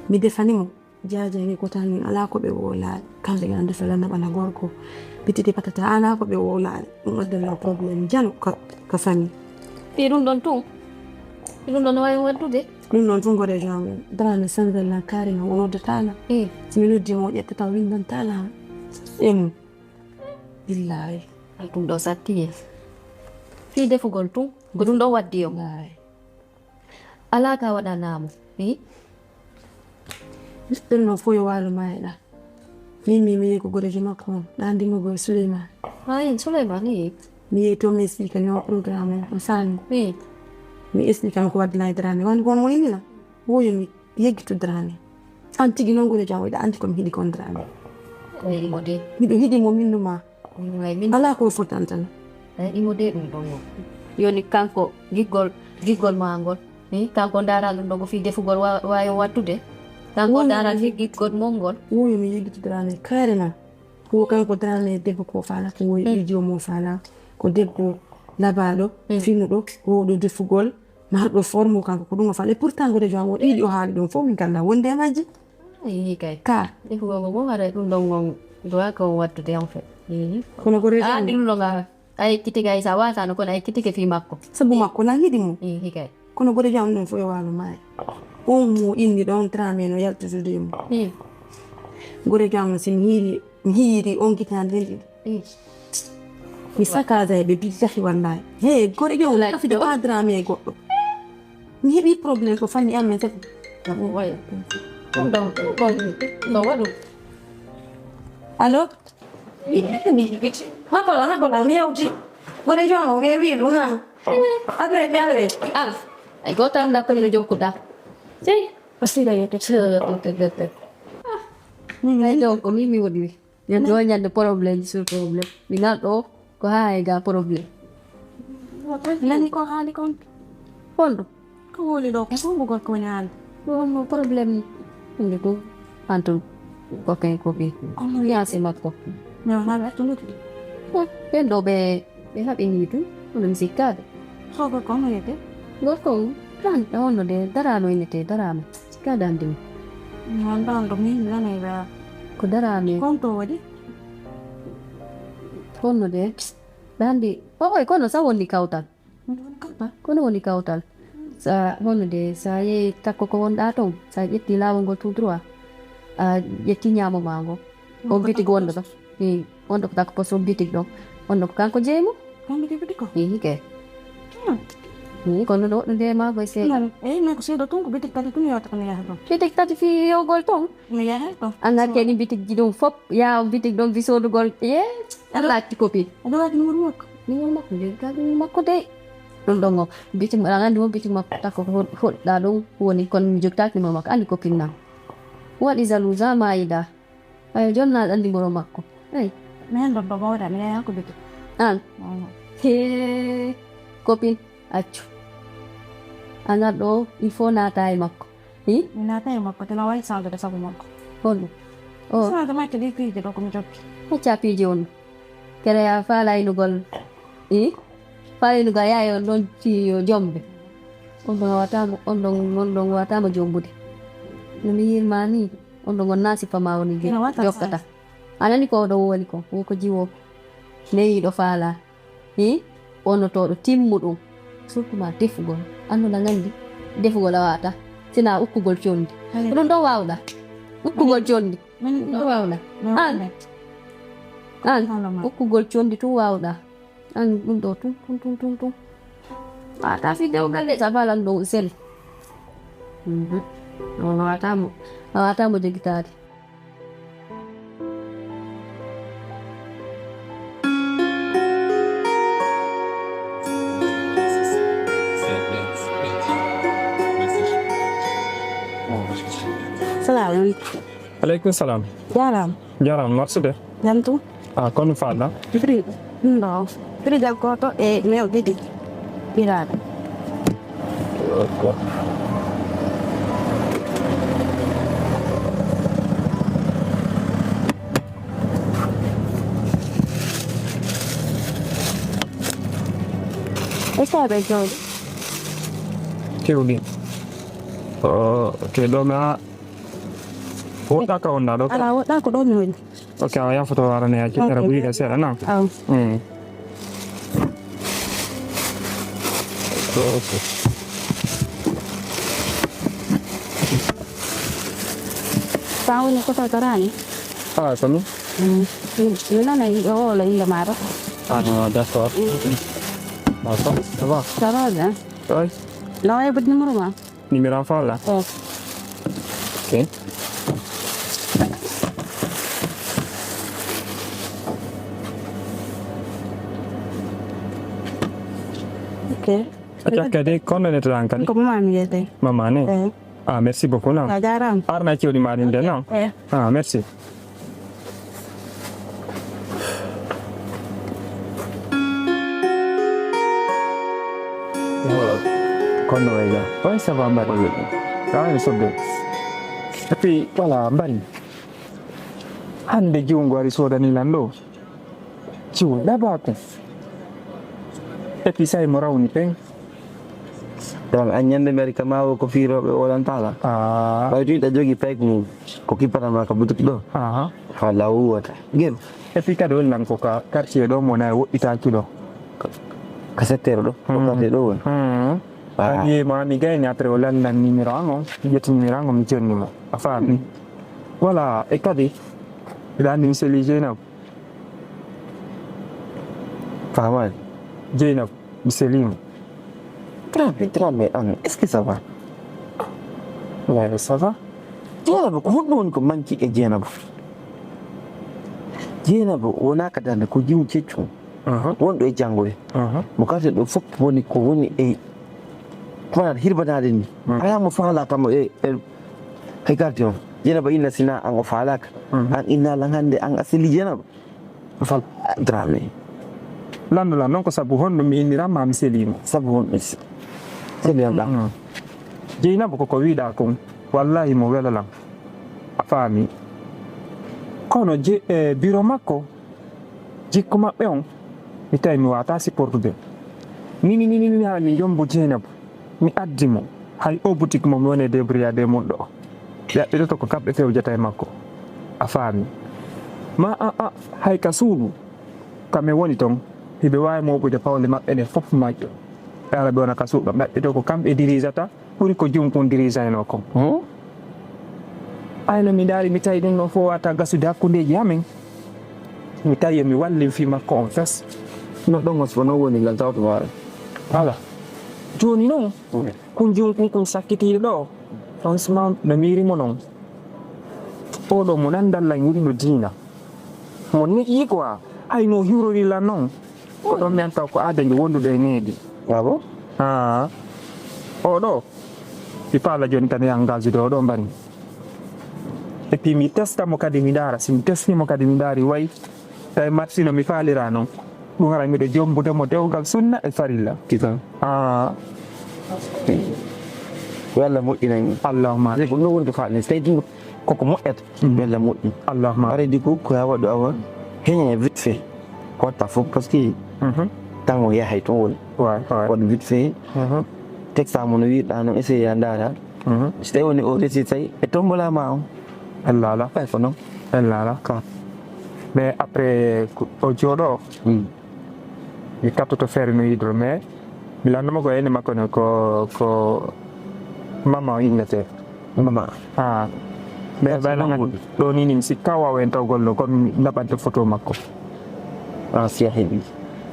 Mi defanimo jaja ni kotan ala ko be wola kambe gande fela na bana gorko bititi patata ala ko be wola ngadda no problem janu ka fami Pirun don tung. Pirun don wai wadu de. nun non fungo de jam dran sanda la kare no wono tala simino di mo yetta ta windan tala billahi Tung do sati. Fi defu gon tung. Godun do wadi yo. Ala ka wada namu. Still no foi walo mai la mi ko gore jino ko dandi mo go Sulema Ay, Sulaiman ni. mi to mi si kan yo programme san Mi. mi isni kan ko wadna drane wan gon woni la woyo mi yegitu drane anti gino gore jawo da anti ko mi hidi kon drane Ay, imode. mi do hidi mo minnu ma Ay, min. ala ko fotantan Ay, imode ndongo. Yoni kanko gigol mangol. Kanko ndara ndongo fi defu gol wa watude. Kanko ndara gigol mongol. woyo mi yegitu drane kare na ko kan ko drane debbo ko fala ko woyo idio mo fala ko debbo labado finudo ko do defugol mardo formo kanko ko dum fala pourtant gore jawo idio haali dum fo min kala wonde maji Ay, kay. ka Defu gol mo ngare ndongo doa ko watude en fait. kono gore Ah, jawo di longa. Ay kitika isa wa sana ko ay kitike fi makko. sabu makko la hidi mo Hikay. kono gore jawo dum fo e walo mai o mo indi don trame no yalto jodimo gore jawo sin hiri on kitande mi sakaza e be billahi wallahi he gore jawo la fi de drame goddo mi hebi problem ko fanni amen tek Wai. Ndong wadu. allo Mi Hakola miyauti. Wale jongo ngewi lunga. Agre agre. Ah, ai có tăng đã có được da. Chứ, pasti dah ya tu. Ngai do ko mi wodi. Yan do nya de problem sur problem. Minga do ko hai ga problem. Lani ko hali kon. Pon Ko wole do ko mo ko nyan. no problem. Ngi ko antu ko kai ko bi. Ono Ya se mat ko. No na tu lu. Bên đồ bè hấp in gì chứ đừng xịt cả So ko no yete. gót cũng rắn đó nó để đara nó ini teh đara mà cả đàn đi Ngan bang do mi la nei ba. có đara này Kon to wadi. con nó để đàn đi ôi con nó sao con đi cầu tan con nó đi cầu tan sa con nó để sa ye tak ko con đã tông sa ye ti la con tu trua ye ti nya mo mango on bitik gon đó ni on dok tak poso bitik dong on dok kan ko jemu Kon bi ko. ni ke ni con nó để mà với se Na ko se do tong ko bitik tadi tu ni ata ni ya do. bitik tadi fi o gol tong Ni ya to. anak keni bitik jidong fop ya bitik dong viso do gol ye ala ti kopi Ado lagi nomor mo. ni mak de ka mak ko de dong dong bitik marangan dua bitik mak tak ko hot da dong woni kon juk tak ni mak ani kopi na what is aluza maida ay jonna andi moro makko ay Men do do da me ko bitik. an he kopi achu anak do ifo na tai makko hi Ni na tay mo ko te lawai sa do sa mo ko. holu oh Sa da ma te di pi de do ko mi jot. Capi jon kere ya fala inu gol fala inu ga ya yo don ci yo jombe ondong wata mo jombude no mi yirmani ondong nasi pamawo ni Ina wata yokkata anani ko do woni ko ko jiwo neyi do fala ono to do timmudum surtout ma defugol andu na ngandi defugol awata sina ukkugol condi don do wawda ukkugol condi Men do wawda an. an ukkugol condi tu wawɗa an ɗum ɗo tum wata fideo galle sabalan dow sel on wawatamo jogitade Salaamaaleykum. aleykum salam Jaram. jaram marsude Jantu. kono faɗɗa Fri. No. Fri dal koto e meo bitik. Pirata. Esa be jo. kewɗi ok ɗo mi a woɗɗa ka wonɗa ɗo Ala wada ko do mi woni. ok a yafoto warane a kettara ɓuyika seeɗa nan Aw. Tahu ni ko tarani. somi Ina na yo la ila maro. d'accord d'accord ça va Taraga. oui La ay bud numero ma. numéro an falla Oh. ok Okay. acca kadi kono netoɗan kadi Ko mama mi yete. mamane Eh. merci beaucoup non La jaram. arna kewɗi maɗi nde non Eh. merci kono wayga oui ça va mbari kawani sodde et puis voilà mbari hande jiwngo wari sodanilan ɗo jiwo ɗaɓako et puis say mo rawni pen Dal anyande meri kamawo ko firoɓe olantala. Ɓaytu ɗa jogi pek mum ko kipatanma ka butuk ɗo. Walla wuwata. Gel. et puis kadi hollan ko ka quartier ɗo mo nayi woɗɗitaki ɗo Ka secteur ɗo. Ko quartier ɗo woni. kadi mami gayni après o lallan numéro an o ƴetti numéro an o mi jonnimo a faami voilà e kadi mbiɗa andi mi seli Jeynab Famani. Jeynab mi selimo Trame an. Est-ce que ça va? ouais ça va Jeynaba ko huɗɗo woni ko manki e Jeynaba. Jeynaba wona ka darde ko jiwu keccum wonɗo e janngoye mo karte ɗo fof woni ko woni e kono hirbanade ni ala mo faala tamo e hay gardi on Jeynaba inna sina an o faalaka an inna lan hannde an asili Jeynaba fal Dramé Landula non ko sabu honno mi innirama mi selima sabu honɗo seliyam ɗam Jeynaba koko wiɗa kon wallahi mo welalam a faami kono biro makko jikku maɓɓe on mi tawi mi wata supportude nini ha mi jombo Jeynaba mi addi mo hay o boutique mo mi woni débriyade mon ɗo ɓe to ko kamɓe fewjata e makko a faami ma hay ka suudu kamɓe woni ton hiɓe wawi moɓude pawle maɓɓe ɗe fof majƴo ɓe ara ɓe wona ka suuɗo ɓe to ko kamɓe dirisata ɓuri ko jumkon dirisayno kon ayno mi daari mi tawi ɗum ɗon fof wata gasude hakkundeji amen mi tawi yomi walli fi makko on fes no ɗon so no woni ngal tawto maɗa voilà joni noon ko jumkon kon sakkitiɗo ɗo on suma no mirimo noon oɗo mo nandalla yurino diina mo neƴƴi quoi hayno hiwrorilla noon ko ɗon mi taw ko aadaji wonduɗo e needi wabo oɗo mi paala joni tan engage de oɗo mbari et puis mi testamo kadi mi daara si mi testimo kadi mi daari wayi tawi marsi no mi faalira noon ɗum ara miɗo jombudemo dewgal sunna e farilla kitan yo Allah moƴƴinan allahuma ko ɗum woni ko faalni so tawi ɗum koko moƴƴata yo Allah moƴƴin allahuma aredi ko ya waɗo awa heñe vite fait ko watta fof par ce que tan o yahay toon woni waɗa vite fait textamo no wiɗa noon essayé ya daara so tawi woni o resi tawi e tombolama on elle ala ɓay ko noon elle ala mais après o jooɗo mi kattoto feere no yidro mais mi landuma ko ene makko ne ko mama o innete mama mais ɓayna ɗo ni mi sikka wawa en taw gollo kono mi naɓante photo makko si a heeɓi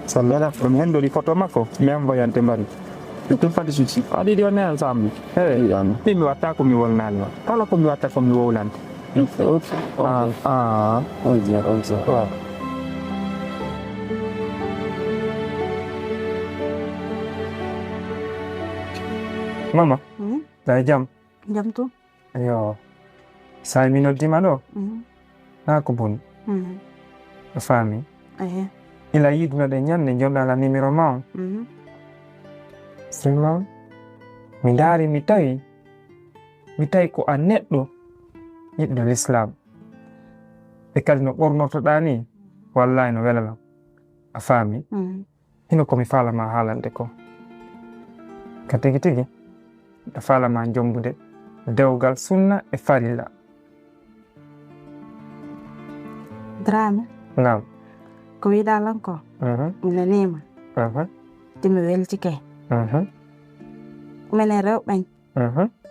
sallala ɗum hendori photo makko mi envoyante mbari ɗum fadi suci aɗiɗi o ne ensemble mi mi watta ko mi wolnani ma kala ko mi watta ko mi wowlante mama da jam jam to yo sai mi noddima ɗo na ko boni a faami ila yidunoɗe ñande jonɗala numéro ma on seulement mi daari mi tawi ko a neɗɗo yiɗɗo l'islam e kadi no ɓornotoɗa ni wallahi no welalam a faami hino komi faalama haalande ko ka tigi tigi a faalama jombude dewgal sunna e farilla Dramé nam ko wiɗalan ko mi nanima timi weltike minen rewɓen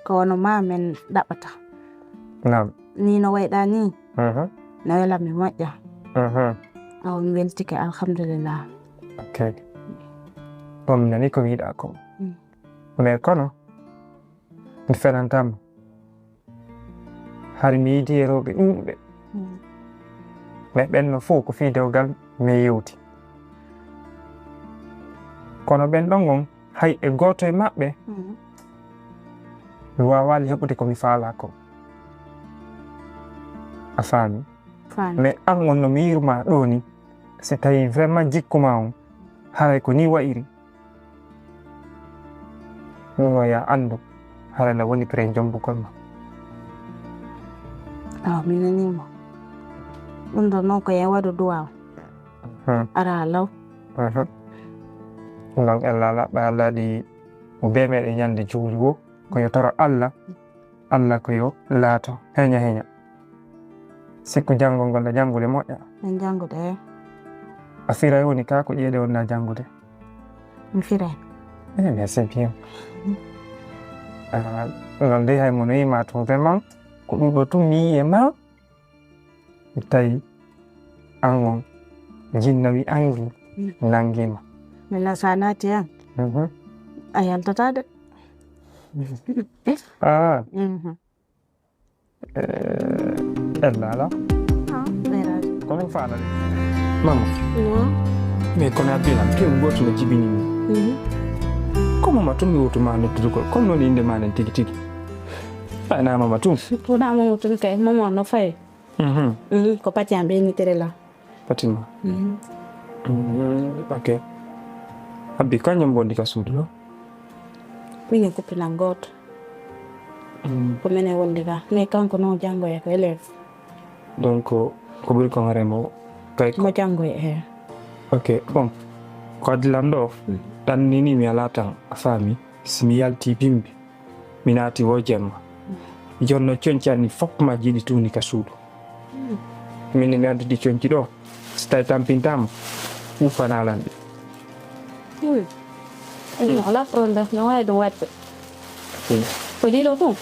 ko wono ma men ɗaɓata nam ni no wayɗa ni no welam mi moƴƴa awo mi weltike alhamdulillah ok bon mi nani ko wiɗa ko mais kono mi fenantama har mi yiidi e rewɓe ɗuɓɓe mais ɓenno fof ko fi dewgal mi yewti kono ɓen ɗon on hay e goto e maɓɓe mi wawali heɓude komi faala ko a faami mais an on no mi yirma ɗo ni si tawi vraiment jikkuma on haray ko ni wayiri ɗum ya andu harala woni pré jombugol ma aw mi nanima ɗum ɗon noon ko yen waɗu duwaw ara law non Allah laɓɓa allaɗi mo be meɗen ñande juuli wo ko yo toro Allah ko yo laato heña sikku janngol ngol janngude moƴƴa en janngude a firay woni ka ko ƴeeɗe wonna janngude mi firay merci bien ngol de hay mono yima to vraiment ko ɗum ɗo tum mi yi e ma mi tawi an on jinna wi angi nanngima mina sa naati hen a yaltata de elle ala ɓeyraade ko Mama fana. Mama, No. me kona bila mtu mboto na jibini. Koma matumi utumane tuko. Kono ni inde mane tiki. Ana mama tu. Tuna mo tu kai mama no fai. Ko pati ambe ni terela. Fatima. Okay. Abi kanya mbondi kasudu. Mimi kupina ngoto. Kumene wondiga. Ne kanko no jango ya kwele. Donc ko buri ko ngaremo kay Mo jango ya. Okay, bon. Kwa dilando dan nini mi alata afami simi yalti bimbi minati wojema. Jonno chonchani fok ma jidi tu ni kasudu. Mini ngadi di chonchi do. Stai tampintam. Ufana landi. Ala pronda no ai do wet. Podi lo tu.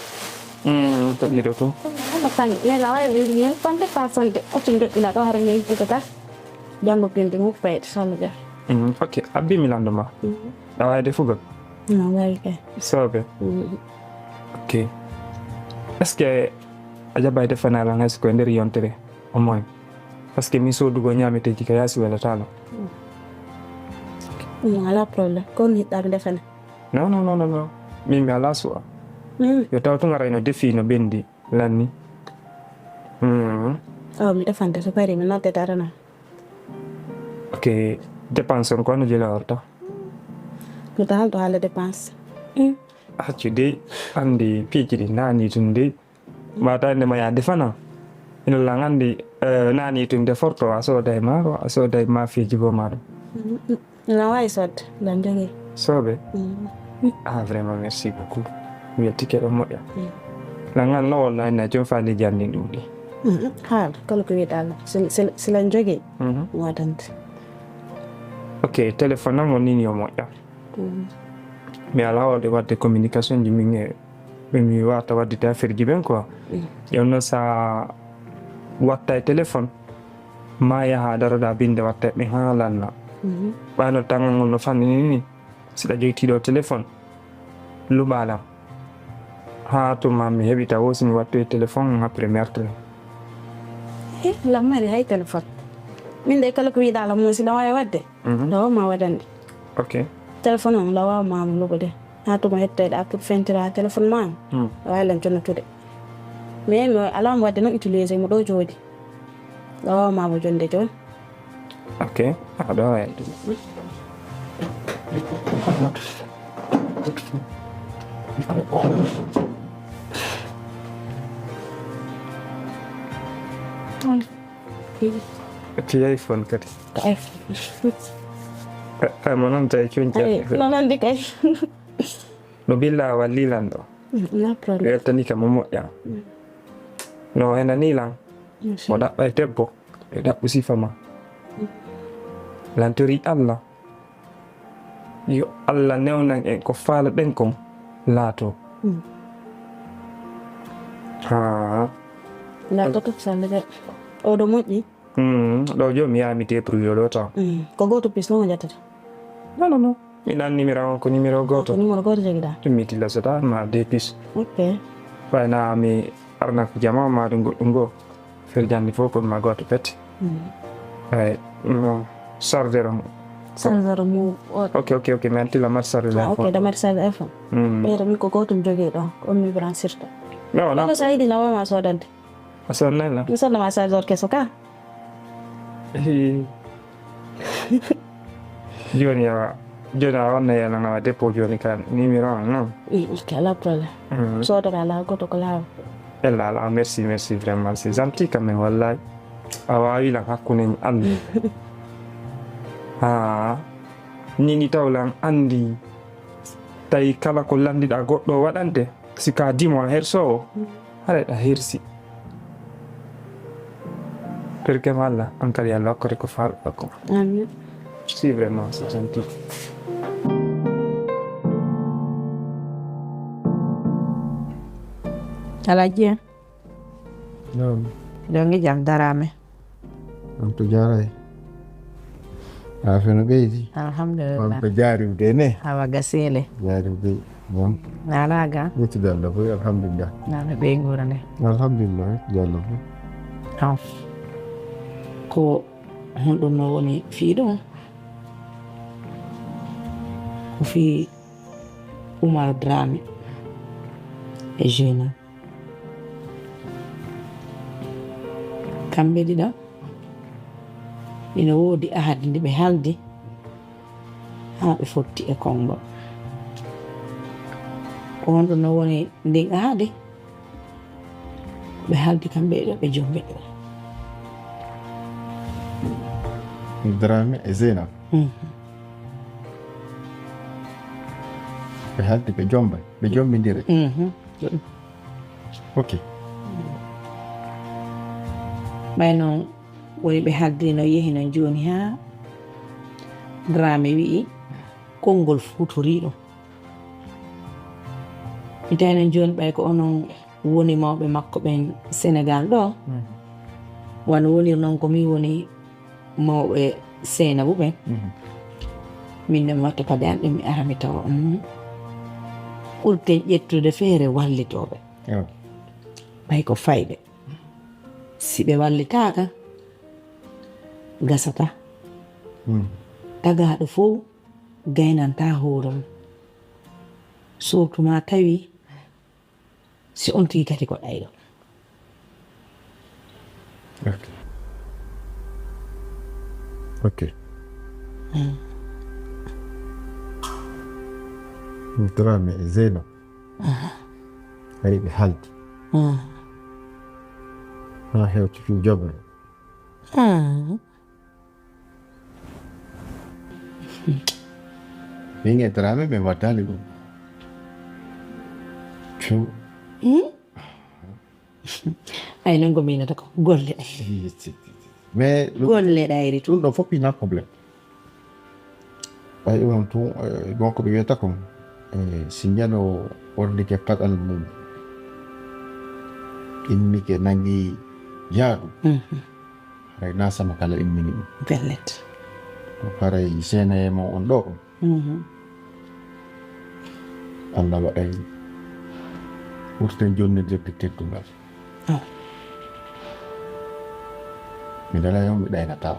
Tak gitu tu. Apa kan? Ya la ai ni pante pasan de. O tinga ila to har ni kita. Jango pintu mu pet sama ja. Okay, abi milando ma. Awai de fuga. No wai ke. Sobe. Okay. Est-ce que aja bay de fana la ngas ko nder yontere au moins. Parce que mi so dugo nyamete ci kayasi wala talo. Ala pronda. Ko ni ta defana. No. Mi ala so. Yo tawto ngara no defi no bendi lanni. Oh, mi defanta so pare mi notte tarana. Okay, dépense on ko no jela horta. Ko ta to hala dépense. Accude andi piikiri nani tunde mata ne maya defana ina langandi nani tunde forto aso dai maro aso dai mafi jibo maro Na wai sot landangi. sobe vraiment merci beaucoup mi tike do moya langan no na jofa ni janni dudi Ha, kalau ko widal. Silan joge. Wadant. Okay, telephone mo nini yo moya mi ala de watte communication ji minge mi wata wadde ta fer jiben quoi yonno sa watta téléphone ma ya ha darada binde watta be halanna bano tango no fanni ni sida joyti do téléphone lubala ha to mammi hebita wosi mi watto téléphone après meurtre La mari hay telefon. Min de kala ko widal mo sila wai wadde. Do ma wadande. okay Telephone on lawa ma mo lugode. Ha to ma hette da pour fentira telephone ma. Wai lan jono tude. Mais mo alam wadde no utiliser mo do jodi. Lawa ma mo jonde jon. okay ado ay okay iPhone kati mo non tay chunja No nan de kay. no billa walilando Na problem. yeltani ka momo ya no henani lang mo da bay debbo e da usi fama lantori Allah yo Allah newnan en ko faala den kom laato ha Na to sande de. O do moƴƴi. do jo mi yamite pour yo do ta Ko goto pis no jattata. non mi dan numéro ko numéro Ko goto numéro goto jogida. to miti la sata ma de pis Ok. fayna mi arna ko jama ma do goddo fer jandi fo ko ma goto pet ay no sardero Sanzaro mo. okay mi anti la mar sardero Ok, da mari sade iPhone. Pero mi ko goto jogi do. On mi bransirta. no Ano sa idi lawa ma sodande. asana la Mi sodda ma sa zor keso ka. joni wana yana na depo joni kan numéro non Ok, la problème. Sodo ka la goto ko la. ella la merci vraiment c'est gentil quand même wallahi awawi la hakkunen andi ha nini tawlan andi tay kala ko landida goddo wadante sika dimo herso hare da hersi perché malla ankari alla ko ko far ko Amin. si vraiment c'est gentil Alaji Naam, jongi jam darame. to jaray. Afeno beyti. Alhamdulillah. Ko jaari dene. Awa gasele. Jaari be. Bon, Nalaga. yetti dalla ko alhamdulillah. Nana be ngurane. Alhamdulillah, dalla ko. Aw. ko honɗum no woni fii ɗum ko fii Oumar Dramé e Jeuna kamɓe ɗiɗo ina woodi ahadi ndi ɓe haldi haa ɓe fotti e konngol ko honɗum no woni ndin ahadi ɓe haldi kamɓe ɗiɗo ɓe jombe ɗo Dramé e Zeynab ɓe haldi ɓe jomba ɓe jombidire ok ɓay noon woni ɓe haldi no yehi no jooni haa Dramé wi'i konngol futori ɗum mi tawi no jooni ɓay ko onon woni mawɓe makko ɓen Sénégal ɗo wano wonir noon ko min woni mawɓe Seynabou ɓen min ne mi watta pade an ɗum mi ara mi tawa ɓurten ƴettude feere wallitooɓe ɓay ko fayɓe si ɓe wallitaaka gasata tagaaɗo fof gaynanta hoore mum surtout ma tawi si on tigi kadi ko ɗayɗo ok Dramé e Zeynab hay ɓe haldi haa hewti fi joɓre min e Dramé ɓe waddali ɗum few ay non ko minata ko golle mais golle ɗayri ɗum ɗo fof ina probléme ɓay on tun gon ko ɓe wiyata kon si ñano orlike paɗal mum immike nangi yaaɗu haray nasama kala immini ɗum bellet haray seenayema on ɗo Allah waɗay ɓurten jonnidirde teddungal mi dala yon mi ɗaynata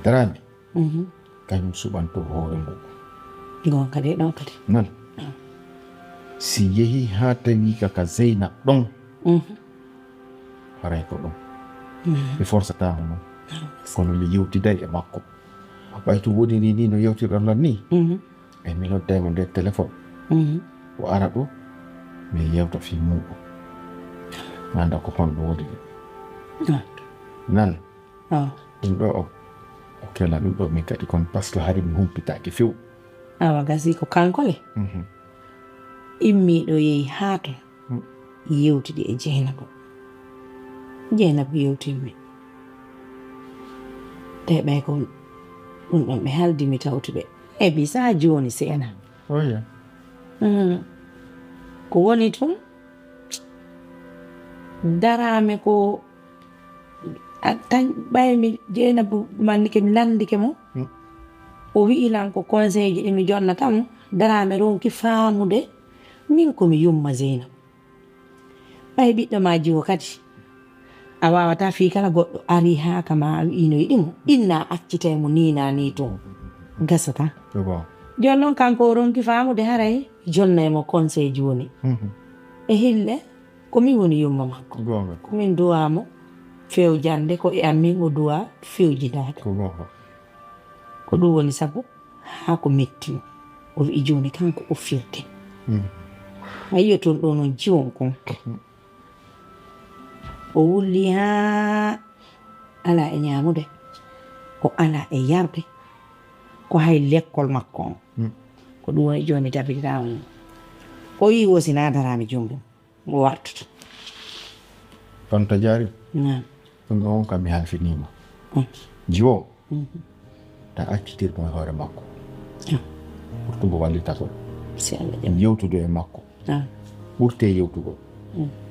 Dramé kañum suɓanto hoore mum gonka de ɗon kadi nan si yehi haa tawi kaka Zeynab ɗon haray ko ɗon ɓe forsatamo noon kono mi yewtiday e makko ɓay to woniri ni no yewtirɗon ni e mi noddaymo nder téléphone o ara ɗo mi yewta fi muɗum anda ko honɗo woni nan ɗum ɗo o kela ɗum ɗo min kadi kono par ce que hari mi humpitaki few awa gasi ko kankole immiɗo yehi haa ton yewtidi e Jeynabou yewtinmi te ɓay ko ɗum ɗon ɓe haldimi tawtuɓe e bisa joni seena ko woni tun Dramé ko tan ɓaymi Jeynabou mannike mi landike mo o wi'ilan ko conseil ji ɗi mi jonnata mo Dramé ronki faamude min komi yumma Zeynab ɓay ɓiɗɗo ma jiwo kadi a wawata fi kala goɗɗo ari haa kama a wi'ino yiɗimo inna accitay mo nina ni toon gasata jon noon kanko o ronki faamude haray jonnaymo conseil ji woni e hille komin woni yumma makko komin duwamo fewjande ko e amin o duwa fewjidade ko ɗum woni sabu haa ko mettimo o wi'i joni kanko o firde a yiyo toon ɗo noon jiwon kon o wulli haa ala e ñaamude ko ala e yarde ko hay l'école makko on ko ɗum woni joni tabitama o wi wosina Dramé jumbum o wartuto tonta jaari ɗum ɗo on kam mi halfinima jiwo ta accitirmo e hoore makko ɓurtu mbo wallitagol si Allah jam yewtude e makko ɓurte yewtugol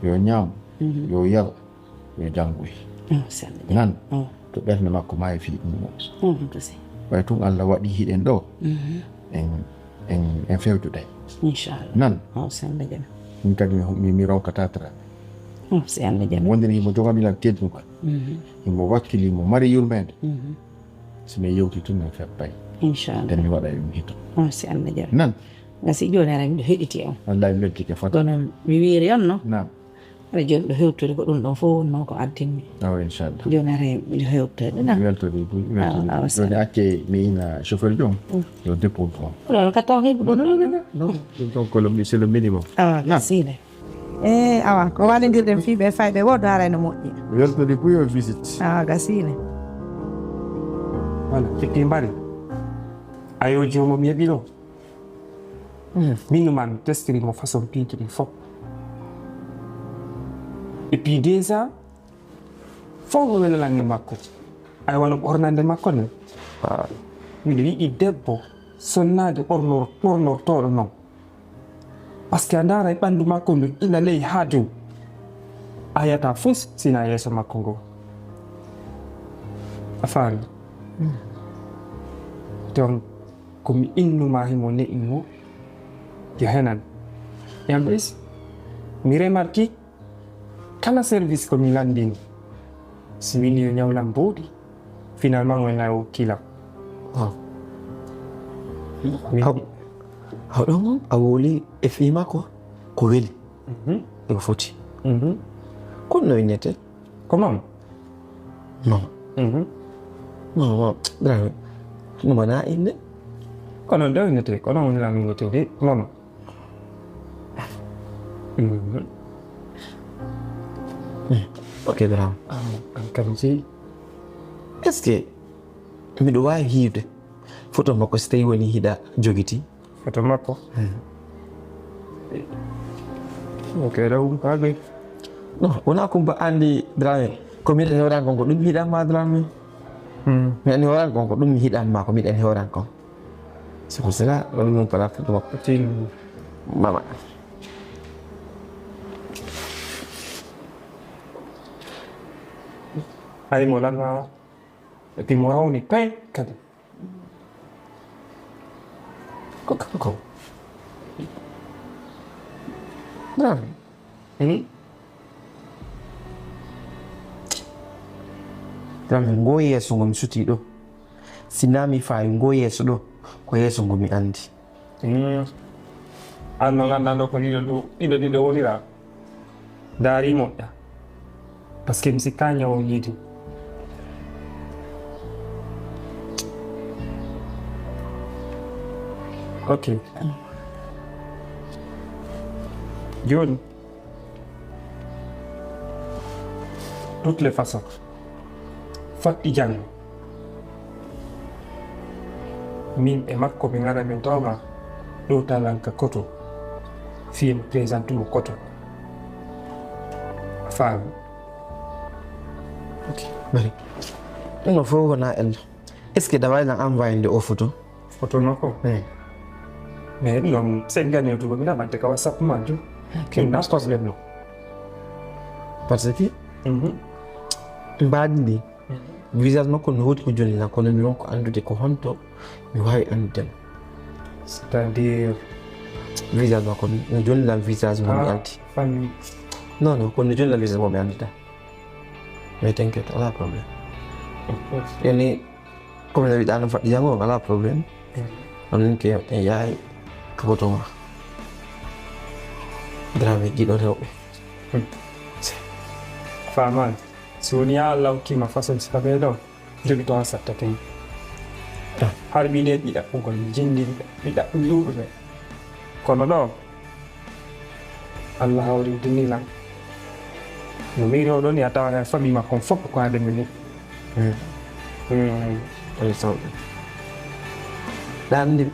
yo ñaam yo yar yo janngoy si Allah jam nan to ɓernde makko ma e fi ɗum ɓay tun Allah waɗi hiɗen ɗo en fewjuɗay inchallah nan si Allah jam min kadi mi ronkata Dramé si Allah jaɓi. wonde ni mo jogamila teddugal mo wakkili mo mari yurmede somi yewti tun mi feppay Inchallah. nden mi waɗa e mi hito Si Allah jaɓi. nan Gasi joni ara miɗo heɗiti on. wallahi mi weddike fat Kono mi wiiri on no. nam Aɗa joni ɗo hewtude ko ɗum ɗon fof wonno ko addinmi. awa inchallah Joni ara miɗo hewtude mi na. weltode joni acce mi ina chauffeur jom yo dépôt ko Ɗon ka taw heɓu ɗon. non donc c'est le minimum Awa gasine. awa ko wallidirɗen fiiɓe e fayɓe woɗɗo ara ene moƴƴi mi weltode pour yo visite awa gasine voilà tekki mbari ayo jomo mi heɓi ɗo min numa mi testiri mo façon piiji ɗi fof et puis déjà fof mo welalange makko ay wona ɓornande makko ne miɗo yiɗi debbo sonnade ɓornortoɗo noon par ce que a ndaara e ɓanndu makko ndu ila ley haa dow a yiyata fof sina yeeso makko ngo a faami donc komi innuma himo ne'i mo yo henan en plus mi remarki kala service komi landini si wini yo ñawlam booɗi finalement wona o kilam hawɗon a woli e fii makko ko weli eko foti kono no winnete comment non non bravo no mana inde kono ndewnete kono woni lamingete de noon ok bravo an kam jeyi est ce que miɗo wawi hiwde photo makko so tawi woni hiɗa jogiti photo makko ok ɗawum kaɓe non wona kumba andi drame ko miɗen hewran kon ko ɗum hiɗanma drame mi andi hewran kon ko ɗum mi hiɗanma ko miɗen hewran kon c'est pour cela ɗon ɗum pala photo makko til mama hay mo langa et puis mo rawni pay kadi ko kanko drame drame ngo yeeso ngo mi suti ɗo sina mi fawi ngo yeeso ɗo ko yeeso ngo mi andi an no gandanɗo ko ɗiɗo wonira daari moƴƴa par ce que mi sikka ñawo yiidi ok joni toutes les façons faɗɗi janngo min e makko mi ngara min tawma ɗo talanka koto fiye mi présente mo koto a faami bari ɗum no fof wona ello est ce que dawaylan envoyé nde o photo photo makko mais ɗum seggane tuba mi naɓante ka whatsapp majum ɗum na probléme no par ce que mbaɗi ndi visage makko no woodi ko jolina kono mi wonko andude ko honto mi wawi andudemo c'est à dire visage makko no jolnilan visage mo mi andi famille non non kono no jolnilan visage mo mi andita mais t'inquiète ala probléme yani comme no wiɗa no faɗɗi jango ala probléme onon ke en yahay photo ma drame jiɗo rewɓe famani si woni ya allah hokkima façon sika ɓe ɗo jogi to ha satta ten har ɓiɗen ɗiɗaɓɓugol jindinɓe ɗiɗaɓɓe ɓe kono ɗo allah hawri dunilan no miri oɗo ni a tawa hen famille makko fof ko haademi ni oye sawɗe ɗanndi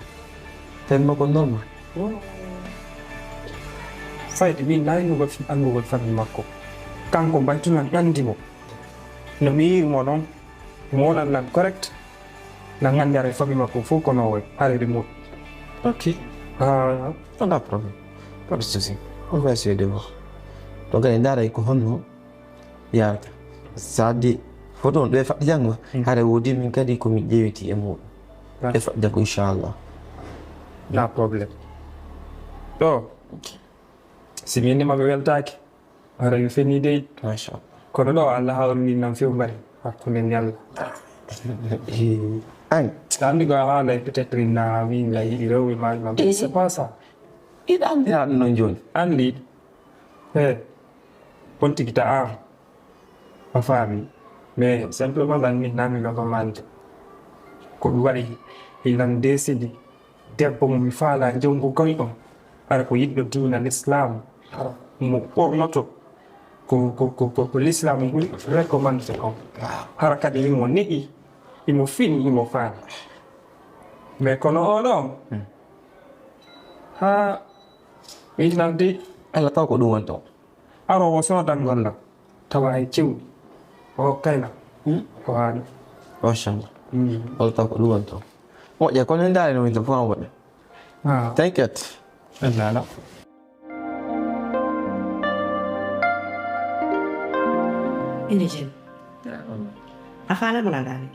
tawi makko normal fayde min naynugol andugol famille makko kanko mbaytunan andi mo no mi yirimo noon mo wonan nan correct nan gandare famille makko fof kono woy harede mum ok wala probléme pas de souci on va essayer de voir donc kadi ndaray ko honno yarata sa addi photo on ɗo e faɗɗi janngo hara woodi min kadi komin ƴewiti e muɗum e faɗɗi janngo inchallah na probléme ɗo si mi innima ɓe weltaki ara yo feni dey Masha kono ɗo Allah hawrini nam few mbari hakkunde Yalla An andi ko a haalay peut-être na min la yiɗi rewɓe ma c'est pas ça ida andira ɗum noon joni. andi on tigi ta an a faami mais simplement ɗan min nami gaba mande ko ɗum waɗi hinan desidi debbo mo mi faala jongo goyɗo ara ko yiɗɗo diina l'islam mo ɓornoto ko l'islam ɓuri recommande ko hara kadi imo neɗi imo fini imo faami mais kono oɗo ha winande Allah taw ko ɗum woni taw. arowo sodan golla tawa e cewɗi o hokkayna ko haani Masha Allah. Allah taw ko ɗum woni taw. Moƴƴe kono en ndaari no winta fof an waɗa. Thank you. Allah inde jen a faala mo landaani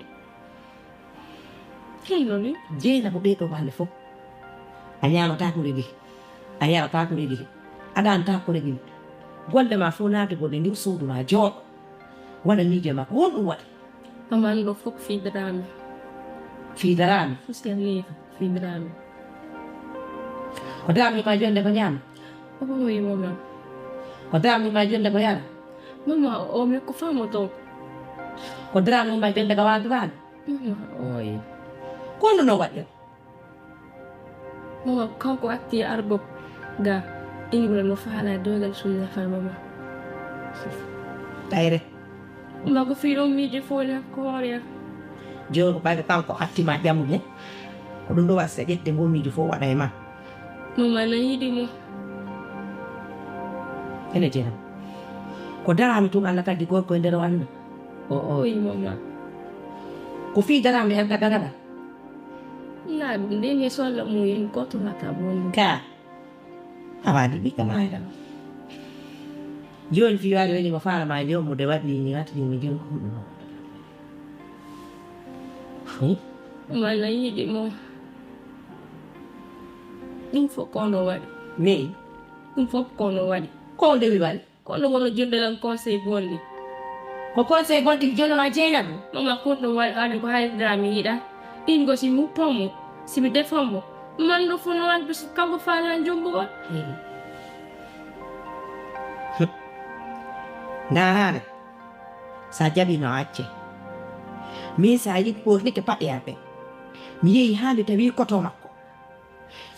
Kengoli. jeena ko ɓeeɗo hande fof a ñaamataa ko regi a yarataa ko regi a ɗaanataa ko regi golle ma fof naati goɗɗe ndir suudu ma jooɗo waɗa miije ma ko honɗum waɗi Maman ɗo fof fiidraami. fiidaraami Fusiyan leefa fiidraami. ko daami ma jonde ko ñaama Oyi mama. ko daami ma jonde ko yara Mama o mi ko famo to. ko daami ma jonde ko waaduraani Mama oyi. ko honɗum no waɗɗen Mama kanko atti arbo ga ingre mo faala dogal sunna fa mama. ɗayre Ma ko fiiɗo miije foole hakkoore. joni ko ɓayde kanko hattima ƴammude ko ɗum ɗo wasa ƴette ngo miiji fof waɗa e ma Mama na yiɗi mo. ene jeena ko darami tun Allah taggi gorko e nder wanda Oyi mama. ko fii darami en ɗaɗaɗa Na ndeni solla mo yin goto hata bon. ka awaɗi ɓiɗɗa mayɗa joni fi waɗi woni mo faala ma jommude waɗi ni watini joni ko ɗum Mama na yiɗi mo. Ɗum fof kono waɗi. mais Ɗum fof kono waɗi. ko ndewi waɗi Kono wono jondelan conseil bonde. ko conseil gonti jonoma jeenam Mama kono waɗi hande ko haydrami yiɗa. Ɗin go si muppomo simi defammo. Man ɗo fof no waɗi biso kanko faala jombo wa. ndaaraɗe sa jaɓino acce min sa yiɗi ɓornike paɗɗeyaɓe mi yeehi hande tawi koto makko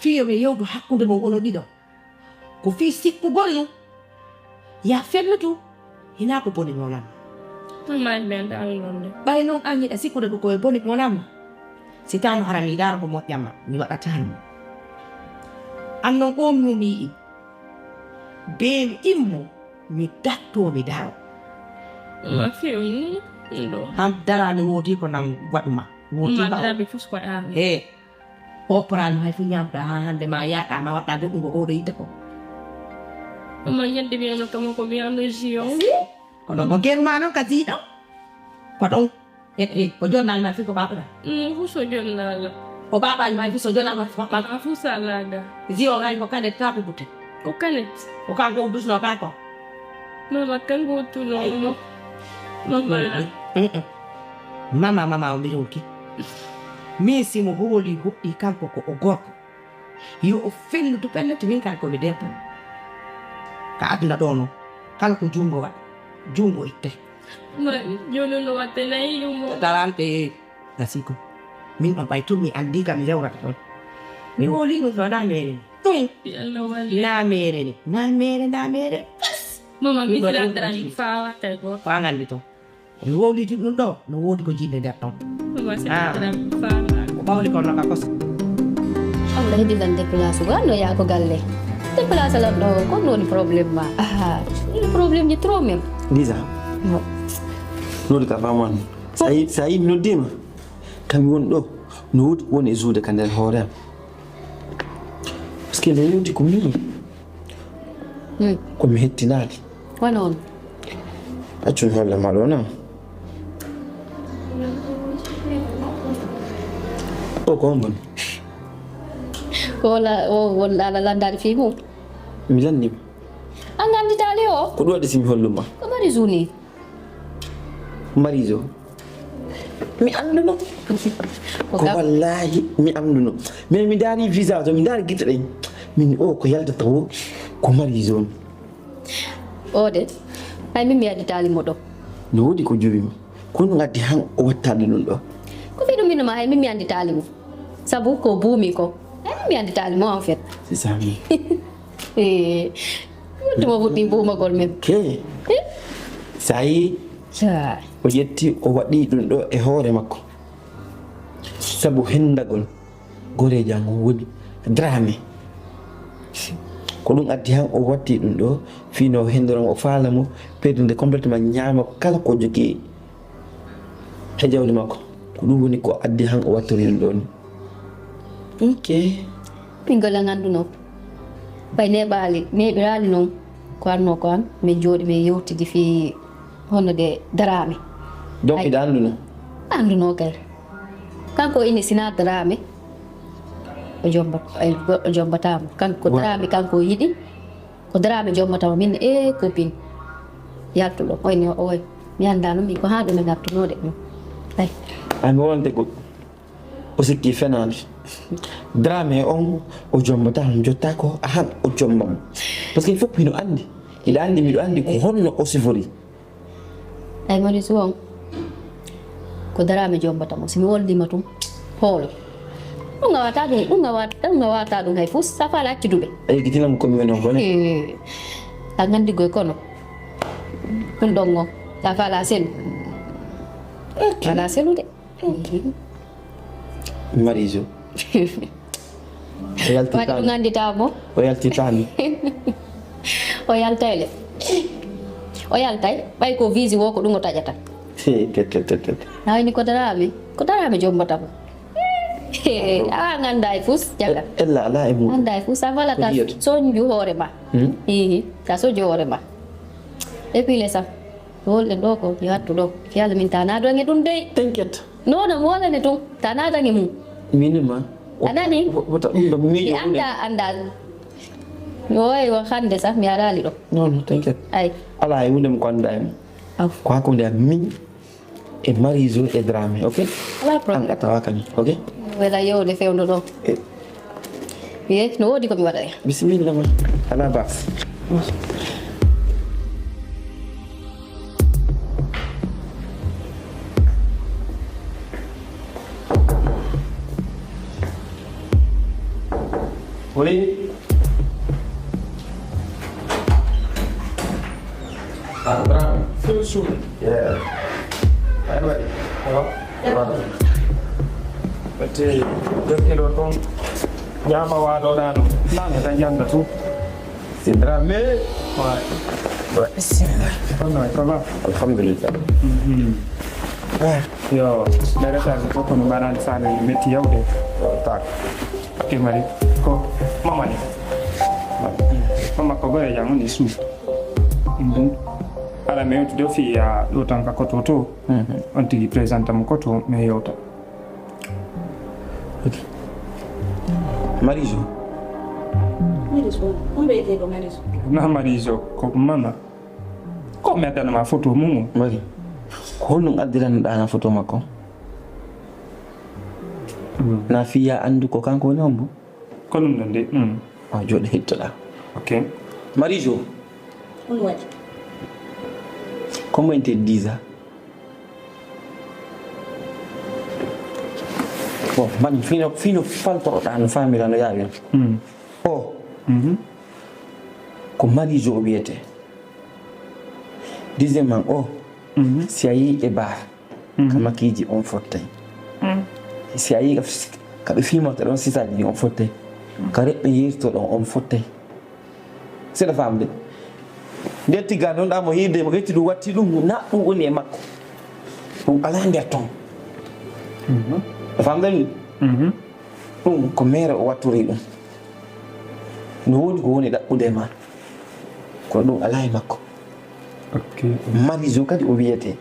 fiyoɓe yewtu hakkude mo ono ɗiɗo ko fi sikkugol no ya fellutu hina ko boni monamma Mama ben dal nonde. ɓay noon an yiɗa sikkude ɗo koye boni monamma si tano hara mi yiɗaro ko moƴƴamma mi waɗatano an noon on mumi yiɗi beemi immo mi datto mi daro Ma fiyo ni ndo. han darani woodi ko nan waɗuma woodi Ma ba darabi fus ko aami. e oprano hay fu ñamɗa ha hande ma yaɗa ma waɗɗa goɗɗum ko oɗo yidde ko Mama yande bi no kamo ko mi ando jiyo. kono ko guerma noon ka jiiɗo ko ɗon ko jonnani ma fi ko baɓɗa Fuso jonnala. ko baɓaji ma fi so jonnama Ma fusa laga. jiwo gani ko kande taɓe butte O kanet. ko kanko dusno kanko Mama kango tuno mo. Mama. mama o mbiɗa wonki min simo hooli huɗɗi kanko ko o gorko yo o fellutu pellete min kanko mi debbo ka aduna ɗo noon kala ko jungo waɗa jungo itte Ma jolo no watte na yiɗi mo. darante gasi ko min ɗon ɓay tun mi andi kam mi rewrata ɗon mi hooli ɗum ɗo na mere ni Yalla wali. na mere ni na mere Mama mi Ɗum ɗo sila ɗum fa watta go. ko an andi to mi wowliti ɗum ɗo no woodi ko jiɗde nder ɗon Mama Ah. sila fa. ko ɓawli kon noka kosa Allah hidilan déplacé ko ya ko galle déplacé la do ko non problème ma il problème ni trop même Lisa. Nodi ka famani. Sa yi noddima. Kam won ɗo no woni e zuude ka nder hoore am. Par ce que le yewti ko mi ko mi hettinaali. wonon Accun holle ma ɗo na. O ko on boni. ko la o won la landade fi mum Mi landima. an ganditali o ko ɗum waɗi simi holluma ko Marizo ni Marizo mi annduno ko wallahi mi annduno mais mi daari visage mi daari gite ɗen min o ko yaldata o ko Marizo o de hay min mi yadditaalimo ɗo no woodi ko jowimi kono ngaddi han o wattaade ɗum ɗo ko wi ɗum minoma hay min mi annditaalimo sabu ko buumi ko hay mi annditaalimo en fait c'est ça mi tuma fuɗɗi buumagol men ke sa yi o yetti o waɗi ɗum ɗo e hoore makko sabu hendagol goreji am on woni Dramé ko ɗum addi han o watti ɗum ɗo fino o hendoron o faala mo perdunde complètement ñaama kala ko jogii e jawdi makko ko ɗum woni ko addi han o wattori ɗum ɗo ni ok ɓingol an annduno ɓay neɓiraali noon ko arno ko an min jooɗi min yewtidi fi hono de Dramé donc iɗa annduno annduno kay kanko ini sina Dramé o jombatamo kanko Dramé kanko yiɗi ko Dramé jombatamo min copine yaltuɗo oyni oy mi annda no min ko ha ɗum e ngattunode ɗum ay ami wonde goɗɗo o sikki fenade Dramé on o jombatamo jotta ko han o jombamo par ce que fof mino anndi iɗa anndi miɗo anndi ko honno o sifori ay Marizo on ko Dramé jombatamo somi woldima tum hoolo ɗum ngawata ɗum hay fof safala acciduɓe a yeggitinamo komi woni on bone a gandigoy kono ɗum ɗon on safala selu ala selu de Marizo waɗi ɗum ganditamo o yaltitami o yaltay le o yaltay ɓay ko visi wo ko ɗum o taƴata nawini ko Dramé jombatamo a ganda e fus jaga ella ala e mum ganda e fus a fala ka soñju hoore ma ka soñju hoore ma et puis le sam wolɗen ɗo ko mi wattu ɗo fiyalla min ta nadange ɗum dey t'inquiète nono mi wolane tum ta nadange mum minima anani wota ɗum ɗo mi anda mi wowi o hande sa mi arali ɗo non t'inquiète ay ala e hunde mo ko annda e mo ko hakkunde am min e Marizo e Dramé ok ala an problème ƴettawa kañum ok wela yewde fewdo ɗo wiye no woodi komi waɗa bisimilla ma ala bas oui Dramé yeah Bete dokelo ton nyama waɗoɗano nane tan janda tu c'est Dramé ouais bismillah ça va alhamdulillah yo ɗeɗetaji fof kono mbaɗani sane metti yawde tak ok mari ko mamani mama ko gore jam woni suuf ala mi yewtude o fiya ɗo tan ka koto to on tigui présenté mo koto mi yewta Marizo na Marizo ko mama ko mettanama photo mum mari ko holɗum addiranoɗana photo makko na fiya andu ko kanko woni hombo ko ɗum ɗon de a jooɗo hettoɗa ok Marizo on waɗi comment te disa bon man fino faltoroɗa no famira no yawi o ko Marizo o wiyete deuxiémement o si a yi e baar ka makkiji on fottay si a yi kaɓe filmata ɗon sisaji ɗi on fottay ka reɓɓe yirtoɗon on fottay seɗa famde nden tigga noon ɗamo hirde mo yetti ɗum watti ɗum na ɗum woni e makko ɗum ala nder ton a famdani ɗum ko mere o wattori ɗum no woni ko woni ɗaɓɓude ma kono ɗum ala e makko Marizo kadi o wiyete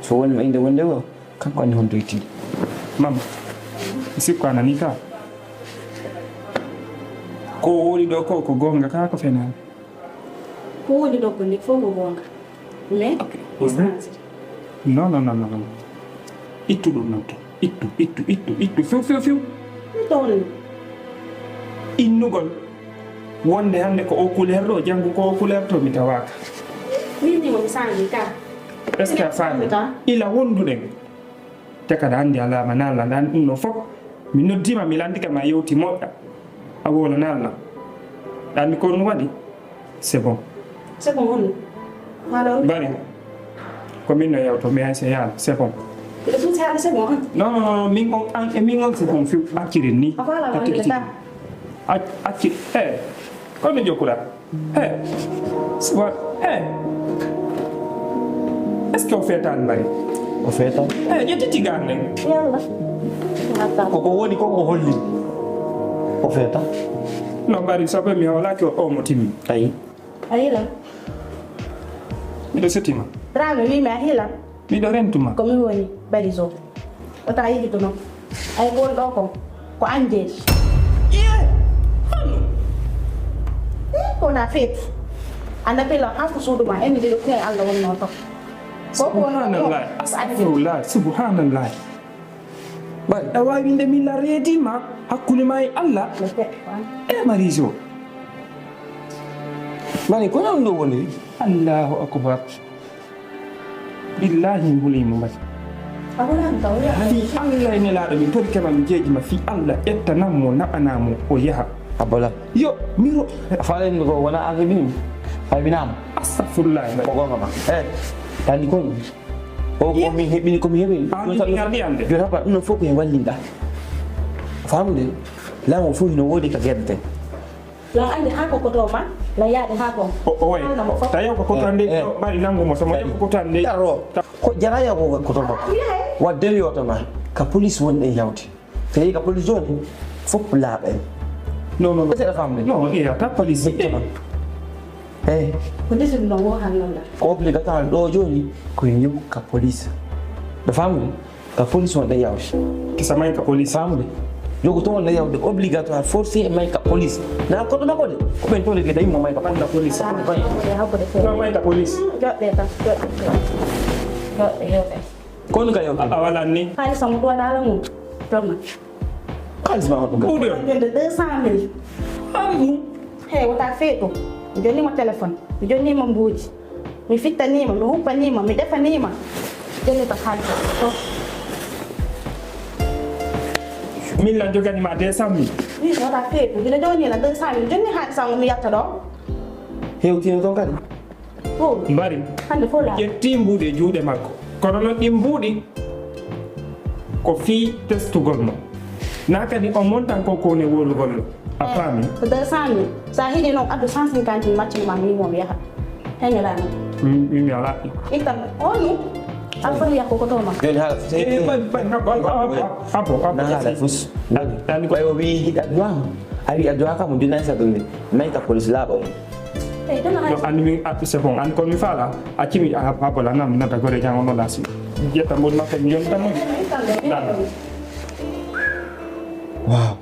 so wonima inde wonde o kanko anni hon doytide mama sikko a nani ka ko woni ɗo ko gonga ka ko fenani woni ɗo ko ni fof ko gonga mais non ittu ɗum non to ittu few mi tawni innugol wonde hande ko o couleur ɗo janngo ko o couleur to mi tawaka min ni mo sangi ka est ce que a faami ila wonduɗen te kada hannde alama nalla ndan ɗum ɗo fof mi noddima mi landika ma yewti moƴƴa a wola nalla ɗanmi ko ɗum waɗi c'est bon hon malo bari komin no yewto mi hay se yaala c'est bon ɓeɗo suuti haala c'est bon non min on an e min on c'est bon few accirin ni a faala wonde ta accir kono jokkuɗa sowa est ce que o feetani mbari o feetan ƴettiti gan nden yalla koko woni konko holli o feetan no mbari sabu mi hawlaki o mo timmi ayi a hila miɗo settima Drame wimi a hila miɗo rentuma komi woni bari so wata yigituno ay gon ɗo ko anjeji kona feet anda pila ha ko suudu ma eni ɗiɗo kene allah wonno to subhanallah astagfirullah subhanallah bari a wawi nde milla reedima hakkude ma e allah e mariso mani ko non ɗo woni allahu akbar billahi mi hulimo mbati fi allah e nelaɗo min tori kema mi jeejima fi allah ƴettanammo naɓanamo o yaha abola yo miro falen ko wona agibini fabinam astagfirullah ko gonga ma tandi kon o ko mi heɓini komi heɓini gardi ande joni haba ɗum fof ko hen wallinɗa famde lamo fof hino woodi ka guerdeten la andi ha ko koto ma la yaade ha ko o way tawi ko kotande ɓari nangumo somo ƴeɓa kotande aro ko jaraya ko kotomo wadde yotoma ka police wonɗe yawde so yehi ka police joni fof laaɓen non seɗa famde non iyata police ko ndesiri no wo hannonda ko obligatoire ɗo joni koye yew ka police ɗo famde ka police wonɗe yawde kisa may ka police famde jogo to wonɗe yawde obligatoire forcé may ka police na koɗo makko de ko ɓen tole ke dayimo may ka police habbude fe non may ka police joɗɗe tan joɗɗe kono ka yaw a walan ni haalisa mo ɗuwaɗala mum toma kalis ma on ɗum ɓuuɗo jonde 200 000 hey wota feeto mi jonnima téléphone mi jonnima mbuuji mi fittanima mi huppanima mi defanima jonni to haalisa to min la joganima 200 000 wi wota feeto gila jonila 200 000 jonni haalisa mo mi yatta ɗo hewtino toon kadi o mbari hande fof la ƴetti mbuuɗi e juuɗe makko kono noon ɗi mbuuɗi ko fii testugol mo na kadi o montan ko kone wolugol ɗo a faami ko 200 000 sa hiɗi noon addu 150 000 maccima mimomi yaha heñolano mimi ala ittan onu aɗa foti yakko ko toma joni haala na haala fus andi ko ɓay o wi hiɗi adduwama a wi adduwaka mo junani sa ɗum de nayi ka police laaɓa o eyi tona no andi min c'est bon andi kono mi faala accimi a bola nam nata gore jangono lasi ƴetta mbon makko mi jontanmo wow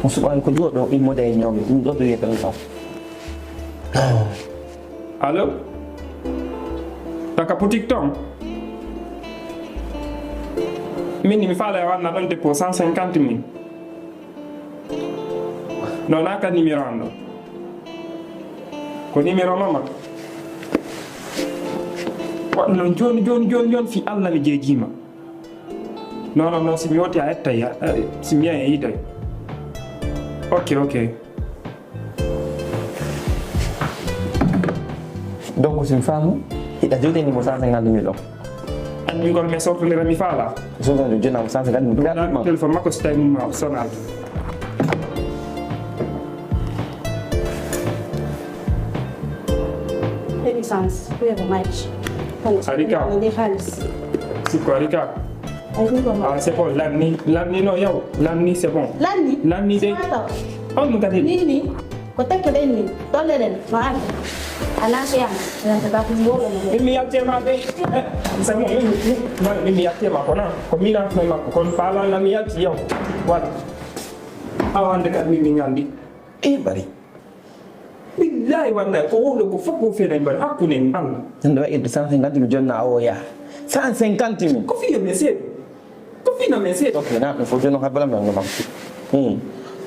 mo suɓani ko jooɗo immode e ñawmi ɗum ɗo ɗo wiyeten kam allo taka boutique ton min mi faala e wanna ɗon dépôt 150 000 non naka numéro an ɗo ko numéro mama waɗ noon joni fi allah mi jeejima non si mi woti a ettay si mi yahi e yitay ok donc somi faamu hiɗa jodenimo 150 000 o anmi gol mi sortodira mi faala sodade jonamo 150 000 téléphone makko so tawi mum sonal heɓi sens ɓuyego match Arika. ndi haalis sikko arika ay ɗum ɗo ah c'est bon lanni no yaw lanni c'est bon lanni lanni de on mo kadi ni ko tekkeɗen ni dolle ɗen no ande ala siyama yanta ba ko ngolono mi yattema ɓe c'est bon mi yattema kono ko minatno makko kono faalanga mi yalti yaw waɗa awa hande kadi min mi gandi e ɓari billahi wallahi ko wolo ko foppo fere mbar hakkunde en Allah tan do waɗi 150 mi jonna o ya 150 min ko fiyo me seeɗo ko fina me seeɗo ok na ɗum fof joni ha bala men ngam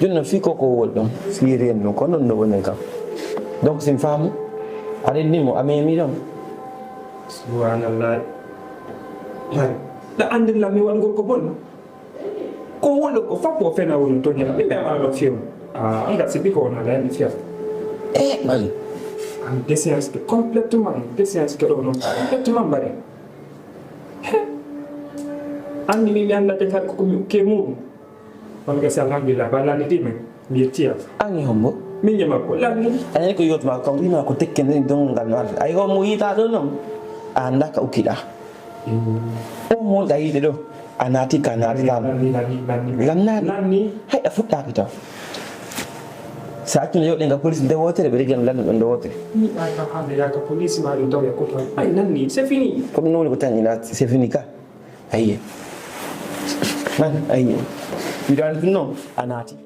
joni fi ko wol ɗon siren no ko non no woni kam donc sin faamu aɗa nimo amemi ɗon subhanallah ɗa andilla mi waɗgol ko bon ko wolo ko foppo fena woni to ñala mi ɓe fiyo anga sibi ko wona laymi fiya mali am déséance que complètement déséance que ɗo noon complètement mbaɗe anni mi andate kadi koko ke muɗum on gasi alhamdulillah ba lannitima mi yettiya anni hombo min ñama ko lanni anen ko yotma kam wima ko tekkene dongal no arde ay homo yita ɗo noon a anda ka ukkiɗa o molɗa yiide ɗo a naati ka naatitama lannaɗi hay a fuɗɗaki taw sa accuna yewɗenga police nde wotere ɓe rigano lanno ɗon nde wotere mi ɓayno hande yaka police ma ɗum taw yakkoto ay nanni c'est fini ko ɗum woni ko tan ina c'est fini ka ayye man ayye miɗo andi ɗum noon a naati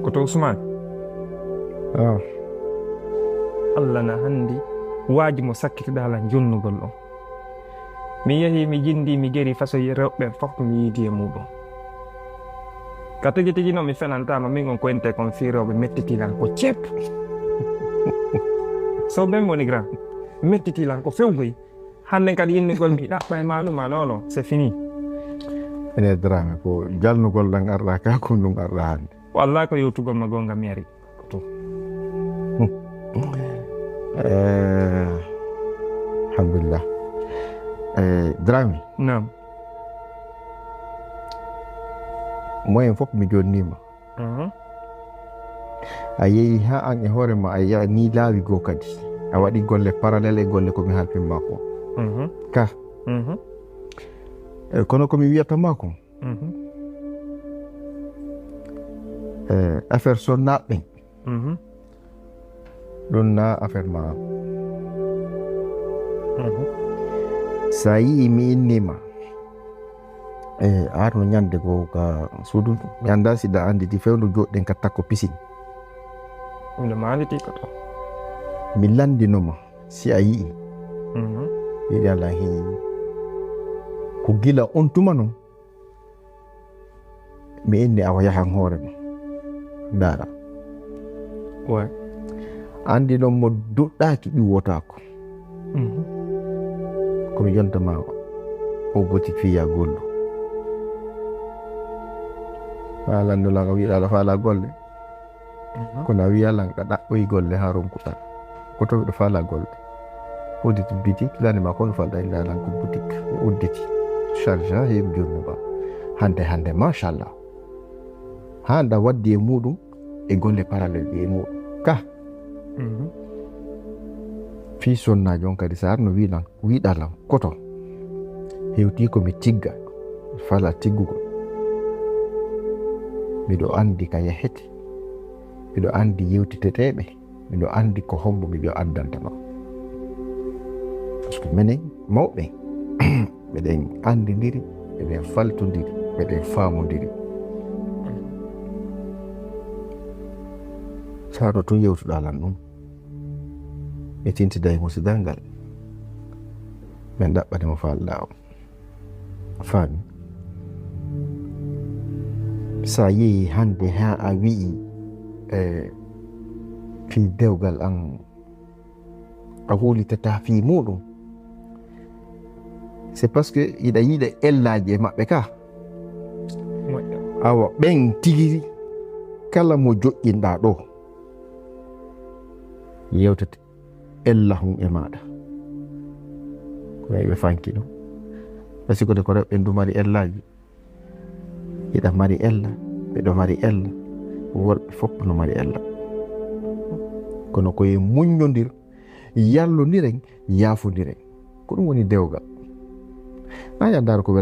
koto Ousmane Allah na handi waaji mo sakkitiɗa ala jonnugol ɗon mi yeehi mi jindi mi geri façon rewɓe fof mi yiidi e muɗum ka tigi tigi noon mi fenantama min on koyente kon firoɓe mettitilan ko ceep so ɓen woni grand mettitilan ko fewgoy hande kadi yinnigol mi ɗaɓɓa e maɗuma non c'est fini ene Dramé ko jalnugol ɗan arɗa ka ko ɗum arɗa hande wallahi ko yewtugol ma gonga mi ari to alhamdulillah Dramé nam moyen fof mi jonnima a yeehi ha an e hoorema a yiya ni laawi goo kadi a waɗi golle parallèle e golle komi halpinma ko ka kono komi wiyatama ko affaire sonnaɓe ɗum na affaire ma sa yii mi innima arno ñande goo ka suudu mi anda siɗa anditi fewdu joɗɗen ka takko pisine nde ma anditi ko to mi landinoma si a yii yiɗi Allah heewi ko gila on tuma noon mi inni awa yahan hoore ma ndaara way andi ɗon mo duɗɗaki ƴuwotako komi jontama o boutique fiya gollu fa landulaga wiɗaɗa faala golle kono a wiyalan ka ɗaɓɓoyi golle ha ronkuɗa koto miɗo faala golle udditi boutique lanima kono falɗa illalan ko boutique mi udditi charge ha heewi jurno ba hande machallah ha nda waddi e muɗum e golle parallèle ɗi e muɗum ka fi sonnaji on kadi sa arno wiɗalam koto hewti komi tigga fala tiggugo miɗo andi ka yahete miɗo andi yewtiteteɓe miɗo andi ko hombo miɗo addantama par ce que minen mawɓe meɗen andidiri meɗen faltodiri meɗen famodiri sato tun yewtuɗa lan ɗum ɓe tintida e musidal ngal min ɗaɓɓanimo falɗa o faami sa yeehi hande ha a wi'i fi dewgal an a hulitata fi muɗum c'est parce que iɗa yiiɗa ellaji e maɓɓe ka awa ɓen tigiri kala mo joƴƴinɗa ɗo yewtete ella hum e maɗa ko ɓe fanki ɗum pasikode ko rewɓe ndu mari ellaji iɗa mari ella ɓeɗo mari ella worɓe fof no mari ella kono koye muññodir yallodiren yaafodiren ko ɗum woni dewgal na yandaro ko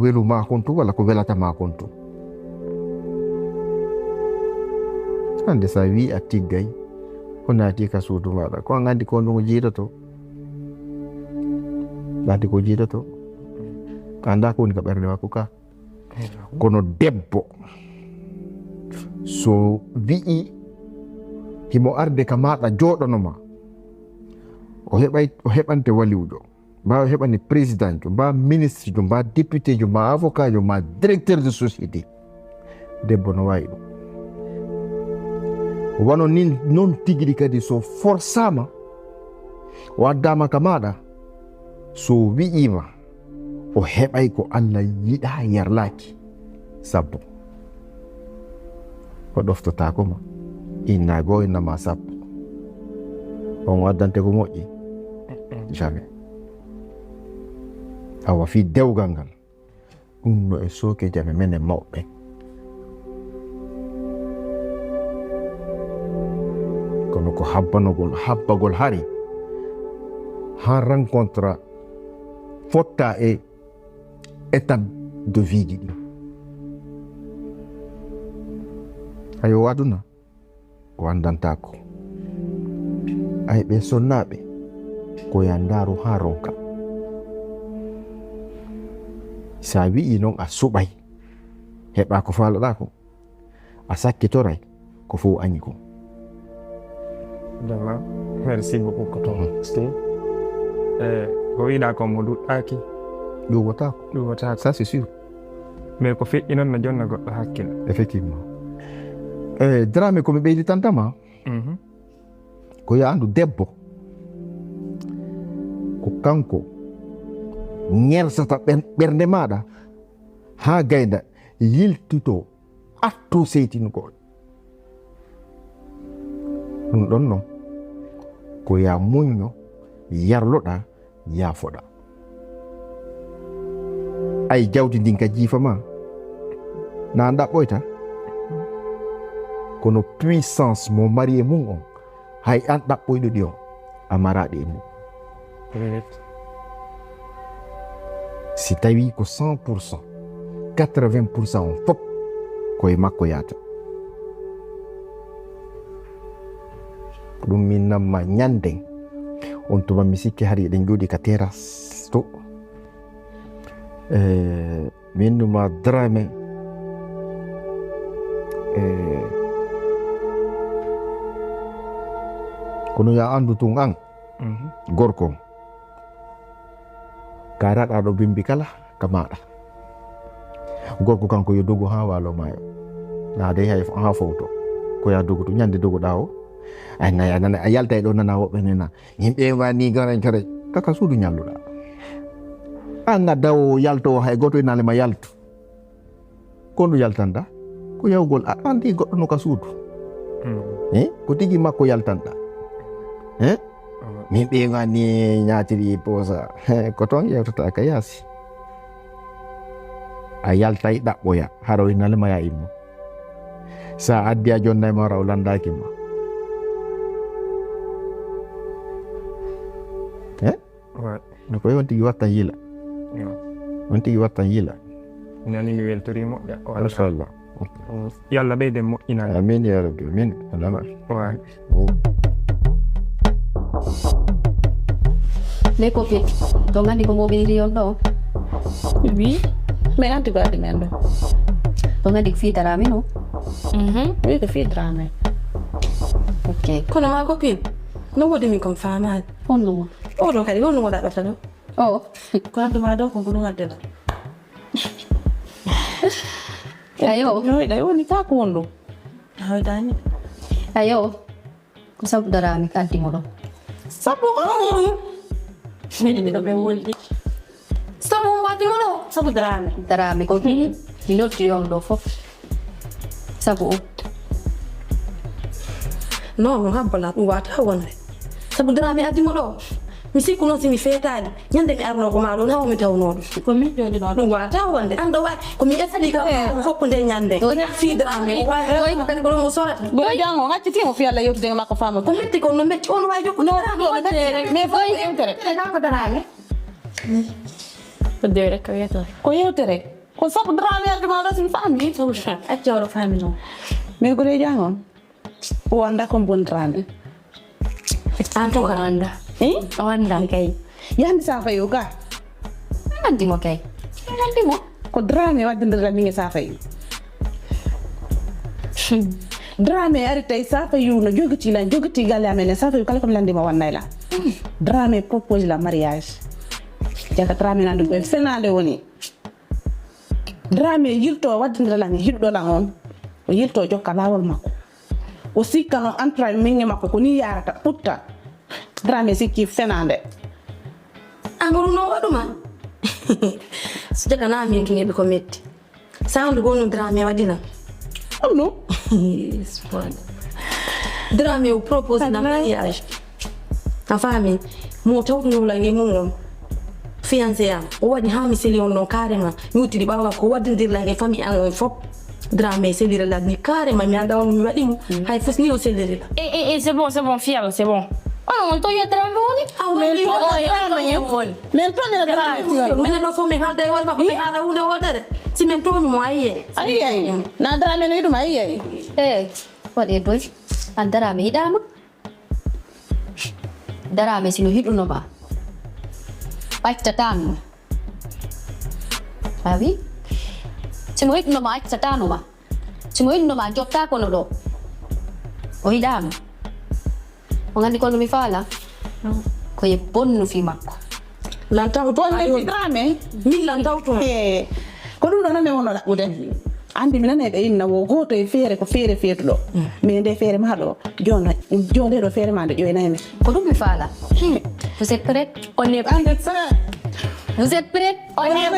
weluma kon tum walla ko welatama kon tum hande sa wi a tiggay ko naati ka suudu maɗa ko an andi ko ɗum jiiɗoto andi ko jiiɗoto anda ko woni ka ɓernde makko ka kono debbo so wi'i himo arde ka maɗa joɗonoma o heɓante waliwɗo mba o heɓani président jo mba ministre jo mba député jo mba avocat jo mba directeur de société debbo no wawi ɗum wono ni noon tigui kadi so forçama o addama ka maɗa so wi'ima o heɓay ko Allah yiɗa yarlaki sabbo o ɗoftotakoma innago innama sappo on waddante ko moƴƴi jamais awa fi dewgal ngal ɗum no e sooke jame men e mawɓe kono ko habbagol hari ha rencontre fotta e étape de vie ji ɗi ayo aduna o andantako ay ɓe sonnaɓe ko ya ndaru ha ronka sa wi'i noon a suɓay heɓa ko faloɗa ko a sakkitoray ko fof añi ko D'accord. Merci beaucoup Koton. Ko wiɗa ko mo duɗɗaki ɗuwotako ça c'est sûr mais ko feƴƴi noon no jonna goɗɗo hakkille effectivement Dramé komi ɓeyditantama ko ya andu debbo ko kanko ñersata ɓernde maɗa ha gayda yiltito atto seytinugol ɗum ɗon noon ko ya muñno yarloɗa yaafoɗa ay jawdi ndin ka jiifa ma na ɗaɓɓoyta kono puissance mo mari e mum on hay an ɗaɓɓoyɗo ɗi on a maraɗi e mum si tawi ko 100% 80% on fof koye makko yata ɗum min namma ñanden on tuma mi sikki hari eɗen jooɗi ka terrasse to min numa Dramé kono ya andu tun an gorko karaɗa ɗo bimbi kala ka maɗa gorko kanko yo dogu ha walo mayo na dey hay ha fowto ko ya dogu to ñande doguɗa o anana a yalta e ɗo nana woɓɓe nena yimɓe wani garan kare kaka suudu ñalluɗa an gadda o yalto hay goto inale ma yaltu kondu yaltanɗa ko yawgol a andi goɗɗo no ka suudu ko tigui makko yaltanɗa min ɓe gani ñatiri posa ko toon yewtata ka yaasi a yaltay ɗaɓɓoya haro inale ma ya immo sa addi a jonna e ma raw landaki ma no koye on tigui wattan yila on tigui wattan yila nani mi weltori moƴƴa machallah yallah ɓeyden moƴƴinade amin ya rabbi amin alama Les copines, donc on dit comment on ɗo Oui, mais anti ko addi men ɗo donc on dit fi Dramé no wi ko fi Dramé ok kono ma copine no woodi min kon famade honnumo oɗo kadi honnumo ɗaɓɓata ɗo o ko adduma ɗo ko ko ɗum addela ayo yoyɗa woni ka ko won ɗum hawdani ayo ko sabu Dramé addimo ɗo sabu miɗo ɓe woldi sabu waddimo ɗo sabu Dramé ko mi noddiri on ɗo fof sabu o non habbala ɗum wata wonde sabu Dramé addimo ɗo mi sikku noon simi feetani ñande mi arno ko ma ɗo nawo mi tawno ɗum ko min joni ɗo ɗum wata wonde an ɗo wawi komi ƴettani ka hokkude ñande fi Dramé wawi kadi ko ɗum o sorata boy jango ngaccitimo fi Allah yewtude makko fama ko metti ko no metti on wawi jokkude mais fo yewtere ko Dramé ko dew rek ko wiyata ko yewtere ko sabu Dramé arduma ɗo sin fammi accawɗo fami noon mais ko de jangon o anda ko bon Dramé an to ka anda o anda kay yandi sa fayo ga andimo kay andimo ko Dramé waddindirta min e sa fayo Drame ari tay safa yu no jogati galle amene safa yu kala ko landi ma wannay la Drame propose la mariage jaka Drame nandu be fenande woni Drame yilto waddindira la hiddo la on o yilto jokka lawol makko o sikkano entra mingi makko ko ni yarata putta Drame sikki fenande Angolu no waduma. Sijaka na mi ngi ko metti. Sound go no Drame wadina. Oh no. Yes, fun. Drame o propose na mariage. Ta famille, mo tawtu no la ngi ngom. Fiancé am, o wadi ha mi seli on no carrément. Yuti di baba ko wadindir la ngi famille an fop. Drame selire la ni carrément mi anda on mi wadi mo. Hay fosni o selire. C'est bon, fiable, c'est bon. Oh non, toi, il y a Drame, Men to ne Drame. Men no fo me halde wal ma ko me hala hunde wodare. Si men to mo aye. Ayi na Drame no iduma ayi waɗe doy an darame hiɗama darame sino hiɗunoma accatatano a wi simo hiɗunoma accatanoma simo hiɗunoma jotta kono ɗo o hiɗama o gandi kono mi faala koye bonnu fi makko lantaw to ne Drame Min lantaw to. ko ɗum ɗo nane wono ɗaɓɓude andi mi nane ɓe inna wo goto e feere ko feere feetuɗo mais nde feere ma ɗo jonde ɗo feere ma nde ƴoynaymi ko ɗum mi faala vous êtes prête on est prêt vous êtes prête on est